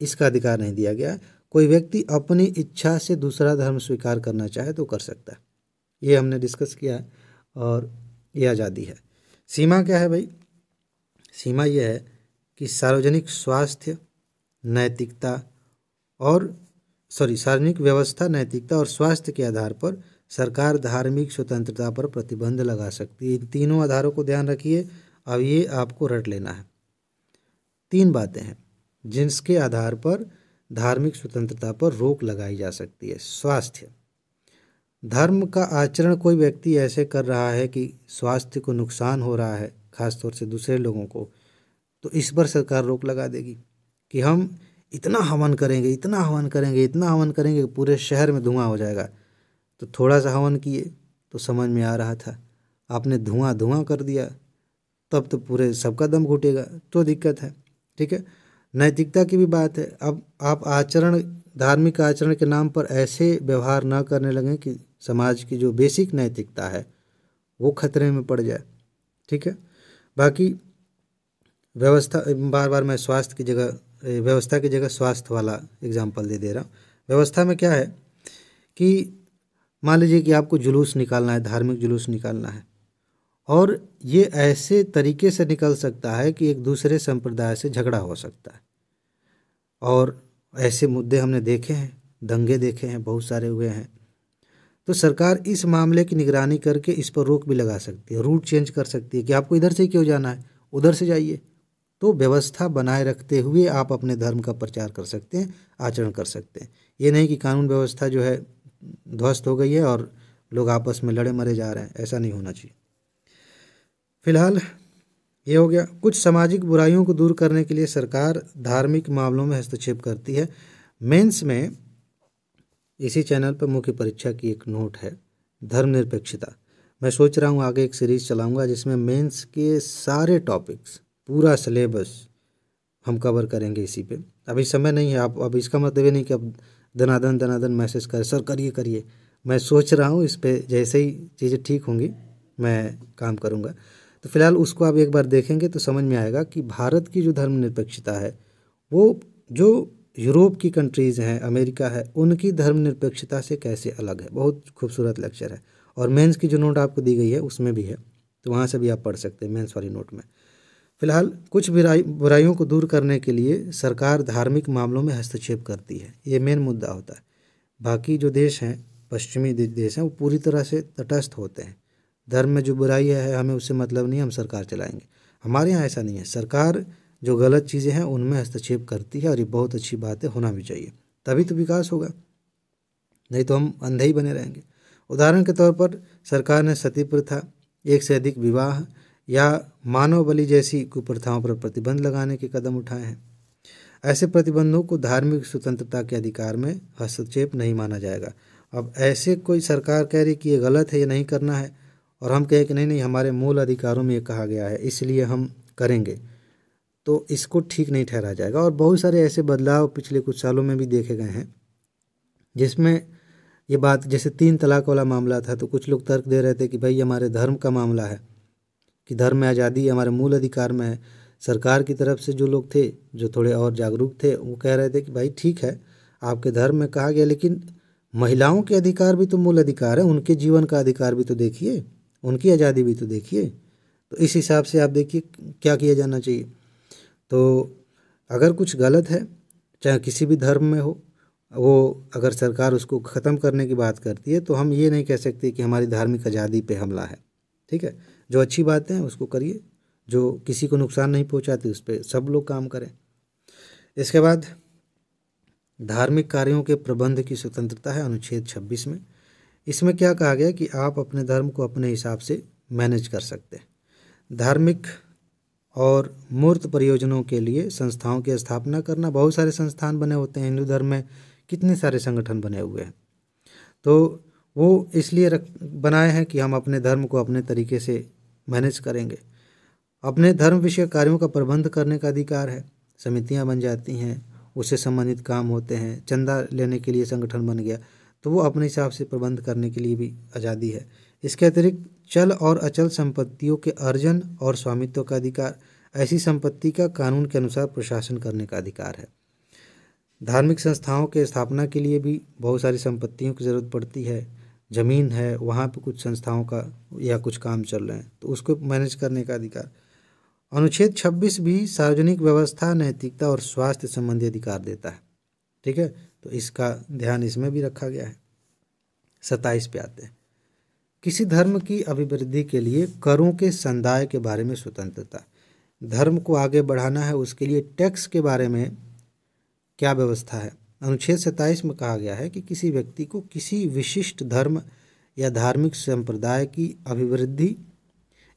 इसका अधिकार नहीं दिया गया है। कोई व्यक्ति अपनी इच्छा से दूसरा धर्म स्वीकार करना चाहे तो कर सकता है, ये हमने डिस्कस किया है, और ये आज़ादी है। सीमा क्या है भाई? सीमा ये है कि सार्वजनिक स्वास्थ्य नैतिकता और सार्वजनिक व्यवस्था, नैतिकता और स्वास्थ्य के आधार पर सरकार धार्मिक स्वतंत्रता पर प्रतिबंध लगा सकती है। इन तीनों आधारों को ध्यान रखिए, अब ये आपको रट लेना है। 3 बातें हैं जिनके आधार पर धार्मिक स्वतंत्रता पर रोक लगाई जा सकती है। स्वास्थ्य, धर्म का आचरण कोई व्यक्ति ऐसे कर रहा है कि स्वास्थ्य को नुकसान हो रहा है, खासतौर से दूसरे लोगों को, तो इस पर सरकार रोक लगा देगी कि हम इतना हवन करेंगे, इतना हवन करेंगे, इतना हवन करेंगे कि पूरे शहर में धुआं हो जाएगा। तो थोड़ा सा हवन किए तो समझ में आ रहा था, आपने धुआं धुआं कर दिया, तब तो पूरे सबका दम घुटेगा, तो दिक्कत है, ठीक है। नैतिकता की भी बात है। अब आप आचरण, धार्मिक आचरण के नाम पर ऐसे व्यवहार ना करने लगें कि समाज की जो बेसिक नैतिकता है वो खतरे में पड़ जाए, ठीक है। बाकी व्यवस्था, बार बार मैं स्वास्थ्य की जगह, व्यवस्था की जगह स्वास्थ्य वाला एग्जाम्पल दे रहा हूँ। व्यवस्था में क्या है कि मान लीजिए कि आपको जुलूस निकालना है, धार्मिक जुलूस निकालना है, और ये ऐसे तरीके से निकल सकता है कि एक दूसरे संप्रदाय से झगड़ा हो सकता है, और ऐसे मुद्दे हमने देखे हैं, दंगे देखे हैं, बहुत सारे हुए हैं। तो सरकार इस मामले की निगरानी करके इस पर रोक भी लगा सकती है, रूट चेंज कर सकती है कि आपको इधर से क्यों जाना है, उधर से जाइए। तो व्यवस्था बनाए रखते हुए आप अपने धर्म का प्रचार कर सकते हैं, आचरण कर सकते हैं। ये नहीं कि कानून व्यवस्था जो है ध्वस्त हो गई है और लोग आपस में लड़े मरे जा रहे हैं, ऐसा नहीं होना चाहिए। फिलहाल ये हो गया। कुछ सामाजिक बुराइयों को दूर करने के लिए सरकार धार्मिक मामलों में हस्तक्षेप करती है। मेंस में इसी चैनल पर मुख्य परीक्षा की एक नोट है, धर्मनिरपेक्षता। मैं सोच रहा हूँ आगे एक सीरीज़ चलाऊँगा जिसमें मेंस के सारे टॉपिक्स, पूरा सिलेबस हम कवर करेंगे इसी पे। अभी समय नहीं है, आप अब इसका मतलब ये नहीं कि अब दनादन मैसेज करें सर करिए करिए। मैं सोच रहा हूँ इस पे, जैसे ही चीज़ें ठीक होंगी मैं काम करूँगा। तो फिलहाल उसको आप एक बार देखेंगे तो समझ में आएगा कि भारत की जो धर्मनिरपेक्षता है वो जो यूरोप की कंट्रीज़ हैं, अमेरिका है, उनकी धर्मनिरपेक्षता से कैसे अलग है। बहुत खूबसूरत लेक्चर है, और मेंस की जो नोट आपको दी गई है उसमें भी है, तो वहाँ से भी आप पढ़ सकते हैं मेंस वाली नोट में। फिलहाल कुछ बुराइयों को दूर करने के लिए सरकार धार्मिक मामलों में हस्तक्षेप करती है, ये मेन मुद्दा होता है। बाकी जो देश हैं पश्चिमी देश हैं वो पूरी तरह से तटस्थ होते हैं। धर्म में जो बुराई है हमें उससे मतलब नहीं, हम सरकार चलाएंगे। हमारे यहाँ ऐसा नहीं है, सरकार जो गलत चीज़ें हैं उनमें हस्तक्षेप करती है और ये बहुत अच्छी बात है, होना भी चाहिए, तभी तो विकास होगा, नहीं तो हम अंधे ही बने रहेंगे। उदाहरण के तौर पर सरकार ने सती प्रथा, एक से अधिक विवाह या मानव बलि जैसी कुप्रथाओं पर प्रतिबंध लगाने के कदम उठाए हैं। ऐसे प्रतिबंधों को धार्मिक स्वतंत्रता के अधिकार में हस्तक्षेप नहीं माना जाएगा। अब ऐसे कोई सरकार कह रही कि ये गलत है, ये नहीं करना है, और हम कहें कि नहीं नहीं हमारे मूल अधिकारों में ये कहा गया है इसलिए हम करेंगे, तो इसको ठीक नहीं ठहराया जाएगा। और बहुत सारे ऐसे बदलाव पिछले कुछ सालों में भी देखे गए हैं जिसमें ये बात, जैसे 3 तलाक वाला मामला था, तो कुछ लोग तर्क दे रहे थे कि भाई हमारे धर्म का मामला है, कि धर्म में आज़ादी हमारे मूल अधिकार में है। सरकार की तरफ से जो लोग थे जो थोड़े और जागरूक थे वो कह रहे थे कि भाई ठीक है आपके धर्म में कहा गया, लेकिन महिलाओं के अधिकार भी तो मूल अधिकार है, उनके जीवन का अधिकार भी तो देखिए, उनकी आज़ादी भी तो देखिए। तो इस हिसाब से आप देखिए क्या किया जाना चाहिए। तो अगर कुछ गलत है चाहे किसी भी धर्म में हो, वो अगर सरकार उसको ख़त्म करने की बात करती है तो हम ये नहीं कह सकते कि हमारी धार्मिक आज़ादी पे हमला है। ठीक है, जो अच्छी बातें हैं उसको करिए, जो किसी को नुकसान नहीं पहुंचाती उस पर सब लोग काम करें। इसके बाद धार्मिक कार्यों के प्रबंध की स्वतंत्रता है अनुच्छेद 26 में। इसमें क्या कहा गया कि आप अपने धर्म को अपने हिसाब से मैनेज कर सकते हैं। धार्मिक और मूर्त परियोजनों के लिए संस्थाओं की स्थापना करना, बहुत सारे संस्थान बने होते हैं हिंदू धर्म में, कितने सारे संगठन बने हुए हैं, तो वो इसलिए बनाए हैं कि हम अपने धर्म को अपने तरीके से मैनेज करेंगे। अपने धर्म विषय कार्यों का प्रबंध करने का अधिकार है, समितियां बन जाती हैं, उससे संबंधित काम होते हैं, चंदा लेने के लिए संगठन बन गया तो वो अपने हिसाब से प्रबंध करने के लिए भी आज़ादी है। इसके अतिरिक्त चल और अचल संपत्तियों के अर्जन और स्वामित्व का अधिकार, ऐसी संपत्ति का कानून के अनुसार प्रशासन करने का अधिकार है। धार्मिक संस्थाओं के स्थापना के लिए भी बहुत सारी संपत्तियों की ज़रूरत पड़ती है, ज़मीन है, वहाँ पे कुछ संस्थाओं का या कुछ काम चल रहे हैं तो उसको मैनेज करने का अधिकार। अनुच्छेद 26 भी सार्वजनिक व्यवस्था, नैतिकता और स्वास्थ्य संबंधी अधिकार देता है। ठीक है, तो इसका ध्यान इसमें भी रखा गया है। 27 पे आते हैं, किसी धर्म की अभिवृद्धि के लिए करों के संदाय के बारे में स्वतंत्रता। धर्म को आगे बढ़ाना है उसके लिए टैक्स के बारे में क्या व्यवस्था है। अनुच्छेद 27 में कहा गया है कि किसी व्यक्ति को किसी विशिष्ट धर्म या धार्मिक संप्रदाय की अभिवृद्धि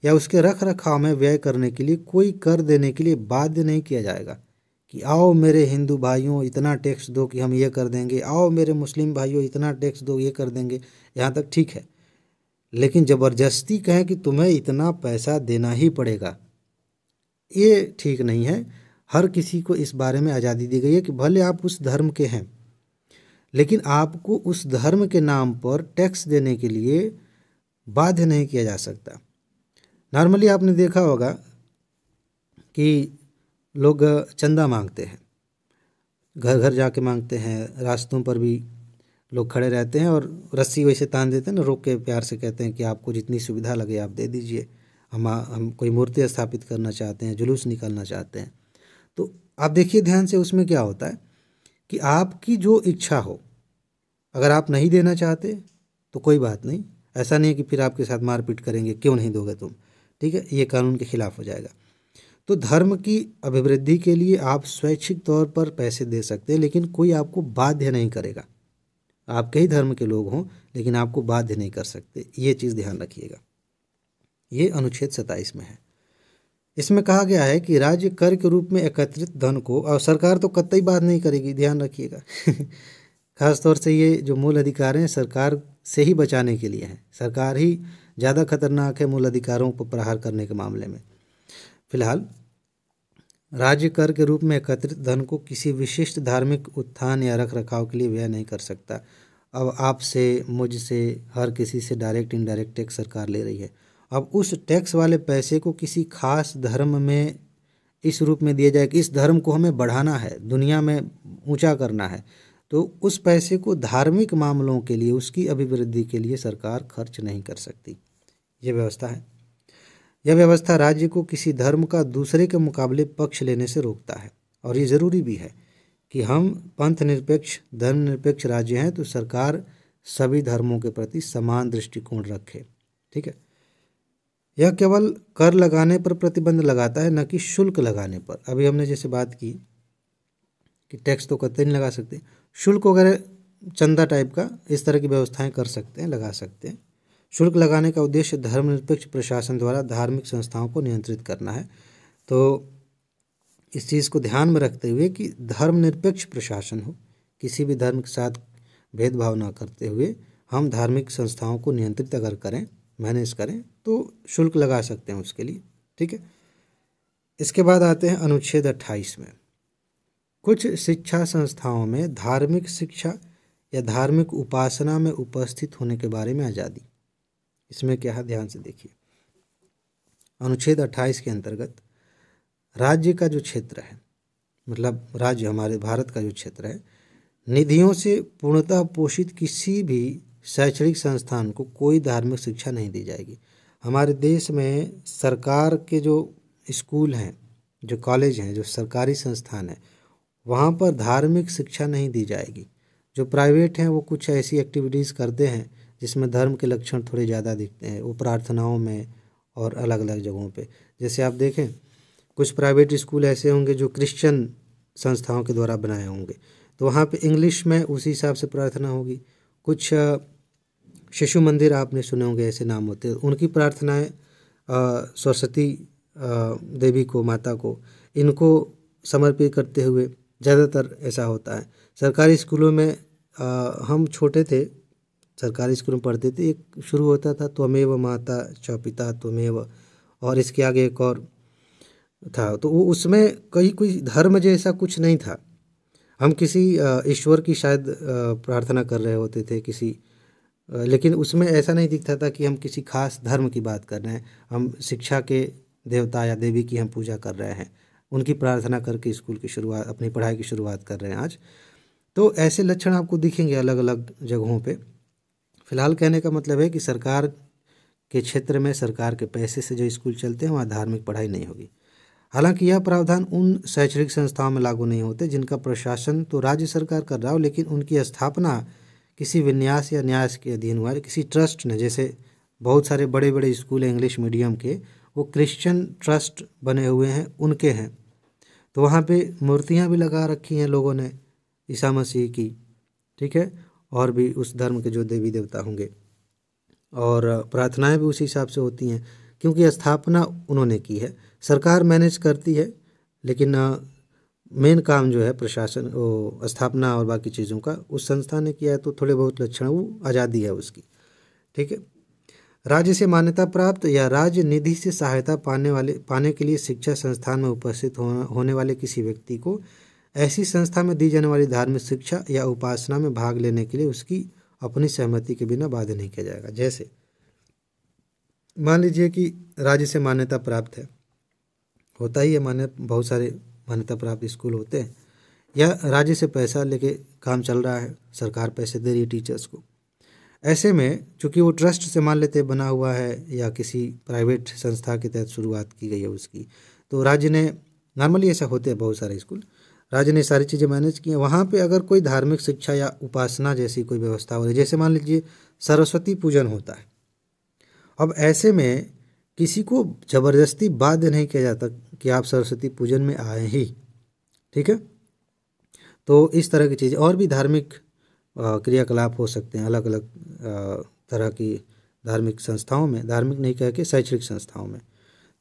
या उसके रख रखाव में व्यय करने के लिए कोई कर देने के लिए बाध्य नहीं किया जाएगा कि आओ मेरे हिंदू भाइयों इतना टैक्स दो कि हम ये कर देंगे, आओ मेरे मुस्लिम भाइयों इतना टैक्स दो ये कर देंगे, यहाँ तक ठीक है। लेकिन ज़बरदस्ती कहें कि तुम्हें इतना पैसा देना ही पड़ेगा, ये ठीक नहीं है। हर किसी को इस बारे में आज़ादी दी गई है कि भले आप उस धर्म के हैं लेकिन आपको उस धर्म के नाम पर टैक्स देने के लिए बाध्य नहीं किया जा सकता। नॉर्मली आपने देखा होगा कि लोग चंदा मांगते हैं, घर घर जाके मांगते हैं, रास्तों पर भी लोग खड़े रहते हैं और रस्सी वैसे तान देते हैं ना, रोक के प्यार से कहते हैं कि आपको जितनी सुविधा लगे आप दे दीजिए, हम कोई मूर्ति स्थापित करना चाहते हैं, जुलूस निकालना चाहते हैं। तो आप देखिए ध्यान से, उसमें क्या होता है कि आपकी जो इच्छा हो, अगर आप नहीं देना चाहते तो कोई बात नहीं, ऐसा नहीं है कि फिर आपके साथ मारपीट करेंगे, क्यों नहीं दोगे तुम, ठीक है, ये कानून के खिलाफ हो जाएगा। तो धर्म की अभिवृद्धि के लिए आप स्वैच्छिक तौर पर पैसे दे सकते हैं लेकिन कोई आपको बाध्य नहीं करेगा। आप कई धर्म के लोग हों लेकिन आपको बाध्य नहीं कर सकते, ये चीज़ ध्यान रखिएगा। ये अनुच्छेद 27 में है। इसमें कहा गया है कि राज्य कर के रूप में एकत्रित धन को, और सरकार तो कतई बात नहीं करेगी, ध्यान रखिएगा खास तौर से ये जो मूल अधिकार हैं सरकार से ही बचाने के लिए हैं, सरकार ही ज़्यादा खतरनाक है मूल अधिकारों पर प्रहार करने के मामले में। फिलहाल राज्य कर के रूप में एकत्रित धन को किसी विशिष्ट धार्मिक उत्थान या रख रखाव के लिए व्यय नहीं कर सकता। अब आपसे, मुझसे, हर किसी से डायरेक्ट इनडायरेक्ट टैक्स सरकार ले रही है। अब उस टैक्स वाले पैसे को किसी खास धर्म में इस रूप में दिया जाए कि इस धर्म को हमें बढ़ाना है, दुनिया में ऊंचा करना है, तो उस पैसे को धार्मिक मामलों के लिए, उसकी अभिवृद्धि के लिए सरकार खर्च नहीं कर सकती। ये व्यवस्था है। यह व्यवस्था राज्य को किसी धर्म का दूसरे के मुकाबले पक्ष लेने से रोकता है। और ये ज़रूरी भी है कि हम पंथ निरपेक्ष, धर्म निरपेक्ष राज्य हैं, तो सरकार सभी धर्मों के प्रति समान दृष्टिकोण रखे। ठीक है, यह केवल कर लगाने पर प्रतिबंध लगाता है, न कि शुल्क लगाने पर। अभी हमने जैसे बात की कि टैक्स तो कतई नहीं लगा सकते, शुल्क वगैरह चंदा टाइप का इस तरह की व्यवस्थाएं कर सकते हैं, लगा सकते हैं। शुल्क लगाने का उद्देश्य धर्मनिरपेक्ष प्रशासन द्वारा धार्मिक संस्थाओं को नियंत्रित करना है। तो इस चीज़ को ध्यान में रखते हुए कि धर्मनिरपेक्ष प्रशासन हो, किसी भी धर्म के साथ भेदभाव ना करते हुए हम धार्मिक संस्थाओं को नियंत्रित अगर करें, मैनेज करें, तो शुल्क लगा सकते हैं उसके लिए। ठीक है, इसके बाद आते हैं अनुच्छेद 28 में। कुछ शिक्षा संस्थाओं में धार्मिक शिक्षा या धार्मिक उपासना में उपस्थित होने के बारे में आज़ादी। इसमें क्या है, ध्यान से देखिए। अनुच्छेद 28 के अंतर्गत राज्य का जो क्षेत्र है, मतलब राज्य हमारे भारत का जो क्षेत्र है, निधियों से पूर्णतः पोषित किसी भी शैक्षणिक संस्थान को कोई धार्मिक शिक्षा नहीं दी जाएगी। हमारे देश में सरकार के जो स्कूल हैं, जो कॉलेज हैं, जो सरकारी संस्थान हैं, वहाँ पर धार्मिक शिक्षा नहीं दी जाएगी। जो प्राइवेट हैं वो कुछ ऐसी एक्टिविटीज़ करते हैं जिसमें धर्म के लक्षण थोड़े ज़्यादा दिखते हैं, वो प्रार्थनाओं में और अलग अलग जगहों पे। जैसे आप देखें, कुछ प्राइवेट स्कूल ऐसे होंगे जो क्रिश्चियन संस्थाओं के द्वारा बनाए होंगे, तो वहाँ पे इंग्लिश में उसी हिसाब से प्रार्थना होगी। कुछ शिशु मंदिर आपने सुने होंगे, ऐसे नाम होते हैं, उनकी प्रार्थनाएं सरस्वती देवी को, माता को, इनको समर्पित करते हुए ज़्यादातर ऐसा होता है। सरकारी स्कूलों में हम छोटे थे, सरकारी स्कूल में पढ़ते थे, एक शुरू होता था त्वमेव माता च पिता त्वमेव, और इसके आगे एक और था, तो वो उसमें कोई धर्म जैसा कुछ नहीं था। हम किसी ईश्वर की शायद प्रार्थना कर रहे होते थे किसी, लेकिन उसमें ऐसा नहीं दिखता था कि हम किसी खास धर्म की बात कर रहे हैं। हम शिक्षा के देवता या देवी की हम पूजा कर रहे हैं, उनकी प्रार्थना करके स्कूल की शुरुआत, अपनी पढ़ाई की शुरुआत कर रहे हैं आज। तो ऐसे लक्षण आपको दिखेंगे अलग अलग जगहों पे। फिलहाल कहने का मतलब है कि सरकार के क्षेत्र में, सरकार के पैसे से जो स्कूल चलते हैं, वहाँ धार्मिक पढ़ाई नहीं होगी। हालांकि यह प्रावधान उन शैक्षणिक संस्थाओं में लागू नहीं होते जिनका प्रशासन तो राज्य सरकार कर रहा हो, लेकिन उनकी स्थापना किसी विन्यास या न्यास के अधीन हुआ है, किसी ट्रस्ट ने। जैसे बहुत सारे बड़े बड़े स्कूल हैं इंग्लिश मीडियम के, वो क्रिश्चियन ट्रस्ट बने हुए हैं, उनके हैं, तो वहाँ पे मूर्तियाँ भी लगा रखी हैं लोगों ने ईसा मसीह की। ठीक है, और भी उस धर्म के जो देवी देवता होंगे, और प्रार्थनाएं भी उसी हिसाब से होती हैं, क्योंकि स्थापना उन्होंने की है। सरकार मैनेज करती है, लेकिन मेन काम जो है प्रशासन, वो स्थापना और बाकी चीज़ों का उस संस्था ने किया है, तो थोड़े बहुत लक्षण, वो आज़ादी है उसकी। ठीक है, राज्य से मान्यता प्राप्त या राज्य निधि से सहायता पाने के लिए शिक्षा संस्थान में उपस्थित होने वाले किसी व्यक्ति को ऐसी संस्था में दी जाने वाली धार्मिक शिक्षा या उपासना में भाग लेने के लिए उसकी अपनी सहमति के बिना बाध्य नहीं किया जाएगा। जैसे मान लीजिए कि राज्य से मान्यता प्राप्त है, होता ही है, बहुत सारे मान्यता प्राप्त स्कूल होते हैं, या राज्य से पैसा लेके काम चल रहा है, सरकार पैसे दे रही है टीचर्स को। ऐसे में चूँकि वो ट्रस्ट से मान लेते बना हुआ है या किसी प्राइवेट संस्था के तहत शुरुआत की गई है उसकी, तो राज्य ने, नॉर्मली ऐसा होते हैं बहुत सारे स्कूल, राज्य ने सारी चीज़ें मैनेज की हैं। वहाँ पे अगर कोई धार्मिक शिक्षा या उपासना जैसी कोई व्यवस्था हो रही, जैसे मान लीजिए सरस्वती पूजन होता है, अब ऐसे में किसी को ज़बरदस्ती बाध्य नहीं किया जाता कि आप सरस्वती पूजन में आए ही। ठीक है, तो इस तरह की चीज़ें, और भी धार्मिक क्रियाकलाप हो सकते हैं अलग अलग तरह की धार्मिक संस्थाओं में, धार्मिक नहीं कह के शैक्षणिक संस्थाओं में,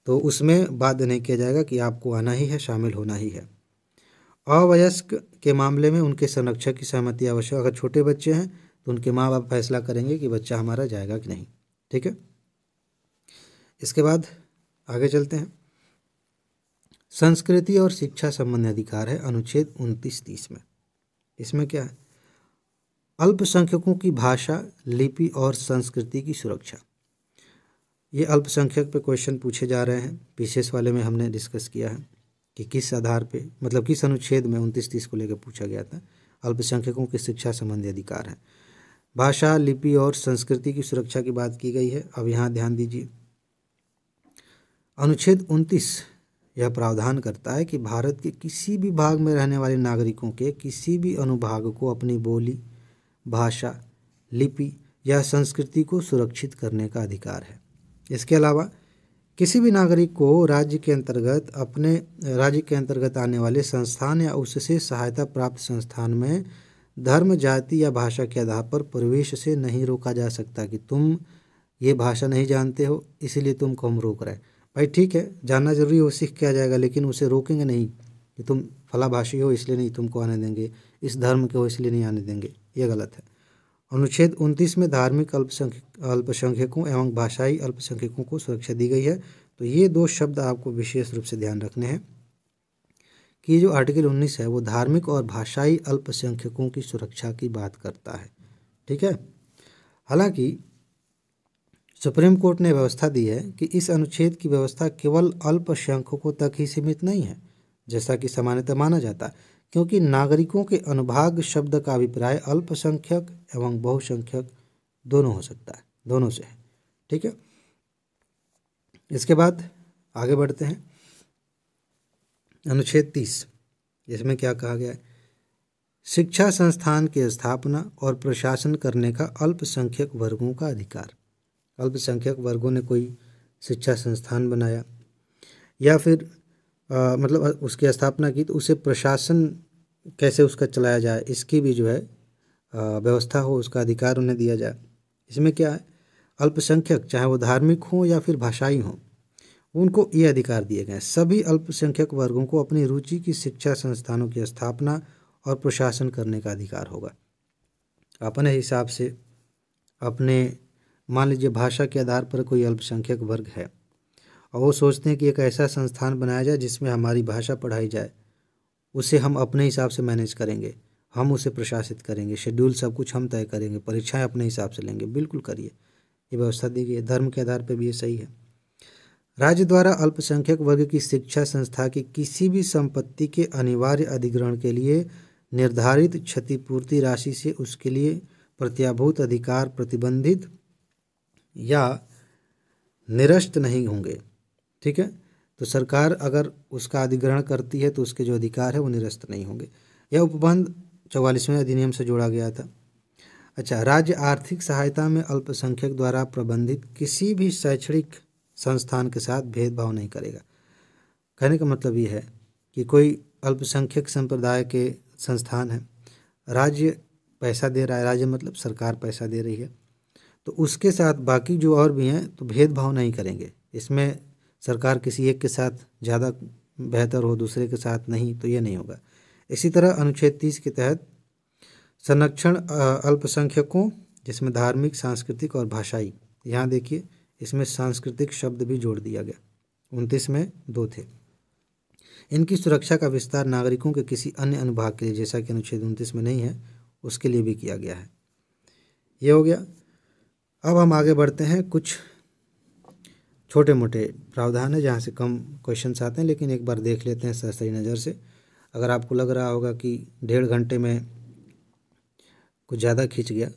तो उसमें बाध्य नहीं किया जाएगा कि आपको आना ही है, शामिल होना ही है। अवयस्क के मामले में उनके संरक्षक की सहमति आवश्यक। अगर छोटे बच्चे हैं तो उनके माँ बाप फैसला करेंगे कि बच्चा हमारा जाएगा कि नहीं। ठीक है, इसके बाद आगे चलते हैं। संस्कृति और शिक्षा संबंधी अधिकार है अनुच्छेद 29-30 में। इसमें क्या है, अल्पसंख्यकों की भाषा, लिपि और संस्कृति की सुरक्षा। ये अल्पसंख्यक पे क्वेश्चन पूछे जा रहे हैं। पीछे वाले में हमने डिस्कस किया है कि किस आधार पे, मतलब किस अनुच्छेद में 29-30 को लेकर पूछा गया था। अल्पसंख्यकों की शिक्षा संबंधी अधिकार है, भाषा, लिपि और संस्कृति की सुरक्षा की बात की गई है। अब यहाँ ध्यान दीजिए, अनुच्छेद 29 यह प्रावधान करता है कि भारत के किसी भी भाग में रहने वाले नागरिकों के किसी भी अनुभाग को अपनी बोली, भाषा लिपि या संस्कृति को सुरक्षित करने का अधिकार है। इसके अलावा किसी भी नागरिक को राज्य के अंतर्गत आने वाले संस्थान या उससे सहायता प्राप्त संस्थान में धर्म, जाति या भाषा के आधार पर प्रवेश से नहीं रोका जा सकता कि तुम ये भाषा नहीं जानते हो इसीलिए तुमको हम रोक रहे हैं। भाई ठीक है, जानना जरूरी हो, सीख के आ जाएगा, लेकिन उसे रोकेंगे नहीं कि तुम फला भाषी हो इसलिए नहीं तुमको आने देंगे, इस धर्म के हो इसलिए नहीं आने देंगे, ये गलत है। अनुच्छेद 29 में धार्मिक अल्पसंख्यकों एवं भाषाई अल्पसंख्यकों को सुरक्षा दी गई है। तो ये दो शब्द आपको विशेष रूप से ध्यान रखने हैं कि जो आर्टिकल 19 है वो धार्मिक और भाषाई अल्पसंख्यकों की सुरक्षा की बात करता है। ठीक है। हालांकि सुप्रीम कोर्ट ने व्यवस्था दी है कि इस अनुच्छेद की व्यवस्था केवल अल्पसंख्यकों तक ही सीमित नहीं है जैसा कि सामान्यतः माना जाता है, क्योंकि नागरिकों के अनुभाग शब्द का अभिप्राय अल्पसंख्यक एवं बहुसंख्यक दोनों हो सकता है, दोनों से है। ठीक है। इसके बाद आगे बढ़ते हैं। अनुच्छेद 30, इसमें क्या कहा गया है? शिक्षा संस्थान की स्थापना और प्रशासन करने का अल्पसंख्यक वर्गों का अधिकार। अल्पसंख्यक वर्गों ने कोई शिक्षा संस्थान बनाया या फिर मतलब उसकी स्थापना की, तो उसे प्रशासन कैसे उसका चलाया जाए इसकी भी जो है व्यवस्था हो, उसका अधिकार उन्हें दिया जाए। इसमें क्या है, अल्पसंख्यक चाहे वो धार्मिक हों या फिर भाषाई हों, उनको ये अधिकार दिए गए हैं। सभी अल्पसंख्यक वर्गों को अपनी रुचि की शिक्षा संस्थानों की स्थापना और प्रशासन करने का अधिकार होगा। अपने हिसाब से अपने, मान लीजिए भाषा के आधार पर कोई अल्पसंख्यक वर्ग है और वो सोचते हैं कि एक ऐसा संस्थान बनाया जाए जिसमें हमारी भाषा पढ़ाई जाए, उसे हम अपने हिसाब से मैनेज करेंगे, हम उसे प्रशासित करेंगे, शेड्यूल सब कुछ हम तय करेंगे, परीक्षाएं अपने हिसाब से लेंगे। बिल्कुल करिए, ये व्यवस्था दी गई है। धर्म के आधार पर भी ये सही है। राज्य द्वारा अल्पसंख्यक वर्ग की शिक्षा संस्था की किसी भी संपत्ति के अनिवार्य अधिग्रहण के लिए निर्धारित क्षतिपूर्ति राशि से उसके लिए प्रत्याभूत अधिकार प्रतिबंधित या निरस्त नहीं होंगे। ठीक है। तो सरकार अगर उसका अधिग्रहण करती है तो उसके जो अधिकार है वो निरस्त नहीं होंगे। यह उपबंध 44वें अधिनियम से जोड़ा गया था। अच्छा, राज्य आर्थिक सहायता में अल्पसंख्यक द्वारा प्रबंधित किसी भी शैक्षणिक संस्थान के साथ भेदभाव नहीं करेगा। कहने का मतलब ये है कि कोई अल्पसंख्यक संप्रदाय के संस्थान है, राज्य पैसा दे रहा है, राज्य मतलब सरकार पैसा दे रही है, तो उसके साथ बाकी जो और भी हैं तो भेदभाव नहीं करेंगे। इसमें सरकार किसी एक के साथ ज़्यादा बेहतर हो, दूसरे के साथ नहीं, तो ये नहीं होगा। इसी तरह अनुच्छेद 30 के तहत संरक्षण अल्पसंख्यकों, जिसमें धार्मिक, सांस्कृतिक और भाषाई, यहाँ देखिए इसमें सांस्कृतिक शब्द भी जोड़ दिया गया। 29 में 2 थे। इनकी सुरक्षा का विस्तार नागरिकों के किसी अन्य अनुभाग के लिए, जैसा कि अनुच्छेद 29 में नहीं है, उसके लिए भी किया गया है। ये हो गया। अब हम आगे बढ़ते हैं। कुछ छोटे मोटे प्रावधान है जहाँ से कम क्वेश्चंस आते हैं, लेकिन एक बार देख लेते हैं सरसरी नज़र से। अगर आपको लग रहा होगा कि 1.5 घंटे में कुछ ज़्यादा खींच गया,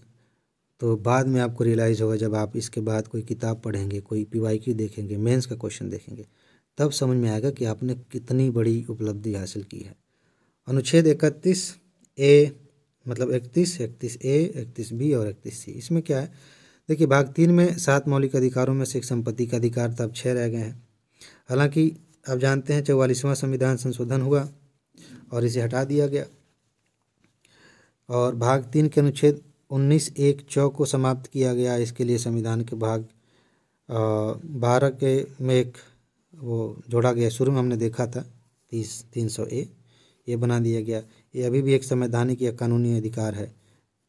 तो बाद में आपको रियलाइज़ होगा जब आप इसके बाद कोई किताब पढ़ेंगे, कोई PYQ देखेंगे, मेंस का क्वेश्चन देखेंगे, तब समझ में आएगा कि आपने कितनी बड़ी उपलब्धि हासिल की है। अनुच्छेद 31A मतलब 31A, 31B और 31C, इसमें क्या है? देखिए, भाग 3 में 7 मौलिक अधिकारों में से एक संपत्ति का अधिकार था, अब 6 रह गए हैं। हालांकि आप जानते हैं 44वां संविधान संशोधन हुआ और इसे हटा दिया गया, और भाग 3 के अनुच्छेद 19(1)(च) को समाप्त किया गया। इसके लिए संविधान के भाग 12 के में एक वो जोड़ा गया। शुरू में हमने देखा था 300A, ये बना दिया गया। ये अभी भी एक संवैधानिक या कानूनी अधिकार है,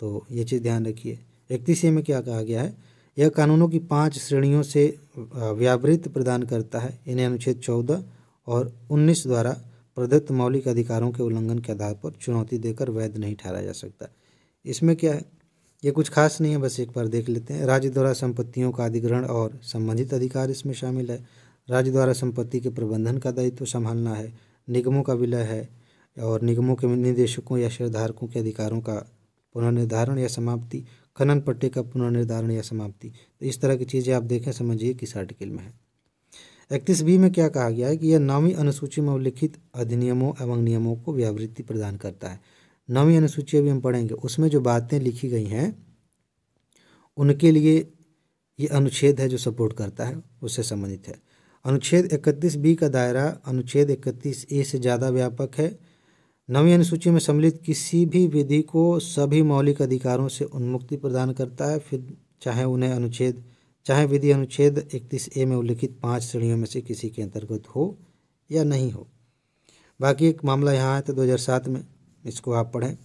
तो ये चीज़ ध्यान रखिए। 31A में क्या कहा गया है? यह कानूनों की 5 श्रेणियों से व्यावृत्ति प्रदान करता है। इन्हें अनुच्छेद 14 और 19 द्वारा प्रदत्त मौलिक अधिकारों के उल्लंघन के आधार पर चुनौती देकर वैध नहीं ठहराया जा सकता। इसमें क्या है? ये कुछ खास नहीं है, बस एक बार देख लेते हैं। राज्य द्वारा संपत्तियों का अधिग्रहण और संबंधित अधिकार इसमें शामिल है। राज्य द्वारा संपत्ति के प्रबंधन का दायित्व संभालना है। निगमों का विलय है, और निगमों के निदेशकों या शेयरधारकों के अधिकारों का पुनर्निर्धारण या समाप्ति, खनन पट्टे का पुनर्निर्धारण या समाप्ति। तो इस तरह की चीज़ें आप देखें, समझिए किस आर्टिकल में है। 31B में क्या कहा गया है कि यह 9वीं अनुसूची में उल्लिखित अधिनियमों एवं नियमों को व्यावृत्ति प्रदान करता है। 9वीं अनुसूची अभी हम पढ़ेंगे, उसमें जो बातें लिखी गई हैं उनके लिए ये अनुच्छेद है जो सपोर्ट करता है, उससे संबंधित है। अनुच्छेद 31B का दायरा अनुच्छेद 31A से ज़्यादा व्यापक है। 9वीं अनुसूची में सम्मिलित किसी भी विधि को सभी मौलिक अधिकारों से उन्मुक्ति प्रदान करता है, फिर चाहे विधि अनुच्छेद 31A में उल्लिखित 5 श्रेणियों में से किसी के अंतर्गत हो या नहीं हो। बाकी एक मामला यहाँ आया था 2007 में, इसको आप पढ़ें।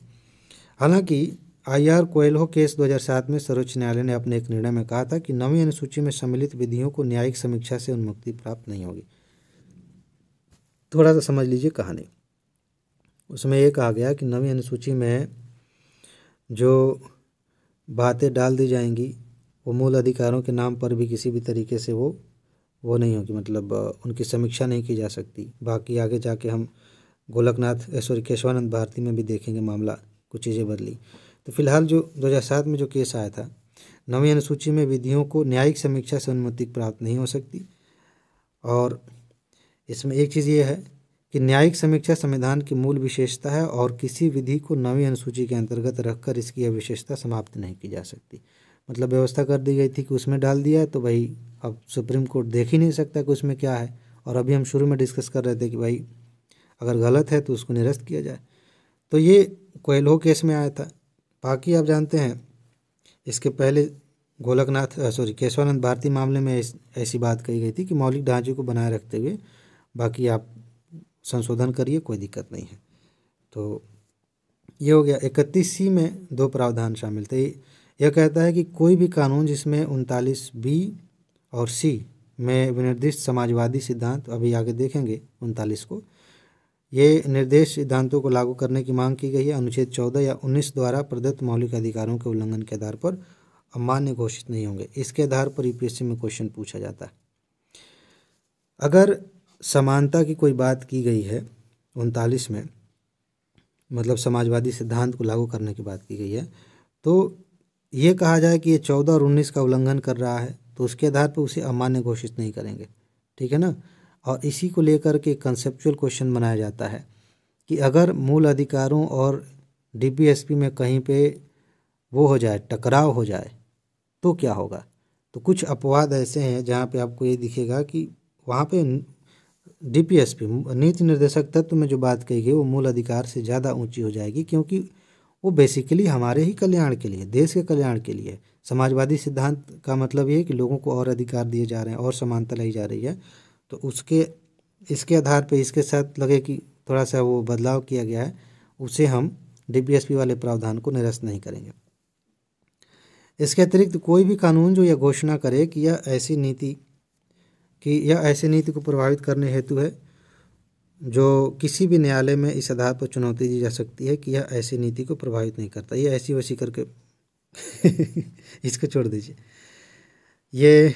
हालांकि IR कोएल्हो केस 2007 में सर्वोच्च न्यायालय ने अपने एक निर्णय में कहा था कि 9वीं अनुसूची में सम्मिलित विधियों को न्यायिक समीक्षा से उन्मुक्ति प्राप्त नहीं होगी। थोड़ा सा समझ लीजिए कहानी। उसमें ये कहा गया कि 9वीं अनुसूची में जो बातें डाल दी जाएंगी वो मूल अधिकारों के नाम पर भी किसी भी तरीके से वो नहीं होगी, मतलब उनकी समीक्षा नहीं की जा सकती। बाकी आगे जाके हम केशवानंद भारती में भी देखेंगे मामला, कुछ चीज़ें बदली। तो फिलहाल जो 2007 में जो केस आया था, 9वीं अनुसूची में विधियों को न्यायिक समीक्षा से अनुमति प्राप्त नहीं हो सकती। और इसमें एक चीज़ ये है कि न्यायिक समीक्षा संविधान की मूल विशेषता है और किसी विधि को 9वीं अनुसूची के अंतर्गत रखकर इसकी यह विशेषता समाप्त नहीं की जा सकती। मतलब व्यवस्था कर दी गई थी कि उसमें डाल दिया है तो भाई अब सुप्रीम कोर्ट देख ही नहीं सकता कि उसमें क्या है। और अभी हम शुरू में डिस्कस कर रहे थे कि भाई अगर गलत है तो उसको निरस्त किया जाए। तो ये कोएल्हो केस में आया था। बाकी आप जानते हैं इसके पहले केशवानंद भारती मामले में ऐसी बात कही गई थी कि मौलिक ढांचे को बनाए रखते हुए बाकी आप संशोधन करिए, कोई दिक्कत नहीं है। तो ये हो गया। 31C में 2 प्रावधान शामिल थे। यह कहता है कि कोई भी कानून जिसमें 39B और C में विनिर्दिष्ट समाजवादी सिद्धांत, अभी आगे देखेंगे 39 को, ये निर्देश सिद्धांतों को लागू करने की मांग की गई है, अनुच्छेद 14 या 19 द्वारा प्रदत्त मौलिक अधिकारों के उल्लंघन के आधार पर अमान्य घोषित नहीं होंगे। इसके आधार पर यूपीएससी में क्वेश्चन पूछा जाता है। अगर समानता की कोई बात की गई है 39 में, मतलब समाजवादी सिद्धांत को लागू करने की बात की गई है, तो ये कहा जाए कि ये 14 और 19 का उल्लंघन कर रहा है तो उसके आधार पर उसे अमान्य घोषित नहीं करेंगे, ठीक है ना। और इसी को लेकर के कंसेप्चुअल क्वेश्चन बनाया जाता है कि अगर मूल अधिकारों और डीपीएसपी में कहीं पे वो हो जाए, टकराव हो जाए तो क्या होगा। तो कुछ अपवाद ऐसे हैं जहाँ पे आपको ये दिखेगा कि वहाँ पे डीपीएसपी नीति निर्देशक तत्व में जो बात कही गई वो मूल अधिकार से ज़्यादा ऊंची हो जाएगी, क्योंकि वो बेसिकली हमारे ही कल्याण के लिए, देश के कल्याण के लिए। समाजवादी सिद्धांत का मतलब ये है कि लोगों को और अधिकार दिए जा रहे हैं और समानता लाई जा रही है। तो इसके आधार पे इसके साथ लगे कि थोड़ा सा वो बदलाव किया गया है, उसे हम डीपीएसपी वाले प्रावधान को निरस्त नहीं करेंगे। इसके अतिरिक्त कोई भी कानून जो यह घोषणा करे कि यह ऐसी नीति को प्रभावित करने हेतु है, जो किसी भी न्यायालय में इस आधार पर चुनौती दी जा सकती है कि यह ऐसी नीति को प्रभावित नहीं करता, ये ऐसी वैसी करके इसको छोड़ दीजिए। ये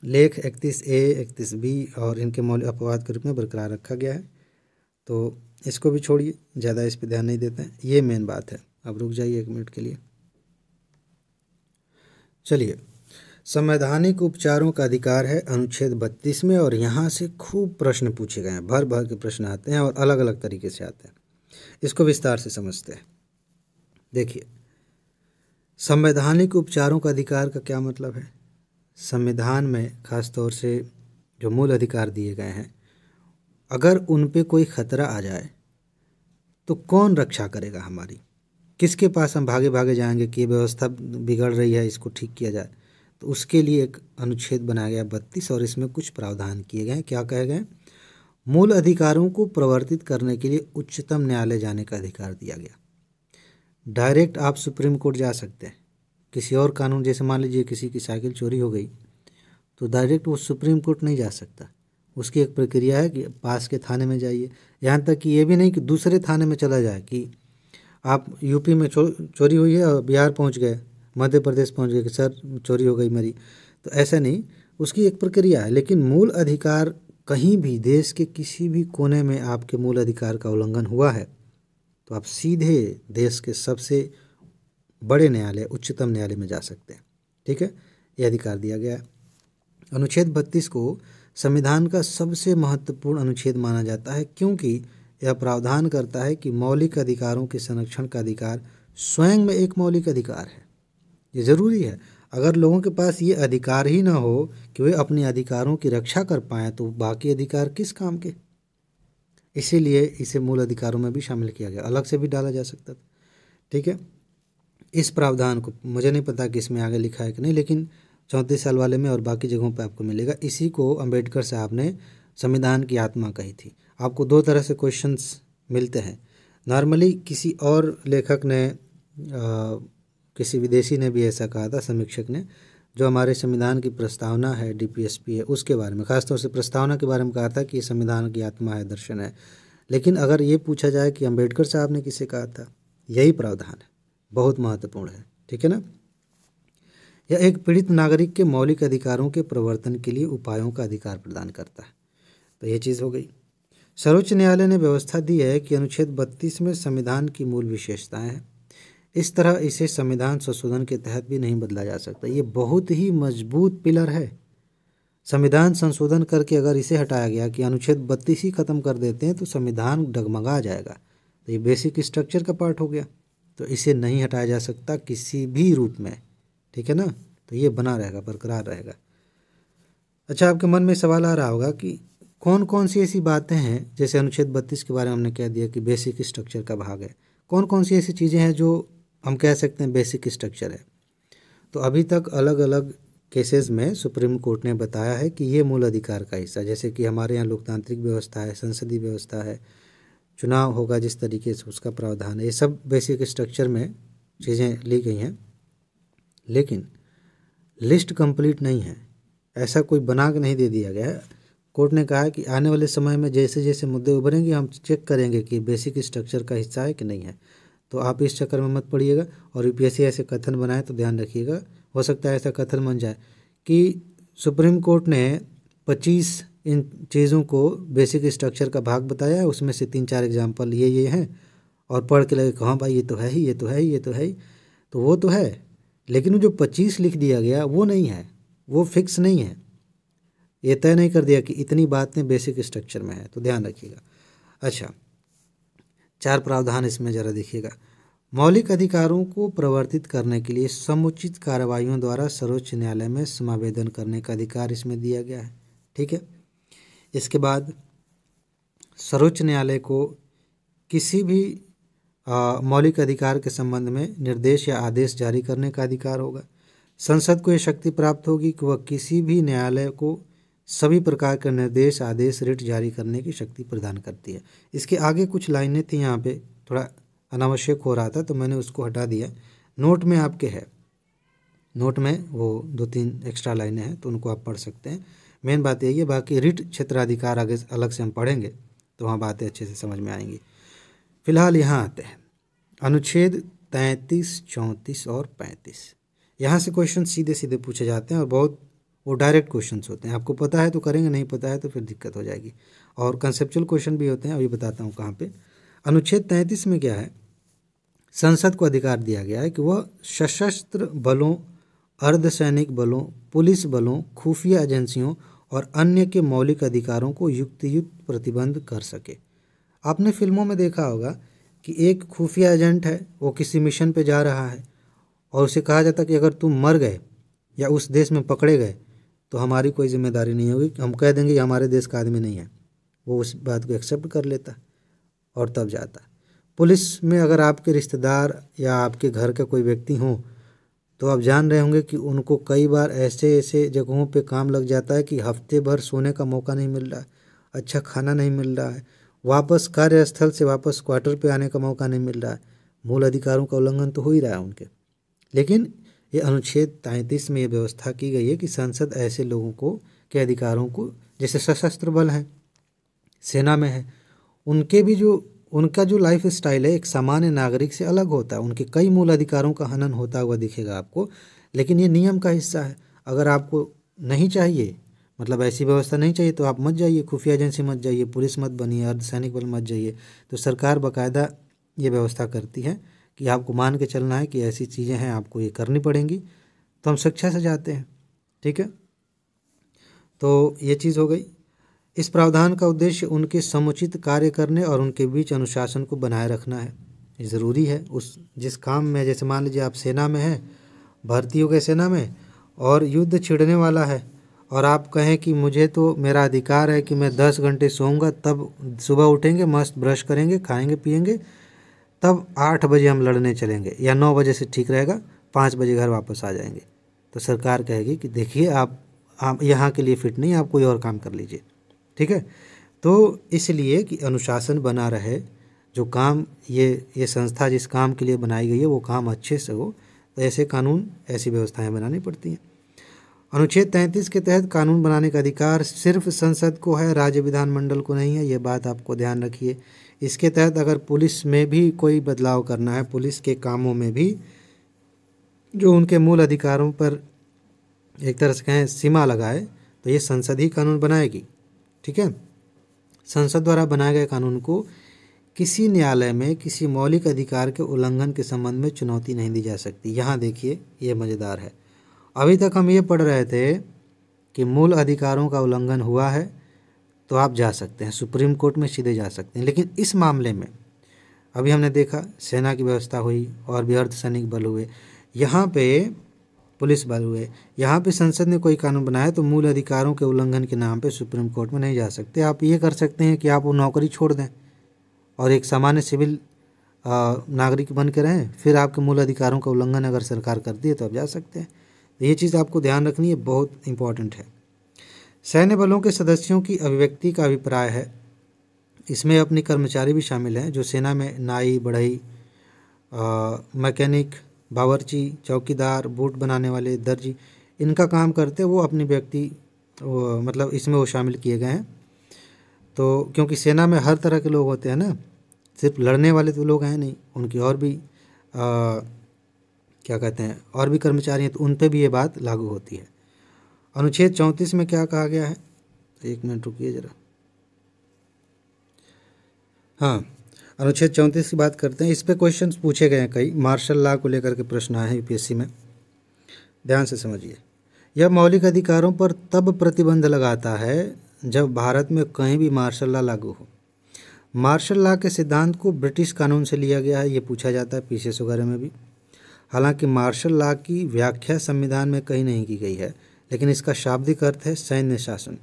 लेख 31A 31B और इनके मौलिक अपवाद के रूप में बरकरार रखा गया है, तो इसको भी छोड़िए, ज़्यादा इस पर ध्यान नहीं देते हैं। ये मेन बात है। अब रुक जाइए 1 मिनट के लिए। चलिए, संवैधानिक उपचारों का अधिकार है अनुच्छेद 32 में, और यहाँ से खूब प्रश्न पूछे गए हैं, भर भर के प्रश्न आते हैं और अलग अलग तरीके से आते हैं। इसको विस्तार से समझते हैं। देखिए, संवैधानिक उपचारों का अधिकार का क्या मतलब है। संविधान में खास तौर से जो मूल अधिकार दिए गए हैं, अगर उन पे कोई खतरा आ जाए तो कौन रक्षा करेगा हमारी, किसके पास हम भागे भागे जाएंगे कि ये व्यवस्था बिगड़ रही है, इसको ठीक किया जाए। तो उसके लिए एक अनुच्छेद बनाया गया 32 और इसमें कुछ प्रावधान किए गए हैं। क्या कहे गए, मूल अधिकारों को प्रवर्तित करने के लिए उच्चतम न्यायालय जाने का अधिकार दिया गया। डायरेक्ट आप सुप्रीम कोर्ट जा सकते हैं। किसी और कानून, जैसे मान लीजिए किसी की साइकिल चोरी हो गई तो डायरेक्ट वो सुप्रीम कोर्ट नहीं जा सकता, उसकी एक प्रक्रिया है कि पास के थाने में जाइए। यहाँ तक कि ये भी नहीं कि दूसरे थाने में चला जाए कि आप यूपी में चोरी हुई है और बिहार पहुँच गए, मध्य प्रदेश पहुँच गए कि सर चोरी हो गई मेरी, तो ऐसा नहीं, उसकी एक प्रक्रिया है। लेकिन मूल अधिकार, कहीं भी देश के किसी भी कोने में आपके मूल अधिकार का उल्लंघन हुआ है तो आप सीधे देश के सबसे बड़े न्यायालय, उच्चतम न्यायालय में जा सकते हैं, ठीक है। ये अधिकार दिया गया है। अनुच्छेद 32 को संविधान का सबसे महत्वपूर्ण अनुच्छेद माना जाता है, क्योंकि यह प्रावधान करता है कि मौलिक अधिकारों के संरक्षण का अधिकार स्वयं में एक मौलिक अधिकार है। ये ज़रूरी है। अगर लोगों के पास ये अधिकार ही ना हो कि वे अपने अधिकारों की रक्षा कर पाएँ तो बाकी अधिकार किस काम के। इसीलिए इसे मूल अधिकारों में भी शामिल किया गया, अलग से भी डाला जा सकता था। ठीक है, इस प्रावधान को मुझे नहीं पता कि इसमें आगे लिखा है कि नहीं, लेकिन 34 साल वाले में और बाकी जगहों पे आपको मिलेगा। इसी को अंबेडकर साहब ने संविधान की आत्मा कही थी। आपको दो तरह से क्वेश्चंस मिलते हैं। नॉर्मली किसी और लेखक ने किसी विदेशी ने भी ऐसा कहा था, समीक्षक ने, जो हमारे संविधान की प्रस्तावना है, डीपीएसपी है, उसके बारे में, खासतौर से प्रस्तावना के बारे में कहा था कि ये संविधान की आत्मा है, दर्शन है। लेकिन अगर ये पूछा जाए कि अंबेडकर साहब ने किसे कहा था, यही प्रावधान है, बहुत महत्वपूर्ण है। ठीक है ना। यह एक पीड़ित नागरिक के मौलिक अधिकारों के प्रवर्तन के लिए उपायों का अधिकार प्रदान करता है। तो ये चीज़ हो गई। सर्वोच्च न्यायालय ने व्यवस्था दी है कि अनुच्छेद 32 में संविधान की मूल विशेषताएं हैं। इस तरह इसे संविधान संशोधन के तहत भी नहीं बदला जा सकता। ये बहुत ही मजबूत पिलर है। संविधान संशोधन करके अगर इसे हटाया गया कि अनुच्छेद 32 ही खत्म कर देते हैं तो संविधान डगमगा जाएगा। तो ये बेसिक स्ट्रक्चर का पार्ट हो गया, तो इसे नहीं हटाया जा सकता किसी भी रूप में। ठीक है ना। तो ये बना रहेगा, बरकरार रहेगा। अच्छा, आपके मन में सवाल आ रहा होगा कि कौन कौन सी ऐसी बातें हैं, जैसे अनुच्छेद 32 के बारे में हमने कह दिया कि बेसिक स्ट्रक्चर का भाग है, कौन कौन सी ऐसी चीज़ें हैं जो हम कह सकते हैं बेसिक स्ट्रक्चर है। तो अभी तक अलग अलग केसेस में सुप्रीम कोर्ट ने बताया है कि ये मूल अधिकार का हिस्सा, जैसे कि हमारे यहाँ लोकतांत्रिक व्यवस्था है, संसदीय व्यवस्था है, चुनाव होगा जिस तरीके से उसका प्रावधान है, ये सब बेसिक स्ट्रक्चर में चीज़ें ली गई हैं। लेकिन लिस्ट कंप्लीट नहीं है, ऐसा कोई बना के नहीं दे दिया गया है। कोर्ट ने कहा है कि आने वाले समय में जैसे जैसे मुद्दे उभरेंगे हम चेक करेंगे कि बेसिक स्ट्रक्चर का हिस्सा है कि नहीं है। तो आप इस चक्कर में मत पड़िएगा, और यूपीएससी ऐसे कथन बनाए तो ध्यान रखिएगा, हो सकता है ऐसा कथन बन जाए कि सुप्रीम कोर्ट ने 25 इन चीज़ों को बेसिक स्ट्रक्चर का भाग बताया है, उसमें से 3-4 एग्जाम्पल ये हैं, और पढ़ के लगे कि हाँ भाई ये तो है ही, ये तो है ही, ये तो है ही। तो वो तो है, लेकिन वो जो 25 लिख दिया गया वो नहीं है, वो फिक्स नहीं है, ये तय नहीं कर दिया कि इतनी बातें बेसिक स्ट्रक्चर में है। तो ध्यान रखिएगा। अच्छा, 4 प्रावधान इसमें ज़रा देखिएगा। मौलिक अधिकारों को प्रवर्तित करने के लिए समुचित कार्रवाइयों द्वारा सर्वोच्च न्यायालय में समावेदन करने का अधिकार इसमें दिया गया है। ठीक है। इसके बाद सर्वोच्च न्यायालय को किसी भी मौलिक अधिकार के संबंध में निर्देश या आदेश जारी करने का अधिकार होगा। संसद को यह शक्ति प्राप्त होगी कि वह किसी भी न्यायालय को सभी प्रकार के निर्देश, आदेश, रिट जारी करने की शक्ति प्रदान करती है। इसके आगे कुछ लाइनें थी, यहाँ पे थोड़ा अनावश्यक हो रहा था तो मैंने उसको हटा दिया। नोट में आपके है, नोट में वो 2-3 एक्स्ट्रा लाइनें हैं तो उनको आप पढ़ सकते हैं। मेन बात यही है, बाकी रिट क्षेत्राधिकार आगे अलग से हम पढ़ेंगे तो वहाँ बातें अच्छे से समझ में आएंगी। फिलहाल यहाँ आते हैं अनुच्छेद 33, 34 और 35। यहाँ से क्वेश्चन सीधे सीधे पूछे जाते हैं और बहुत वो डायरेक्ट क्वेश्चंस होते हैं। आपको पता है तो करेंगे, नहीं पता है तो फिर दिक्कत हो जाएगी। और कंसेप्चुअल क्वेश्चन भी होते हैं, अभी बताता हूँ कहाँ पे। अनुच्छेद 33 में क्या है, संसद को अधिकार दिया गया है कि वह सशस्त्र बलों, अर्धसैनिक बलों, पुलिस बलों, खुफिया एजेंसियों और अन्य के मौलिक अधिकारों को युक्तियुक्त प्रतिबंध कर सके। आपने फिल्मों में देखा होगा कि एक खुफिया एजेंट है, वो किसी मिशन पे जा रहा है और उसे कहा जाता है कि अगर तुम मर गए या उस देश में पकड़े गए तो हमारी कोई जिम्मेदारी नहीं होगी, हम कह देंगे कि हमारे देश का आदमी नहीं है। वो उस बात को एक्सेप्ट कर लेता और तब जाता। पुलिस में अगर आपके रिश्तेदार या आपके घर का कोई व्यक्ति हो तो आप जान रहे होंगे कि उनको कई बार ऐसे ऐसे जगहों पे काम लग जाता है कि हफ्ते भर सोने का मौका नहीं मिल रहा है, अच्छा खाना नहीं मिल रहा है, वापस कार्यस्थल से वापस क्वार्टर पे आने का मौका नहीं मिल रहा है। मूल अधिकारों का उल्लंघन तो हो ही रहा है उनके। लेकिन ये अनुच्छेद 33 में ये व्यवस्था की गई है कि संसद ऐसे लोगों को के अधिकारों को, जैसे सशस्त्र बल हैं, सेना में है, उनके भी उनका जो लाइफ स्टाइल है एक सामान्य नागरिक से अलग होता है। उनके कई मूल अधिकारों का हनन होता हुआ दिखेगा आपको, लेकिन ये नियम का हिस्सा है। अगर आपको नहीं चाहिए, मतलब ऐसी व्यवस्था नहीं चाहिए, तो आप मत जाइए, खुफिया एजेंसी मत जाइए, पुलिस मत बनिए, अर्धसैनिक बल मत जाइए। तो सरकार बाकायदा ये व्यवस्था करती है कि आपको मान के चलना है कि ऐसी चीज़ें हैं, आपको ये करनी पड़ेंगी। तो हम शिक्षा से जाते हैं। ठीक है, तो ये चीज़ हो गई। इस प्रावधान का उद्देश्य उनके समुचित कार्य करने और उनके बीच अनुशासन को बनाए रखना है। ये ज़रूरी है उस जिस काम में, जैसे मान लीजिए आप सेना में हैं, भर्ती हो गए सेना में और युद्ध छिड़ने वाला है, और आप कहें कि मुझे तो मेरा अधिकार है कि मैं 10 घंटे सोऊंगा, तब सुबह उठेंगे, मस्त ब्रश करेंगे, खाएंगे पिएंगे, तब 8 बजे हम लड़ने चलेंगे, या 9 बजे से ठीक रहेगा, 5 बजे घर वापस आ जाएंगे। तो सरकार कहेगी कि देखिए आप यहाँ के लिए फिट नहीं, आप कोई और काम कर लीजिए। ठीक है, तो इसलिए कि अनुशासन बना रहे, जो काम ये संस्था जिस काम के लिए बनाई गई है वो काम अच्छे से हो, तो ऐसे कानून, ऐसी व्यवस्थाएं बनानी पड़ती हैं। अनुच्छेद 33 के तहत कानून बनाने का अधिकार सिर्फ संसद को है, राज्य विधानमंडल को नहीं है, ये बात आपको ध्यान रखिए। इसके तहत अगर पुलिस में भी कोई बदलाव करना है, पुलिस के कामों में भी जो उनके मूल अधिकारों पर एक तरह से कहें सीमा लगाए, तो ये संसद ही कानून बनाएगी। ठीक है, संसद द्वारा बनाए गए कानून को किसी न्यायालय में किसी मौलिक अधिकार के उल्लंघन के संबंध में चुनौती नहीं दी जा सकती। यहाँ देखिए, ये मज़ेदार है। अभी तक हम ये पढ़ रहे थे कि मूल अधिकारों का उल्लंघन हुआ है तो आप जा सकते हैं, सुप्रीम कोर्ट में सीधे जा सकते हैं, लेकिन इस मामले में अभी हमने देखा सेना की व्यवस्था हुई और भी अर्धसैनिक बल हुए, यहाँ पे पुलिस बल हुए, यहाँ पे संसद ने कोई कानून बनाया तो मूल अधिकारों के उल्लंघन के नाम पे सुप्रीम कोर्ट में नहीं जा सकते। आप ये कर सकते हैं कि आप वो नौकरी छोड़ दें और एक सामान्य सिविल नागरिक बन के रहें, फिर आपके मूल अधिकारों का उल्लंघन अगर सरकार करती है तो आप जा सकते हैं। तो ये चीज़ आपको ध्यान रखनी है, बहुत इंपॉर्टेंट है। सैन्य बलों के सदस्यों की अभिव्यक्ति का अभिप्राय है, इसमें अपने कर्मचारी भी शामिल हैं, जो सेना में नाई, बढ़ई, मैकेनिक, बावर्ची, चौकीदार, बूट बनाने वाले, दर्जी, इनका काम करते वो अपनी मतलब इसमें वो शामिल किए गए हैं। तो क्योंकि सेना में हर तरह के लोग होते हैं ना, सिर्फ लड़ने वाले तो लोग हैं नहीं, उनकी और भी क्या कहते हैं, और भी कर्मचारी हैं, तो उन पे भी ये बात लागू होती है। अनुच्छेद 34 में क्या कहा गया है, एक मिनट रुकिए ज़रा। हाँ, अनुच्छेद 34 की बात करते हैं। इस पे क्वेश्चन पूछे गए हैं कई, मार्शल लॉ को लेकर के प्रश्न आए हैं यूपीएससी में, ध्यान से समझिए। यह मौलिक अधिकारों पर तब प्रतिबंध लगाता है जब भारत में कहीं भी मार्शल लॉ लागू हो। मार्शल लॉ के सिद्धांत को ब्रिटिश कानून से लिया गया है, ये पूछा जाता है पीसीएस वगैरह में भी। हालांकि मार्शल लॉ की व्याख्या संविधान में कहीं नहीं की गई है, लेकिन इसका शाब्दिक अर्थ है सैन्य शासन।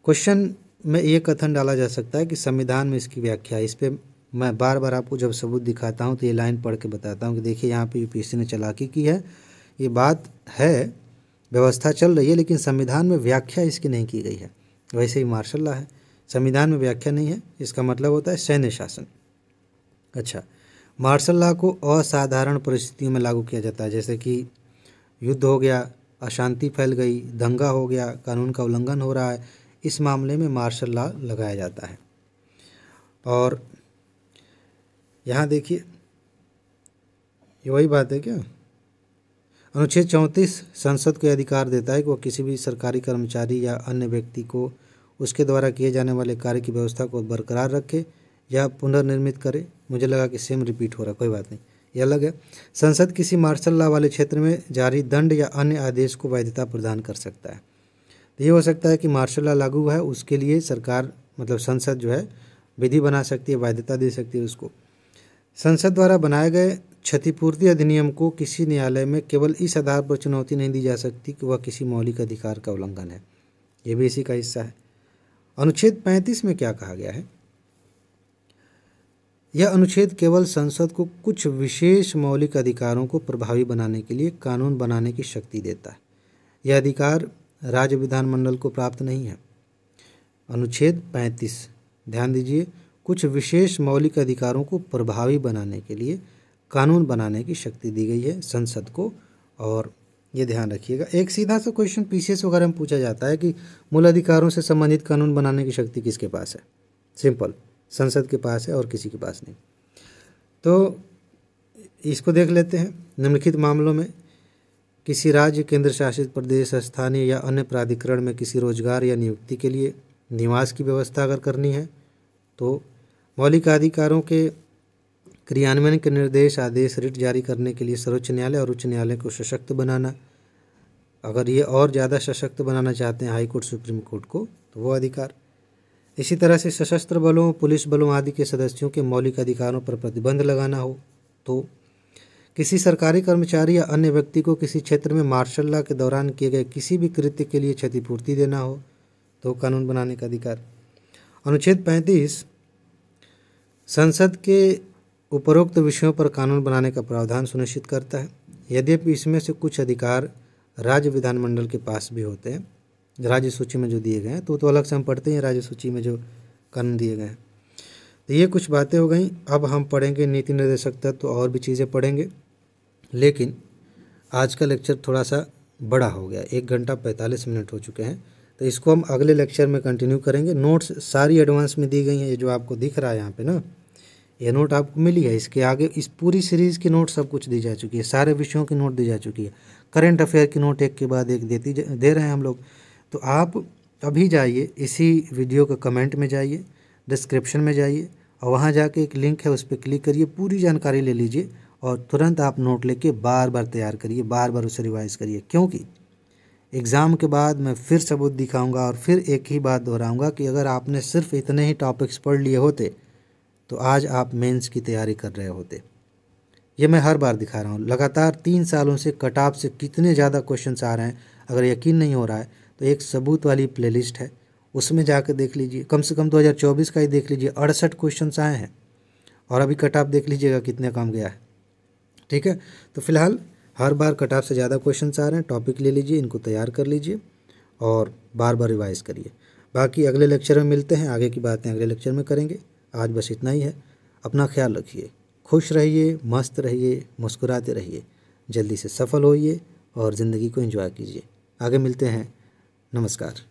क्वेश्चन में ये कथन डाला जा सकता है कि संविधान में इसकी व्याख्या है। इस पर मैं बार बार आपको जब सबूत दिखाता हूँ तो ये लाइन पढ़ के बताता हूँ कि देखिए यहाँ पे यूपीएससी ने चालाकी की है, ये बात है, व्यवस्था चल रही है, लेकिन संविधान में व्याख्या इसकी नहीं की गई है। वैसे ही मार्शल लॉ है, संविधान में व्याख्या नहीं है, इसका मतलब होता है सैन्य शासन। अच्छा, मार्शल लॉ को असाधारण परिस्थितियों में लागू किया जाता है, जैसे कि युद्ध हो गया, अशांति फैल गई, दंगा हो गया, कानून का उल्लंघन हो रहा है, इस मामले में मार्शल लॉ लगाया जाता है। और यहाँ देखिए, ये वही बात है क्या, अनुच्छेद 34 संसद को अधिकार देता है कि वह किसी भी सरकारी कर्मचारी या अन्य व्यक्ति को उसके द्वारा किए जाने वाले कार्य की व्यवस्था को बरकरार रखे या पुनर्निर्मित करे। मुझे लगा कि सेम रिपीट हो रहा, कोई बात नहीं, ये अलग है। संसद किसी मार्शल लॉ वाले क्षेत्र में जारी दंड या अन्य आदेश को वैधता प्रदान कर सकता है। तो ये हो सकता है कि मार्शल लॉ लागू है, उसके लिए सरकार मतलब संसद जो है विधि बना सकती है, वैधता दे सकती है उसको। संसद द्वारा बनाए गए क्षतिपूर्ति अधिनियम को किसी न्यायालय में केवल इस आधार पर चुनौती नहीं दी जा सकती कि वह किसी मौलिक अधिकार का उल्लंघन है, ये भी इसी का हिस्सा है। अनुच्छेद 35 में क्या कहा गया है, यह अनुच्छेद केवल संसद को कुछ विशेष मौलिक अधिकारों को प्रभावी बनाने के लिए कानून बनाने की शक्ति देता है। यह अधिकार राज्य विधानमंडल को प्राप्त नहीं है। अनुच्छेद 35, ध्यान दीजिए, कुछ विशेष मौलिक अधिकारों को प्रभावी बनाने के लिए कानून बनाने की शक्ति दी गई है संसद को, और ये ध्यान रखिएगा। एक सीधा सा क्वेश्चन पीसीएस वगैरह में पूछा जाता है कि मूल अधिकारों से संबंधित कानून बनाने की शक्ति किसके पास है, सिंपल, संसद के पास है और किसी के पास नहीं। तो इसको देख लेते हैं। निम्नलिखित मामलों में किसी राज्य, केंद्र शासित प्रदेश, स्थानीय या अन्य प्राधिकरण में किसी रोजगार या नियुक्ति के लिए निवास की व्यवस्था अगर करनी है तो मौलिक अधिकारों के क्रियान्वयन के निर्देश, आदेश, रिट जारी करने के लिए सर्वोच्च न्यायालय और उच्च न्यायालय को सशक्त बनाना, अगर ये और ज़्यादा सशक्त बनाना चाहते हैं हाई कोर्ट, सुप्रीम कोर्ट को, तो वो अधिकार। इसी तरह से सशस्त्र बलों, पुलिस बलों आदि के सदस्यों के मौलिक अधिकारों पर प्रतिबंध लगाना हो तो किसी सरकारी कर्मचारी या अन्य व्यक्ति को किसी क्षेत्र में मार्शल लॉ के दौरान किए गए किसी भी कृत्य के लिए क्षतिपूर्ति देना हो तो कानून बनाने का अधिकार। अनुच्छेद 35 संसद के उपरोक्त विषयों पर कानून बनाने का प्रावधान सुनिश्चित करता है। यद्यपि इसमें से कुछ अधिकार राज्य विधानमंडल के पास भी होते हैं, राज्य सूची में जो दिए गए हैं, तो अलग से हम पढ़ते हैं राज्य सूची में जो कानून दिए गए हैं। तो ये कुछ बातें हो गई। अब हम पढ़ेंगे नीति निर्देशक तत्व और भी चीज़ें पढ़ेंगे, लेकिन आज का लेक्चर थोड़ा सा बड़ा हो गया, 1 घंटा 45 मिनट हो चुके हैं, तो इसको हम अगले लेक्चर में कंटिन्यू करेंगे। नोट्स सारी एडवांस में दी गई हैं, ये जो आपको दिख रहा है यहाँ पे ना, ये नोट आपको मिली है। इसके आगे इस पूरी सीरीज़ की नोट सब कुछ दी जा चुकी है, सारे विषयों की नोट दी जा चुकी है, करंट अफेयर की नोट एक के बाद एक दे रहे हैं हम लोग। तो आप अभी जाइए, इसी वीडियो के कमेंट में जाइए, डिस्क्रिप्शन में जाइए और वहाँ जाके एक लिंक है, उस पर क्लिक करिए, पूरी जानकारी ले लीजिए और तुरंत आप नोट लेके बार बार तैयार करिए, बार बार उसे रिवाइज़ करिए। क्योंकि एग्ज़ाम के बाद मैं फिर सबूत दिखाऊंगा और फिर एक ही बात दोहराऊंगा कि अगर आपने सिर्फ इतने ही टॉपिक्स पढ़ लिए होते तो आज आप मेंस की तैयारी कर रहे होते। ये मैं हर बार दिखा रहा हूँ। लगातार 3 सालों से कट ऑफ से कितने ज़्यादा क्वेश्चंस आ रहे हैं, अगर यकीन नहीं हो रहा है तो एक सबूत वाली प्लेलिस्ट है, उसमें जाकर देख लीजिए। कम से कम 2024 का ही देख लीजिए, 68 क्वेश्चंस आए हैं और अभी कट ऑफ देख लीजिएगा कितने कम गया है। ठीक है, तो फिलहाल हर बार कट ऑफ से ज़्यादा क्वेश्चंस आ रहे हैं, टॉपिक ले लीजिए, इनको तैयार कर लीजिए और बार बार रिवाइज़ करिए। बाकी अगले लेक्चर में मिलते हैं, आगे की बातें अगले लेक्चर में करेंगे। आज बस इतना ही है। अपना ख्याल रखिए, खुश रहिए, मस्त रहिए, मुस्कुराते रहिए, जल्दी से सफल होइए और ज़िंदगी को एंजॉय कीजिए। आगे मिलते हैं। नमस्कार।